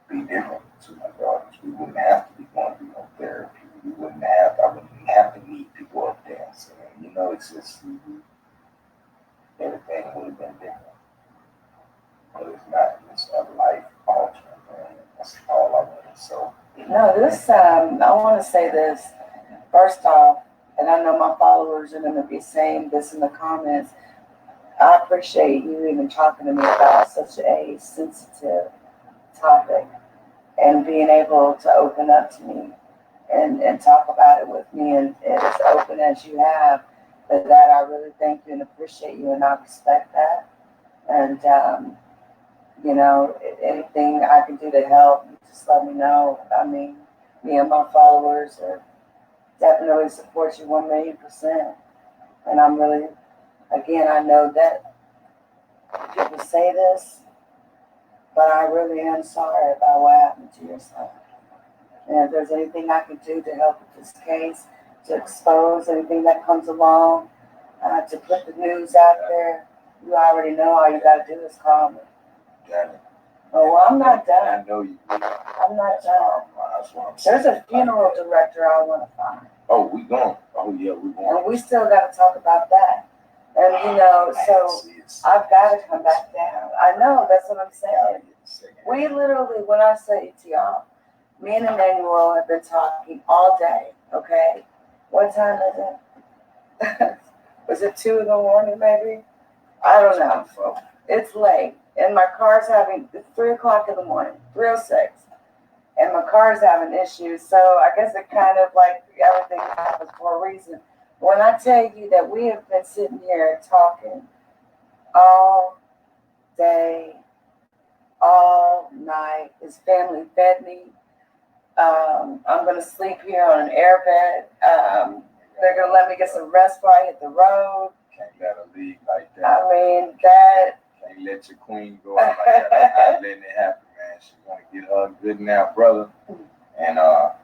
be different to my daughters. We wouldn't have to be going through no therapy. I wouldn't have to meet people up there. So, you know, it's just everything would have been different. But it's not. It's a life altering thing. That's all I wanted. So no, this I want to say this first off, and I know my followers are going to be saying this in the comments. I appreciate you even talking to me about such a sensitive topic and being able to open up to me and talk about it with me and as open as you have. For that, I really thank you and appreciate you, and I respect that. And you know, anything I can do to help, you just let me know. I mean, me and my followers are definitely support you 1,000,000%. And I'm really, again, I know that people say this, but I really am sorry about what happened to your son. And if there's anything I can do to help with this case, to expose anything that comes along, to put the news out there, you already know all you got to do is call me. damn it. Oh, well, I'm not done. I know you. I'm not done. That's what I'm saying. There's a funeral director I want to find. Oh, we going. Oh, yeah, we going. And we still got to talk about that. And, you know, so I've got to come back down. I know, that's what I'm saying. We literally, when I say it to y'all, me and Emmanuel have been talking all day, okay? What time is it? Was it 2 in the morning, maybe? I don't know. It's late. And my car's having, it's 3 o'clock in the morning, 3:06. And my car's having issues. So I guess it kind of like everything happens for a reason. When I tell you that we have been sitting here talking all day, all night, his family fed me. I'm going to sleep here on an airbed. They're going to let me get some rest before I hit the road. Can't let her leave like that. I mean, that. Can't let your queen go out like that. I'm not letting it happen, man. She's going to get her a good nap, brother. And my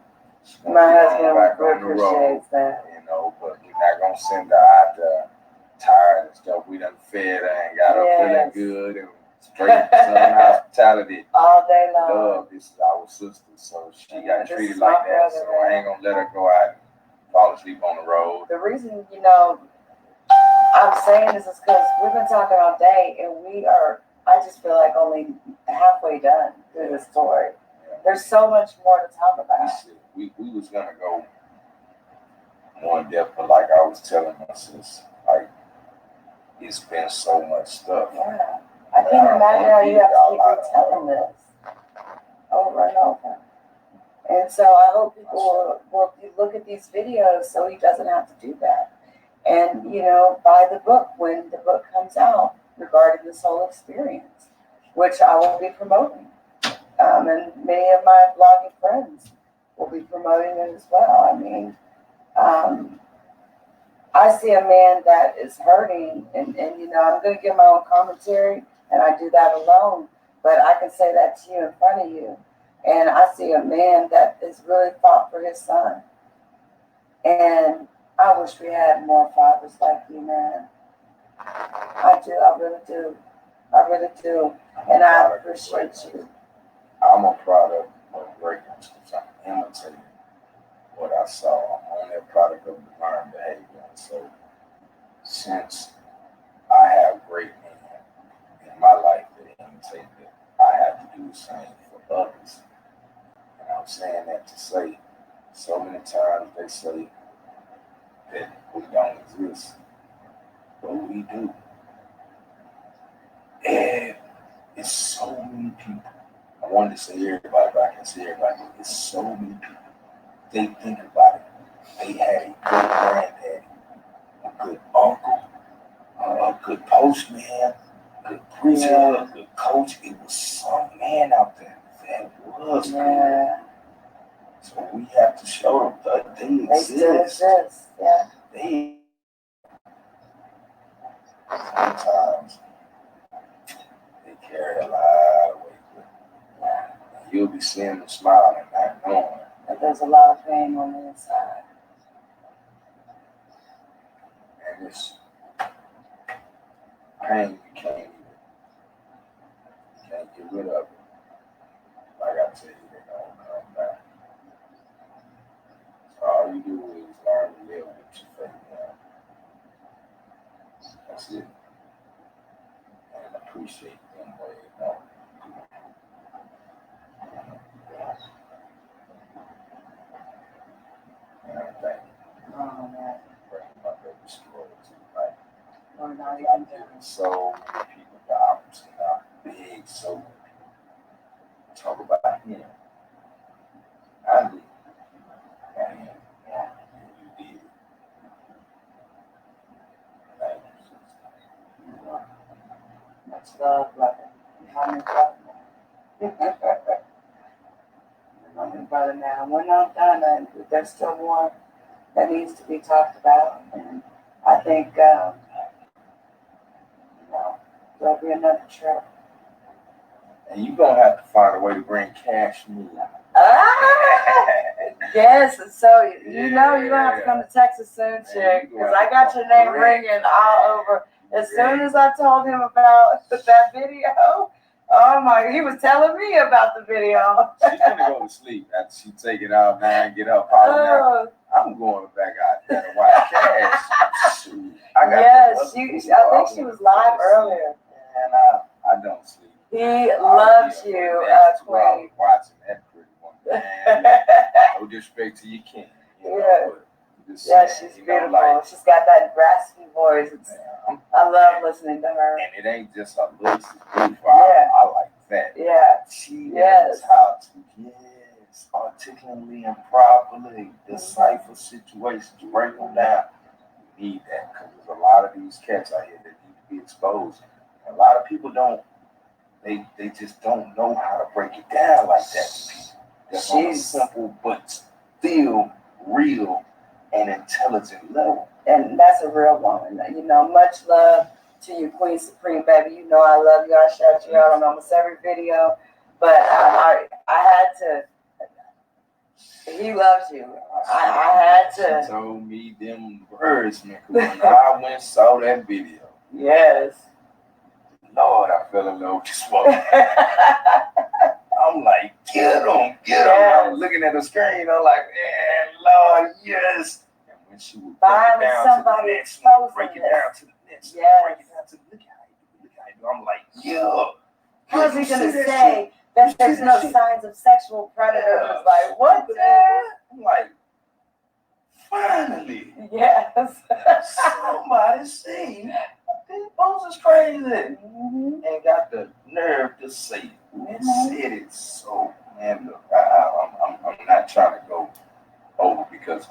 husband appreciates that. You know, but we're not going to send her out there tired and stuff. We done fed her and got her feeling good and straight Southern hospitality. All day long. Love, this is our sister, so she got treated like that. So I ain't going to let her go out and fall asleep on the road. The reason, you know, I'm saying this is because we've been talking all day and I just feel like only halfway done through the story. There's so much more to talk about. We was going to go more in depth, but like I was telling my sis, like, it's been so much stuff. Yeah. I can't imagine how you have to keep retelling this over and over. And so I hope people will look at these videos so he doesn't have to do that. And, you know, buy the book when the book comes out regarding this whole experience, which I will be promoting. And many of my blogging friends will be promoting it as well. I mean, I see a man that is hurting, and you know, I'm going to give my own commentary, and I do that alone, but I can say that to you in front of you. And I see a man that is really fought for his son. And I wish we had more fathers like you, man. I do. I really do. I really do. And I appreciate you. I'm a product of greatness because I'm imitating what I saw. I'm only a product of the learned behavior. And so since I have great men in my life that imitate that, I have to do the same for others. And I'm saying that to say, so many times they say that we don't exist, but we do. And it's so many people. I wanted to say everybody, but I can say everybody. It's so many people. They think about it. They had a good granddaddy, a good uncle, a good postman, a good preacher, a good coach. It was some man out there that was good. So we have to show them that they exist. They still exist. Yeah. They sometimes they carry a lot of weight with them. You'll be seeing them smiling and not knowing that there's a lot of pain on the inside. And it's pain you can't get rid of it. Like I tell you, they don't come back. So all you do is learn to live with your faith now. That's it. And appreciate them way more. And I thank you. Oh, man. Bringing my baby story to life. We're not even doing so many people, the opposite, not big, so many people talk about him. I did. And you did. Thank you. much love, brother. I'm your brother now. I'm your brother now. We're not done, and there's still more that needs to be talked about. And I think, there'll be another trip. And you're going to have to find a way to bring cash me. Yes, so you know you're going to have to come to Texas soon, chick, because I got your name ringing all over. As soon as I told him about that video, oh my, he was telling me about the video. She's going to go to sleep after she take it out now and get up. I'm going back out there to watch cash. Yes, I think she was live earlier. And I don't sleep. He loves you, Queen. Watching that pretty one. No disrespect to your king. Yeah, she's beautiful. She's got that raspy voice. I love listening to her. And it ain't just her looks, it's beautiful. I like that. Yeah. She knows how to, articulately and properly decipher situations, break them down. You need that because there's a lot of these cats out here that need to be exposed. And a lot of people don't, they just don't know how to break it down like that to people. That's on a simple but still real and intelligent level. And that's a real woman. Much love to you, Queen Supreme, baby. You know I love you. I shout you out on almost every video. But I had to. He loves you. I had to. She told me them words, man. When I went and saw that video. Yes. Lord, I fell in love with this woman. I'm like, get him. Yes. I'm looking at the screen. I'm like, man, Lord, yes. And when she would break it down to the next one, break it down to the next one, break it down to look how you do. I'm like, yeah. How's he gonna say that there's no signs of sexual predators? Like, what the? I'm like, finally, Yes. somebody seen this post is crazy Mhm. and got the nerve to say it. And said it so, man. Look, I'm not trying to go over because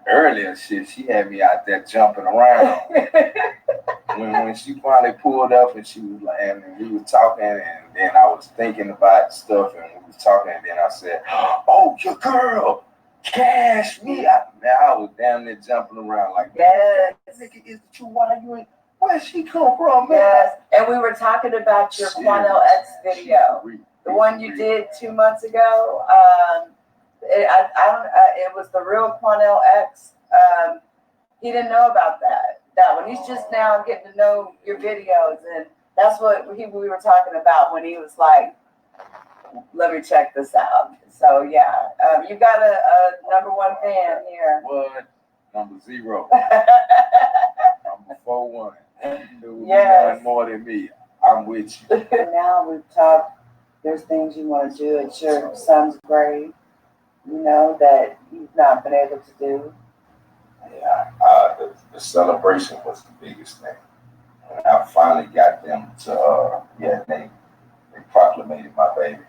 earlier she had me out there jumping around. when she finally pulled up and she was like, and we were talking, and then I was thinking about stuff, and we was talking, and then I said, "Oh, your girl, cash me!" I was damn near jumping around like, Yes. "Nigga, is it you? Why you ain't? Where she come from, man?" Yes. And we were talking about your Quanell X video, the one you did 2 months ago. It was the real Quanell X. He didn't know about that one. He's just now getting to know your videos, and that's what we were talking about when he was like, "Let me check this out." So yeah, you got a #1 fan here. What? Number 0. Number 41. Yes. One more than me. I'm with you. Now we've talked. There's things you want to do at your son's grave, that you've not been able to do. Yeah, the celebration was the biggest thing. And I finally got them to, they proclamated my baby.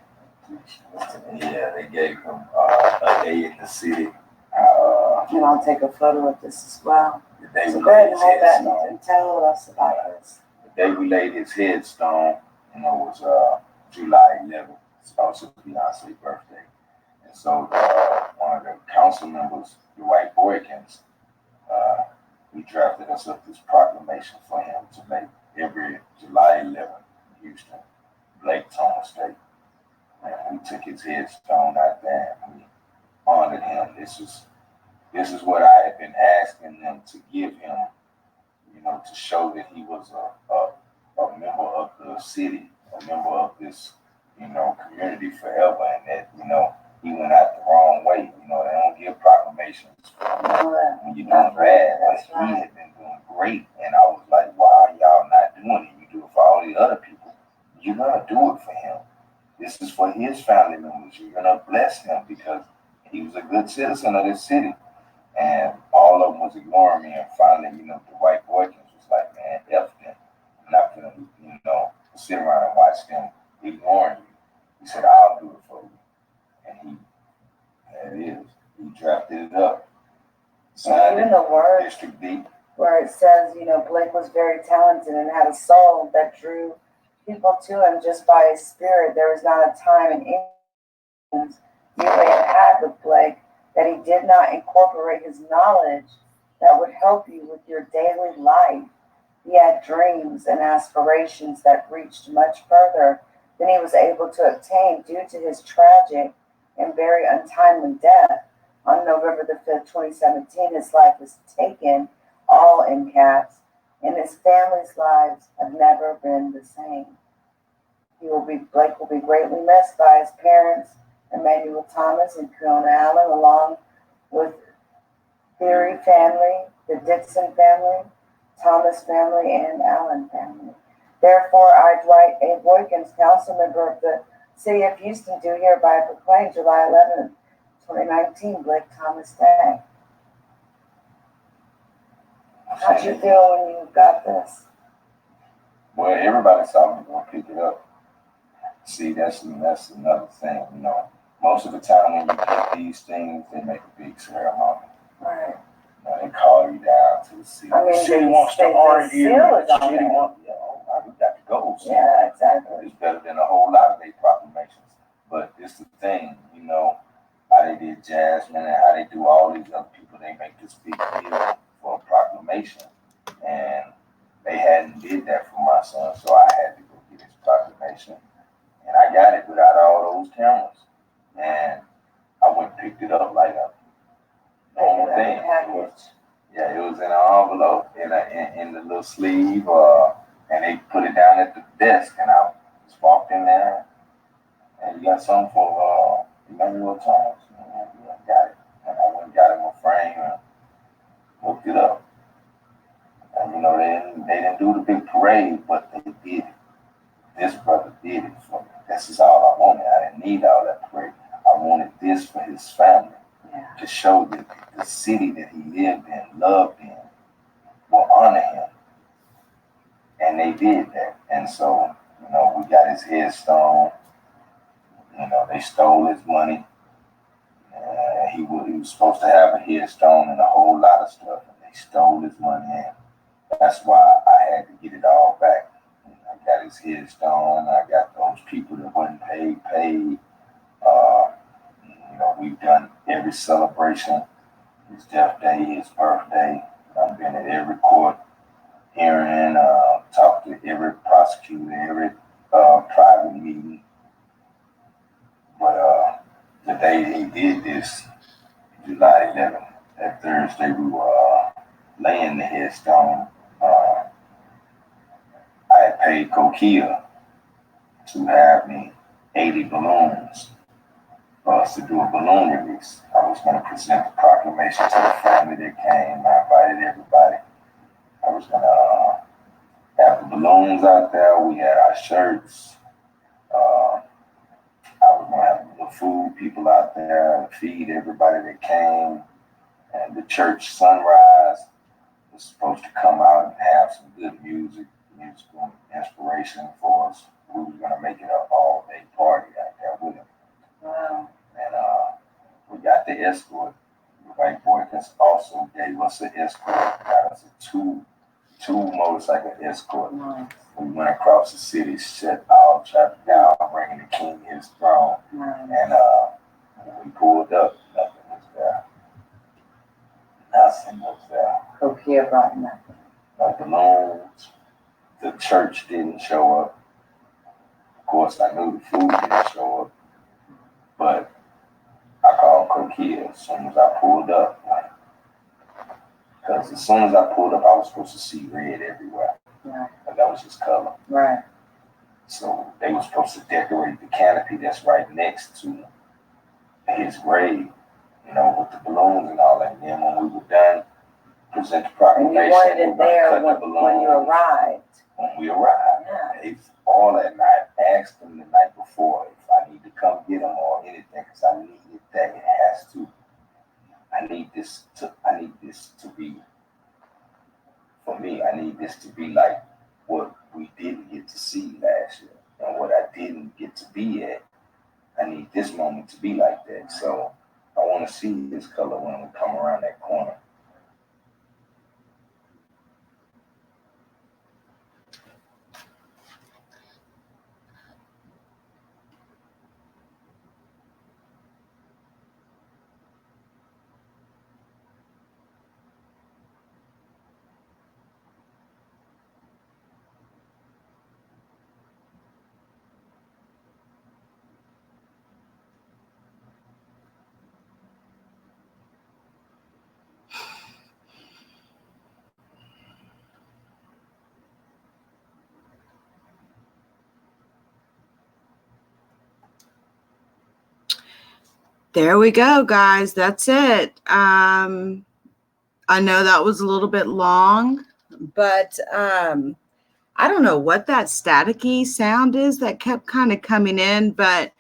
Yeah, they gave him a day in the city. And I'll take a photo of this as well. So go ahead and hold that and tell us about this. The day we laid his headstone, was July 11th. It's also Beyonce's birthday. And so one of the council members, the White Boykins, we drafted us up this proclamation for him to make every July 11th in Houston, Black Thomas Day. And we took his headstone out there and we honored him. This is what I had been asking them to give him, to show that he was a member of the city, a member of this, community forever, and that, he went out the wrong way. They don't give proclamations when you're doing bad. But he had been doing great, and I was like, why are y'all not doing it? You do it for all the other people. You're gonna do it for him. This is for his family members. You're gonna bless him because he was a good citizen of this city. And all of them was ignoring me, and finally, the White Boykins was like, man, F them. I'm not gonna, sit around and watch them ignoring you. He said, I'll do it for you. And there it is. He drafted it up. Signed even the word District D. Where it says, Blake was very talented and had a soul that drew people to him just by his spirit. There was not a time in England you may have had with Blake that he did not incorporate his knowledge that would help you with your daily life. He had dreams and aspirations that reached much further than he was able to obtain due to his tragic and very untimely death. On November the 5th, 2017, his life was taken, all in caps, and his family's lives have never been the same. Blake will be greatly missed by his parents, Emmanuel Thomas and Fiona Allen, along with Theory family, the Dixon family, Thomas family, and Allen family. Therefore, I, Dwight A. Boykins, council member of the City of Houston, do hereby proclaim July 11th, 2019, Blake Thomas Day. How'd you feel when you got this? Well, everybody saw me going to pick it up. See, that's another thing, Most of the time when you get these things, they make a big ceremony. Right. They call you down to the city. I mean, the city wants to honor you. The city wants, we got to go. So yeah, exactly. It's better than a whole lot of their proclamations. But it's the thing, how they did Jasmine and how they do all these other people. They make this big deal for a proclamation. And they hadn't did that for my son, so I had to go get his proclamation. And I got it without all those cameras. And I went and picked it up like a normal thing. It was in an envelope in the little sleeve, and they put it down at the desk, and I just walked in there, and you got something for Emmanuel Thomas, and I got it. And I went and got him a frame and hooked it up. And they didn't do the big parade, but they did it. This brother did it for me. This is all I wanted. I didn't need all that parade. I wanted this for his family to show that the city that he lived in, loved in, will honor him. And they did that. And so, you know, we got his headstone. You know, they stole his money. He was supposed to have a headstone and a whole lot of stuff, and they stole his money. And that's why I had to get it all back. I got his headstone. I got those people that wasn't paid. You know, we've done every celebration. His death day, his birthday. I've been at every court hearing, talked to every prosecutor, every private meeting. But the day he did this, July 11th, that Thursday, we were laying the headstone. I had paid Kokia to have me 80 balloons for us to do a balloon release. I was going to present the proclamation to the family that came. I invited everybody. I was going to have the balloons out there. We had our shirts. I was going to have the food people out there and feed everybody that came. And the church sunrise was supposed to come out and have some good musical inspiration for us. We were going to make it an all-day party out there with him. Wow. And we got the escort. The white boy also gave us an escort. Got us a two motorcycle escort. Nice. We went across the city, shut all traffic down, bringing the king his throne. Nice. And when we pulled up, nothing was there. Nothing was there. Kokia brought nothing. No balloons. The church didn't show up. Of course, I knew the food didn't show up. But I called Kokia as soon as I pulled up. Because as soon as I pulled up, I was supposed to see red everywhere. Right. But that was his color. Right. So they were supposed to decorate the canopy that's right next to his grave, you know, with the balloons and all that. And then when we were done, present the proclamation. And you wanted it there when you arrived. When we arrived. Yeah. All that night, I asked them the night before if I need to come get them or anything, because I needed that. It has to. I need this to be, for me, I need this to be like what we didn't get to see last year and what I didn't get to be at. I need this moment to be like that. So I want to see this color when we come around that corner. There we go, guys. That's it. I know that was a little bit long, but I don't know what that staticky sound is that kept kind of coming in, but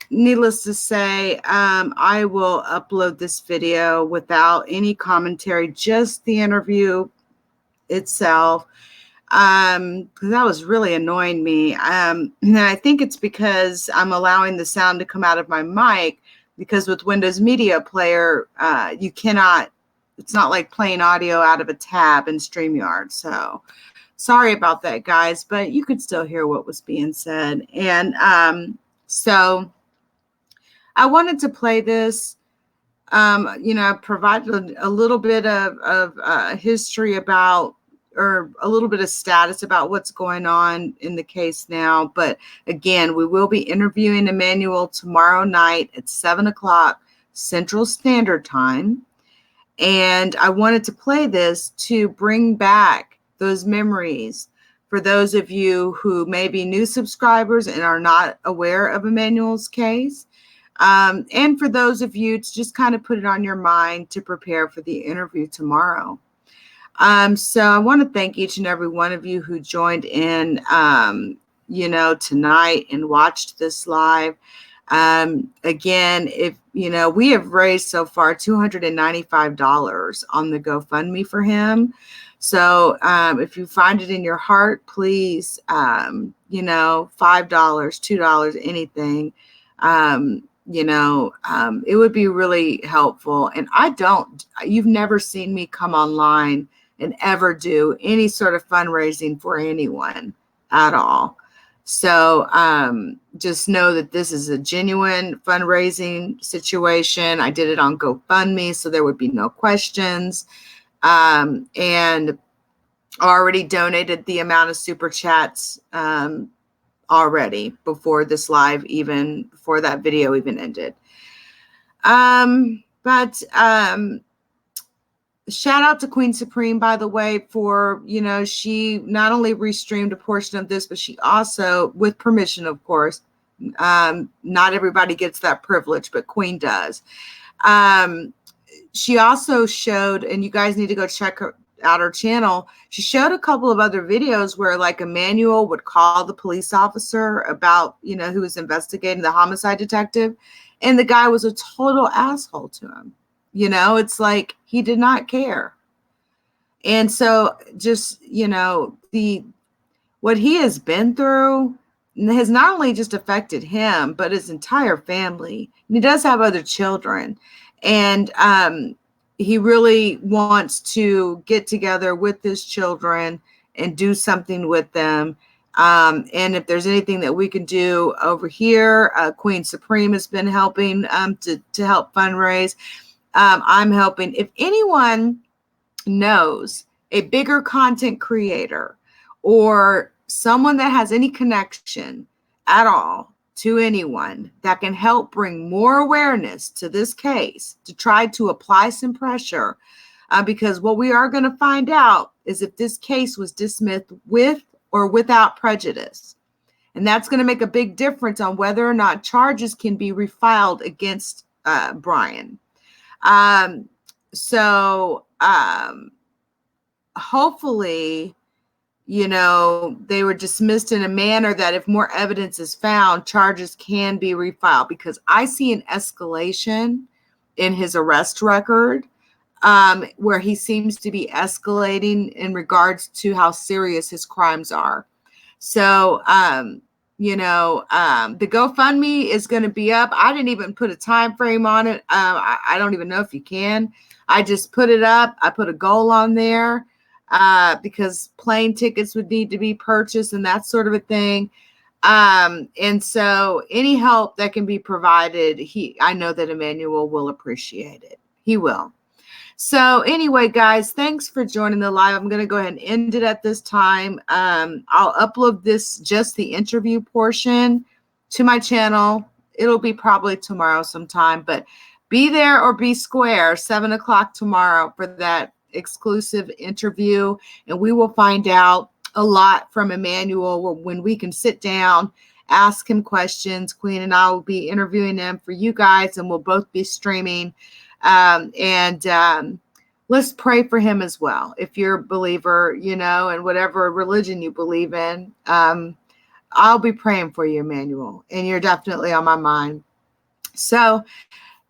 needless to say, I will upload this video without any commentary, just the interview itself, because that was really annoying me. And I think it's because I'm allowing the sound to come out of my mic, because with Windows Media Player, you cannot, it's not like playing audio out of a tab in StreamYard. So sorry about that, guys, but you could still hear what was being said. And so I wanted to play this, you know, provide a little bit of history about, or a little bit of status about what's going on in the case now. But again, we will be interviewing Emmanuel tomorrow night at 7 o'clock Central Standard Time. And I wanted to play this to bring back those memories for those of you who may be new subscribers and are not aware of Emmanuel's case. And for those of you to just kind of put it on your mind to prepare for the interview tomorrow. So I want to thank each and every one of you who joined in, you know, tonight and watched this live. Again, if we have raised so far $295 on the GoFundMe for him. So if you find it in your heart, please, $5, $2, anything, it would be really helpful. And you've never seen me come online and ever do any sort of fundraising for anyone at all. So just know that this is a genuine fundraising situation. I did it on GoFundMe, so there would be no questions. And already donated the amount of super chats already before this live, even before that video even ended. But shout out to Queen Supreme, by the way, for, she not only restreamed a portion of this, but she also, with permission, of course, not everybody gets that privilege, but Queen does. She also showed, and you guys need to go check out her channel. She showed a couple of other videos where like Emmanuel would call the police officer about, who was investigating, the homicide detective. And the guy was a total asshole to him. It's like he did not care. And so just, what he has been through has not only just affected him, but his entire family. And he does have other children. And he really wants to get together with his children and do something with them. And if there's anything that we can do over here, Queen Supreme has been helping to help fundraise. I'm helping. If anyone knows a bigger content creator or someone that has any connection at all to anyone that can help bring more awareness to this case, to try to apply some pressure, because what we are going to find out is if this case was dismissed with or without prejudice. And that's going to make a big difference on whether or not charges can be refiled against Brian. Hopefully, they were dismissed in a manner that if more evidence is found, charges can be refiled, because I see an escalation in his arrest record, where he seems to be escalating in regards to how serious his crimes are. So, the GoFundMe is going to be up. I didn't even put a time frame on it. I don't even know if you can. I just put it up. I put a goal on there. Because plane tickets would need to be purchased and that sort of a thing. And so any help that can be provided, I know that Emmanuel will appreciate it. He will. So anyway, guys, thanks for joining the live. I'm going to go ahead and end it at this time. I'll upload just the interview portion to my channel. It'll be probably tomorrow sometime, but be there or be square, 7 o'clock tomorrow for that exclusive interview, and we will find out a lot from Emmanuel when we can sit down, ask him questions. Queen and I will be interviewing him for you guys, and we'll both be streaming. Let's pray for him as well. If you're a believer, and whatever religion you believe in, I'll be praying for you, Emmanuel, and you're definitely on my mind. So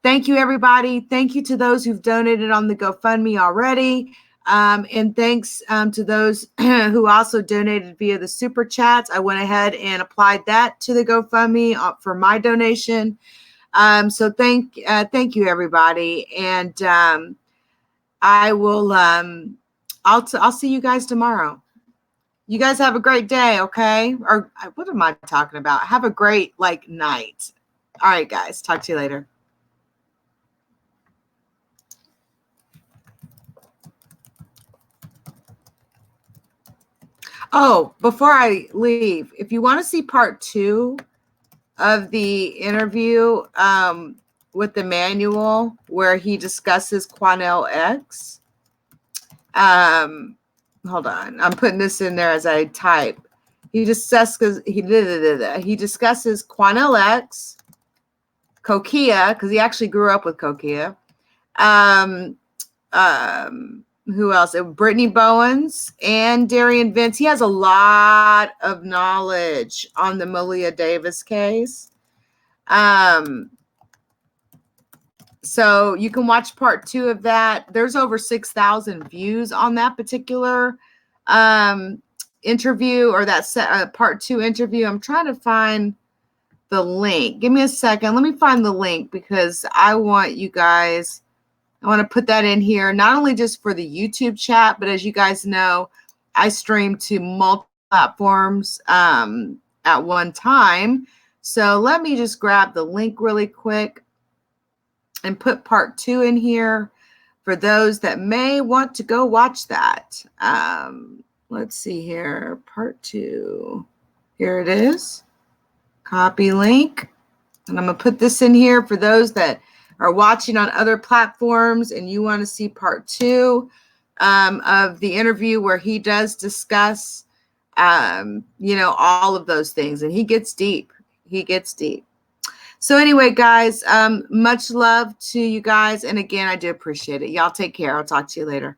thank you, everybody. Thank you to those who've donated on the GoFundMe already. And thanks to those who also donated via the super chats. I went ahead and applied that to the GoFundMe for my donation. So thank you, everybody. And I will, I'll see you guys tomorrow. You guys have a great day, okay? Or what am I talking about? Have a great night. All right, guys. Talk to you later. Oh, before I leave, if you want to see part 2 of the interview with Emmanuel, where he discusses Quanell X, hold on, I'm putting this in there as I type. He discusses Quanell X, Coquia, because he actually grew up with Coquia. Who else? Brittany Bowens and Darian Vince. He has a lot of knowledge on the Malia Davis case. So you can watch part 2 of that. There's over 6,000 views on that particular interview, or that part 2 interview. I'm trying to find the link. Give me a second. Let me find the link, because I want you guys, I want to put that in here, not only just for the YouTube chat, but as you guys know, I stream to multiple platforms at one time. So let me just grab the link really quick and put part 2 in here for those that may want to go watch that. Let's see here, part 2. Here it is. Copy link. And I'm going to put this in here for those that are watching on other platforms and you want to see part 2 of the interview, where he does discuss, you know, all of those things. And he gets deep. He gets deep. So anyway, guys, much love to you guys. And again, I do appreciate it. Y'all take care. I'll talk to you later.